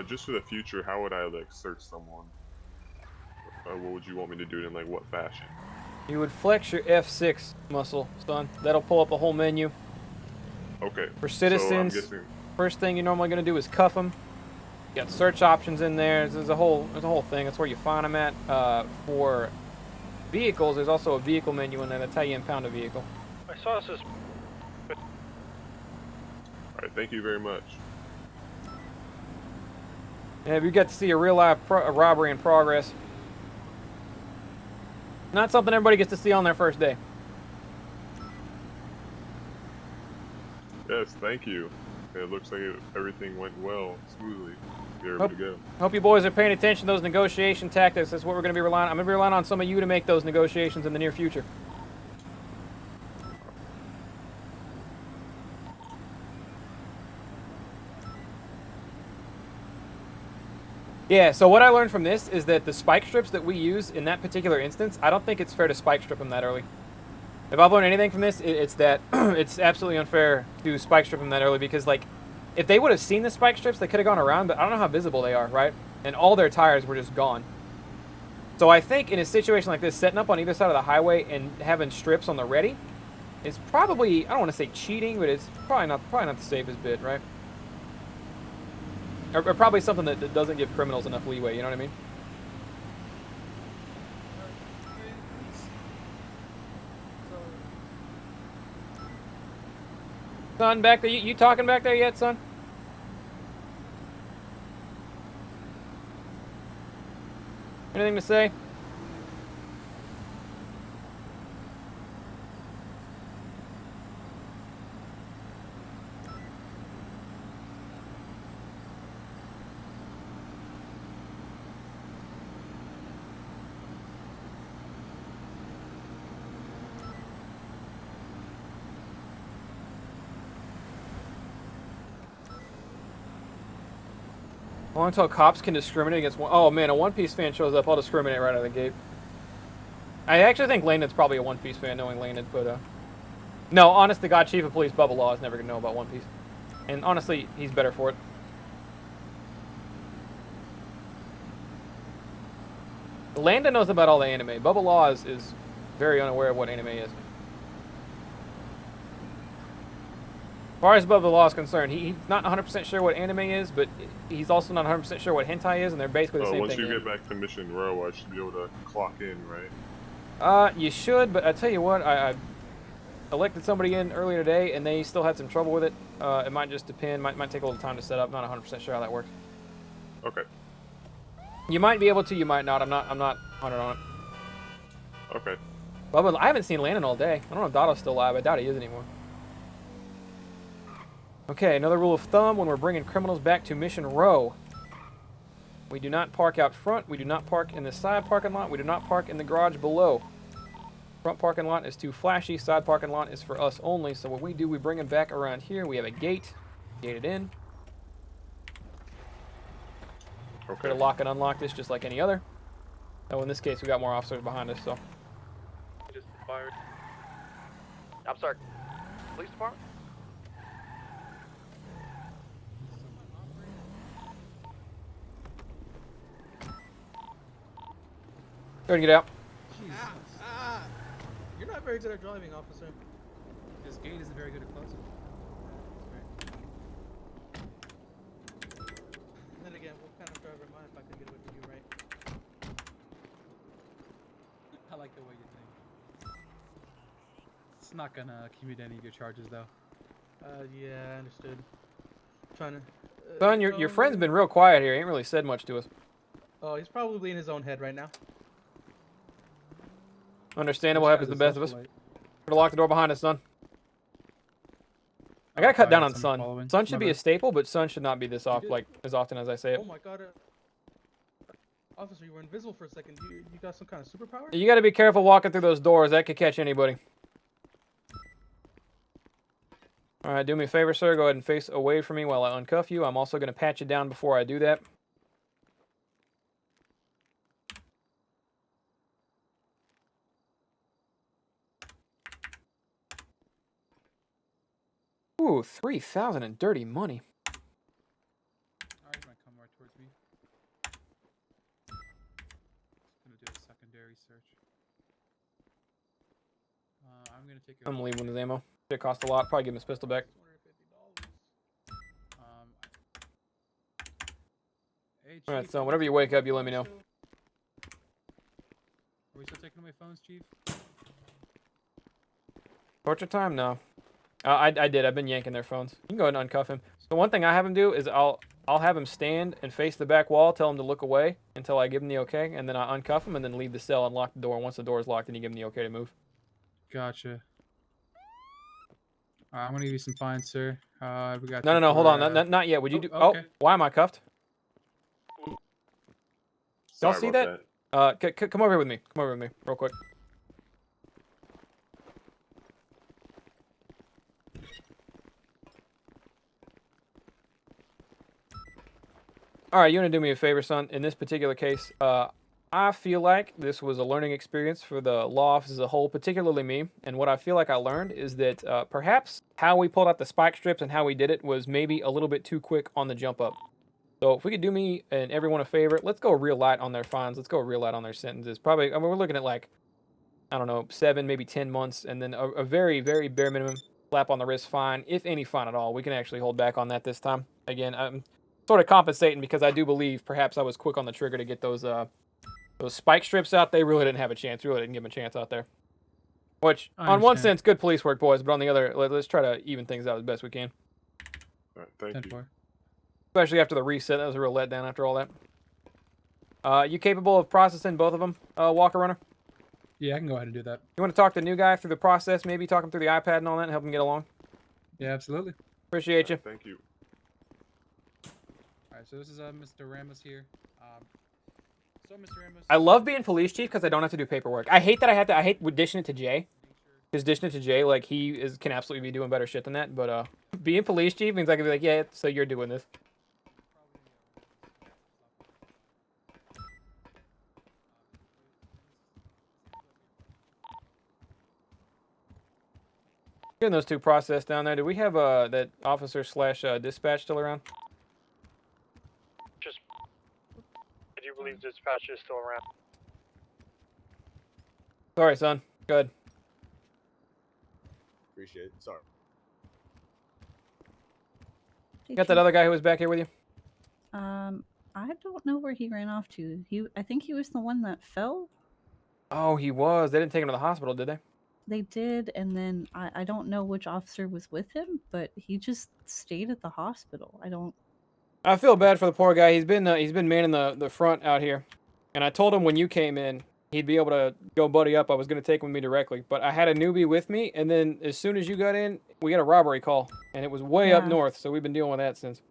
Just for the future, how would I like search someone? What would you want me to do it in like what fashion?
You would flex your F6 muscle, son. That'll pull up a whole menu.
Okay.
For
So I'm
citizens,
guessing.
first thing you're normally gonna do is cuff them. You got search options in there. There's a whole thing. That's where you find them at. For vehicles, there's also a vehicle menu in there that'll tell you impound a vehicle.
I saw this as
All right. Thank you very much.
And you get to see a real live robbery in progress. Not something everybody gets to see on their first day.
Yes. Thank you. It looks like everything went well, smoothly. You're able to go.
Hope you boys are paying attention to those negotiation tactics. That's what we're going to be relying on. I'm going to be relying on some of you to make those negotiations in the near future. Yeah, so what I learned from this is that the spike strips that we use in that particular instance, I don't think it's fair to spike strip them that early. If I've learned anything from this, it's that it's absolutely unfair to spike strip them that early because, like, if they would have seen the spike strips, they could have gone around, but I don't know how visible they are, right? And all their tires were just gone. So I think in a situation like this, setting up on either side of the highway and having strips on the ready is probably, I don't want to say cheating, but it's probably not the safest bit, right? Or probably something that doesn't give criminals enough leeway, you know what I mean? Son, back there, you talking back there yet, son? Anything to say? How long until cops can discriminate against one? Oh man, a One Piece fan shows up, I'll discriminate right out of the gate. I actually think Landon's probably a One Piece fan, knowing Landon, but no, honest to God, Chief of Police Bubba Law is never gonna know about One Piece. And honestly, he's better for it. Landon knows about all the anime. Bubba Law is very unaware of what anime is. As far as Bubba Law is concerned, he's not 100% sure what anime is, but he's also not 100% sure what hentai is, and they're basically the same
Once
thing.
you get back to Mission Row, I should be able to clock in, right?
You should, but I tell you what, I elected somebody in earlier today, and they still had some trouble with it. It might just depend. Might take a little time to set up. Not 100% sure how that works.
Okay.
You might be able to. You might not. I'm not 100 on it.
Okay.
Bubba, I haven't seen Landon all day. I don't know if Dotto's still alive. I doubt he is anymore. Okay, another rule of thumb when we're bringing criminals back to Mission Row. We do not park out front. We do not park in the side parking lot. We do not park in the garage below. Front parking lot is too flashy. Side parking lot is for us only. So what we do, we bring them back around here. We have a gate. Gated in.
Okay.
We're going to lock and unlock this just like any other. Oh, in this case, we got more officers behind us, so.
Just fired.
I'm sorry. Police department?
Go ahead and get out.
You're not very good at driving, officer.
This gate isn't very good at closing.
Then again, what kind of driver am I if I can get away from you, right?
I like the way you think. It's not gonna commute any of your charges, though.
Yeah, I understood. Trying to.
Son, your friend's been real quiet here. He ain't really said much to us.
Oh, he's probably in his own head right now.
Understandable, happens to the best of us. We're gonna lock the door behind us, son. I gotta cut down on Sun. Sun should be a staple, but Sun should not be this off like as often as I say it.
Oh my god. Officer, you were invisible for a second. You got some kind of superpower?
You gotta be careful walking through those doors. That could catch anybody. All right, do me a favor, sir. Go ahead and face away from me while I uncuff you. I'm also going to pat you down before I do that. Ooh, 3,000 in dirty money.
Alright, he's gonna come right towards me. Gonna do a secondary search. I'm gonna take.
I'm leaving with his ammo. It cost a lot. Probably give him his pistol back.
Hey,
All right,
Chief,
so
are we
whenever you
taking
wake
away
up, you let me know.
phones still? Are we still taking away phones, Chief?
Torture time? No. I did. I've been yanking their phones. You can go ahead and uncuff him. So one thing I have him do is I'll have him stand and face the back wall, tell him to look away until I give him the okay, and then I uncuff him and then leave the cell and lock the door. Once the door is locked, then you give him the okay to move.
Gotcha. Alright, I'm gonna give you some fines, sir. We got.
No, hold on. Not yet. Would you do?
Okay.
Oh, why am I cuffed? Y'all
Sorry
see
about
that? Come over here with me. Come over with me, real quick. All right, you want to do me a favor, son? In this particular case, I feel like this was a learning experience for the law office as a whole, particularly me. And what I feel like I learned is that perhaps how we pulled out the spike strips and how we did it was maybe a little bit too quick on the jump up. So if we could do me and everyone a favor, let's go real light on their fines. Let's go real light on their sentences. Probably, I mean, we're looking at like, I don't know, 7, maybe 10 months, and then a very, very bare minimum slap on the wrist fine, if any fine at all. We can actually hold back on that this time. Again, I'm sort of compensating because I do believe perhaps I was quick on the trigger to get those spike strips out. They really didn't have a chance. Really didn't give them a chance out there. Which, on one sense, good police work, boys, but on the other, let's try to even things out as best we can.
All right, thank you.
Especially after the reset, that was a real letdown after all that. You capable of processing both of them, Walker Runner?
Yeah, I can go ahead and do that.
You want to talk to the new guy through the process, maybe talk him through the iPad and all that and help him get along?
Yeah, absolutely.
Appreciate you.
Thank you.
Alright, so this is Mr. Ramos here. So Mr. Ramos.
I love being police chief because I don't have to do paperwork. I hate that I hate dishing it to Jay. Because dishing it to Jay, like, can absolutely be doing better shit than that. But being police chief means I can be like, yeah, so you're doing this. Getting those two processed down there. Do we have that officer slash dispatch still around?
Just, I do believe dispatch is still around.
Sorry, son. Good.
Appreciate it. Sorry.
Hey,
Got that
Chief.
other guy who was back here with you?
I don't know where he ran off to. I think he was the one that fell.
Oh, he was. They didn't take him to the hospital, did they?
They did, and then I don't know which officer was with him, but he just stayed at the hospital.
I feel bad for the poor guy. He's been manning the front out here, and I told him when you came in he'd be able to go buddy up. I was gonna take him with me directly, but I had a newbie with me, and then as soon as you got in, we got a robbery call, and it was way up
Yeah.
north. So we've been dealing with that since.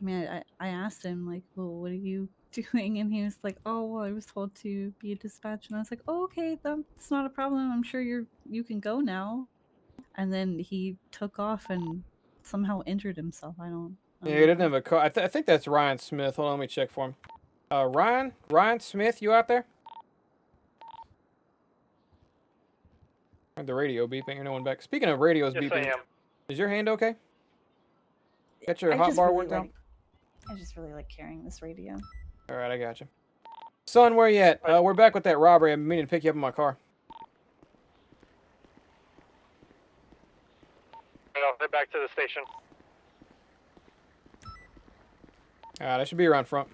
I mean, I asked him, like, well, what are you doing? And he was like, oh, well, I was told to be a dispatch. And I was like, oh, okay, that's not a problem. I'm sure you can go now. And then he took off and somehow injured himself. I don't
Yeah, he
know
didn't
how.
have a car. I think that's Ryan Smith. Hold on, let me check for him. Ryan Smith, you out there? Heard the radio beeping. You're no one back. Speaking of radios
Yes,
beeping,
I am.
is your hand okay? Got your
I
hot
just
bar
really
worked out?
I just really like carrying this radio.
All right, I got you. Son, where you at? We're back with that robbery. I'm meaning to pick you up in my car.
And I'll head back to the station.
All right, I should be around front.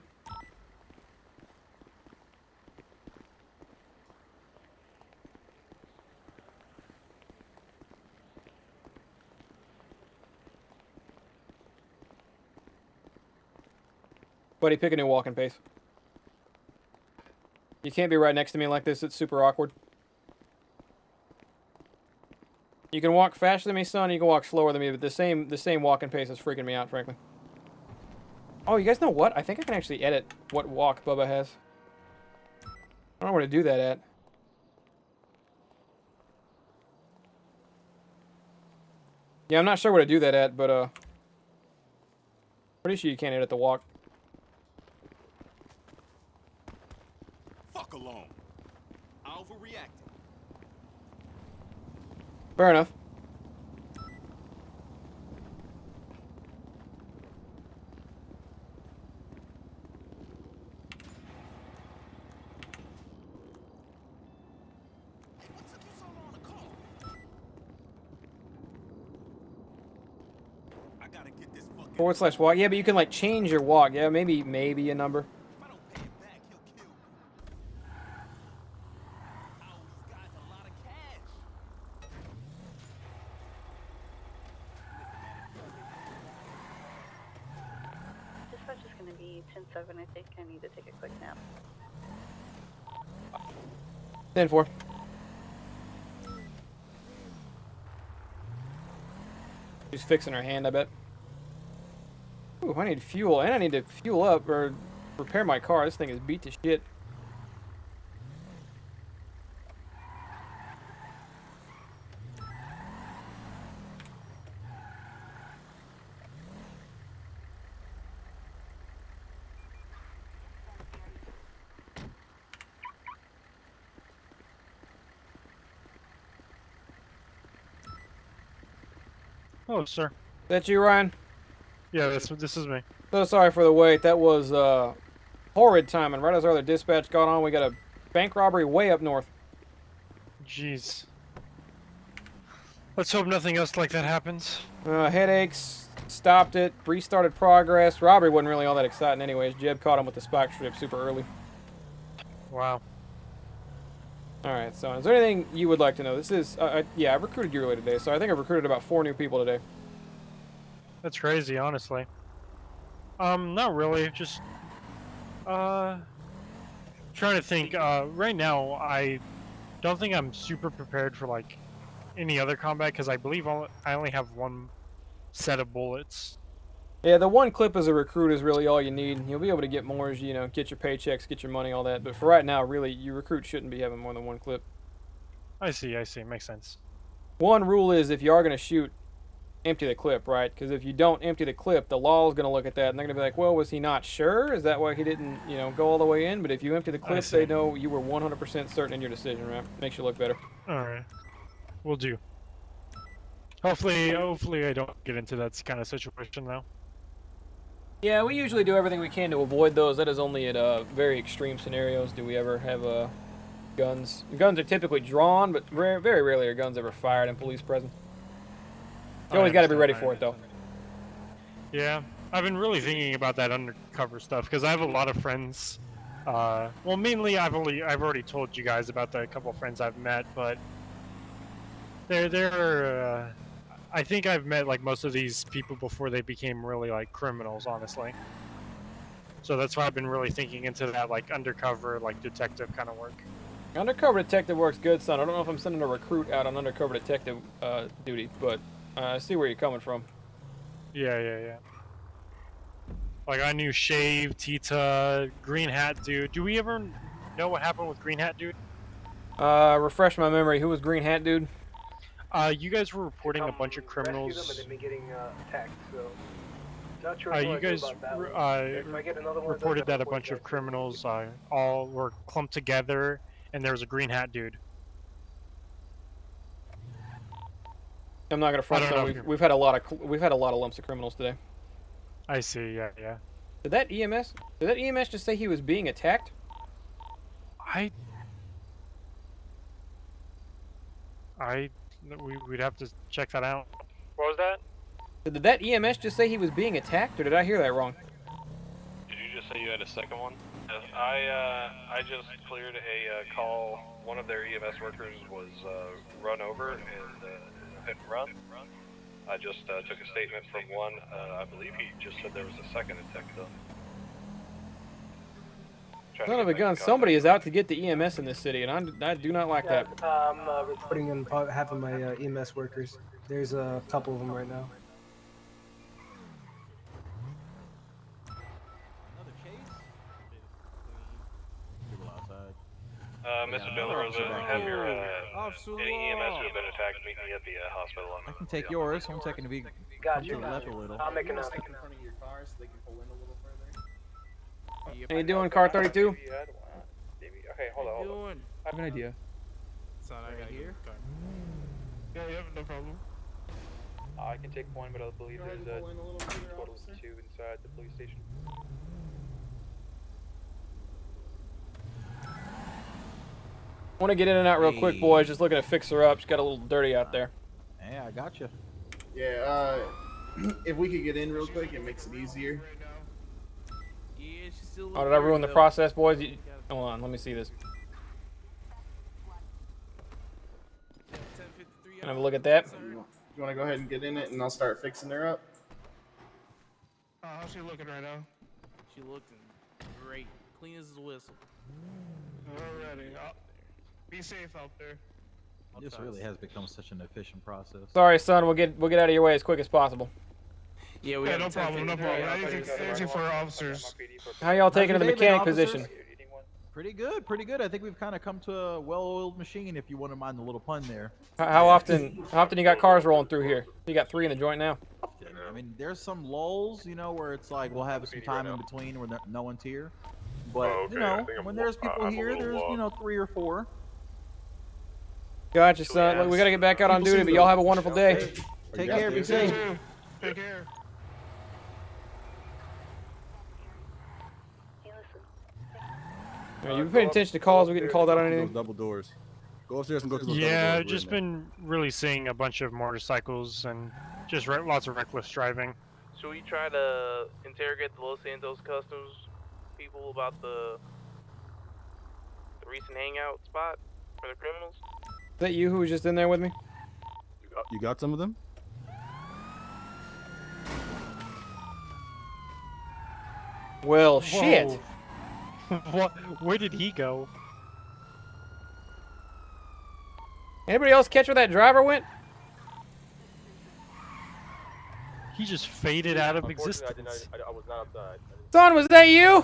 Buddy, pick a new walking pace. You can't be right next to me like this. It's super awkward. You can walk faster than me, son. You can walk slower than me, but the same walking pace is freaking me out, frankly. Oh, you guys know what? I think I can actually edit what walk Bubba has. I don't know where to do that at. Yeah, I'm not sure where to do that at, but pretty sure you can't hit at the walk.
Fuck alone. I overreacted.
Fair enough. / walk. Yeah, but you can like change your walk. Yeah, maybe a number.
Dispatch is going to be 10-7. I think I need to take a quick nap.
10-4. She's fixing her hand, I bet. Ooh, I need fuel, and I need to fuel up or repair my car. This thing is beat to shit.
Oh, sir.
That you, Ryan?
Yeah, this is me.
So sorry for the wait. That was horrid timing. Right as our other dispatch got on, we got a bank robbery way up north.
Jeez. Let's hope nothing else like that happens.
Headaches, stopped it, restarted progress. Robbery wasn't really all that exciting anyways. Jeb caught him with the spike strip super early.
Wow.
Alright, so is there anything you would like to know? This is, yeah, I recruited you earlier today, so I think I've recruited about 4 new people today.
That's crazy, honestly. Not really, just, trying to think, right now, I don't think I'm super prepared for, like, any other combat, because I believe I only have 1 set of bullets.
Yeah, the 1 clip as a recruit is really all you need. You'll be able to get more as, you know, get your paychecks, get your money, all that. But for right now, really, you recruits shouldn't be having more than 1 clip.
I see, makes sense.
1 rule is if you are going to shoot, empty the clip, right? Because if you don't empty the clip, the law is going to look at that and they're going to be like, well, was he not sure? Is that why he didn't, you know, go all the way in? But if you empty the clip, they know you were 100% certain in your decision, right? Makes you look better.
Alright. Will do. Hopefully I don't get into that kind of situation, though.
Yeah, we usually do everything we can to avoid those. That is only at very extreme scenarios do we ever have guns. Guns are typically drawn, but very rarely are guns ever fired in police presence. You always got to be ready for it, though.
Yeah, I've been really thinking about that undercover stuff because I have a lot of friends. Well, mainly I've already told you guys about the couple of friends I've met, but they're I think I've met like most of these people before they became really like criminals, honestly. So that's why I've been really thinking into that like undercover, like detective kind of work.
Undercover detective works good, son. I don't know if I'm sending a recruit out on undercover detective duty, but I see where you're coming from.
Yeah. Like I knew Shave, Tita, Green Hat Dude. Do we ever know what happened with Green Hat Dude?
Refresh my memory. Who was Green Hat Dude?
You guys were reporting a bunch of criminals.
Rescue them and they've been getting attacked, so not sure
You guys reported that a bunch of criminals all were clumped together, and there was a Green Hat Dude.
I'm not gonna front. So we've had a lot of lumps of criminals today.
I see. Yeah.
Did that EMS just say he was being attacked?
We'd have to check that out.
What was that?
Did that EMS just say he was being attacked, or did I hear that wrong?
Did you just say you had a second one? I just cleared a call. One of their EMS workers was run over and hit and run. I just took a statement from one. I believe he just said there was a second attack done.
Son of a gun, somebody is out to get the EMS in this city, and I do not like that.
I'm reporting in half of my EMS workers. There's a couple of them right now.
Mr. De La Rosa, have your any EMS who have been attacked meet me at the hospital.
I can take yours. One second if you come to the left a little.
I'll make a note.
in front of your car so they can pull in a little further.
How you doing, car 32?
Okay, hold on, hold on.
I have an idea.
Son, I got here.
Yeah, no problem.
I can take one, but I believe there's a total of 2 inside the police station.
I want to get in and out real quick, boys. Just looking to fix her up. She got a little dirty out there.
Yeah, I got you.
Yeah, if we could get in real quick, it makes it easier.
Yeah, she's still.
Oh, did I ruin the process, boys? Hold on, let me see this. Can I have a look at that?
You want to go ahead and get in it, and I'll start fixing her up?
How's she looking right now?
She looking great, clean as a whistle.
Alrighty. Be safe out there.
This really has become such an efficient process.
Sorry, son. We'll get out of your way as quick as possible.
Yeah, we have
no problem, no problem. Anything for our officers.
How y'all taking to the mechanic position?
Pretty good, pretty good. I think we've kind of come to a well-oiled machine, if you wouldn't mind the little pun there.
How often you got cars rolling through here? You got 3 in the joint now.
I mean, there's some lulls, you know, where it's like we'll have some time in between where no one's here. But you know, when there's people here, there's 3 or 4.
Gotcha, son. Look, we gotta get back out on duty, but y'all have a wonderful day.
Take care, be safe.
Take care.
You been paying attention to calls? We getting called out on anything?
Double doors. Go upstairs and go to those
Yeah,
double doors.
just been really seeing a bunch of motorcycles and just lots of reckless driving.
Should we try to interrogate the Los Santos Customs people about the recent hangout spot for the criminals?
Is that you who was just in there with me?
You got some of them?
Well, shit.
What? Where did he go?
Anybody else catch where that driver went?
He just faded out of existence.
I was not outside.
Son, was that you?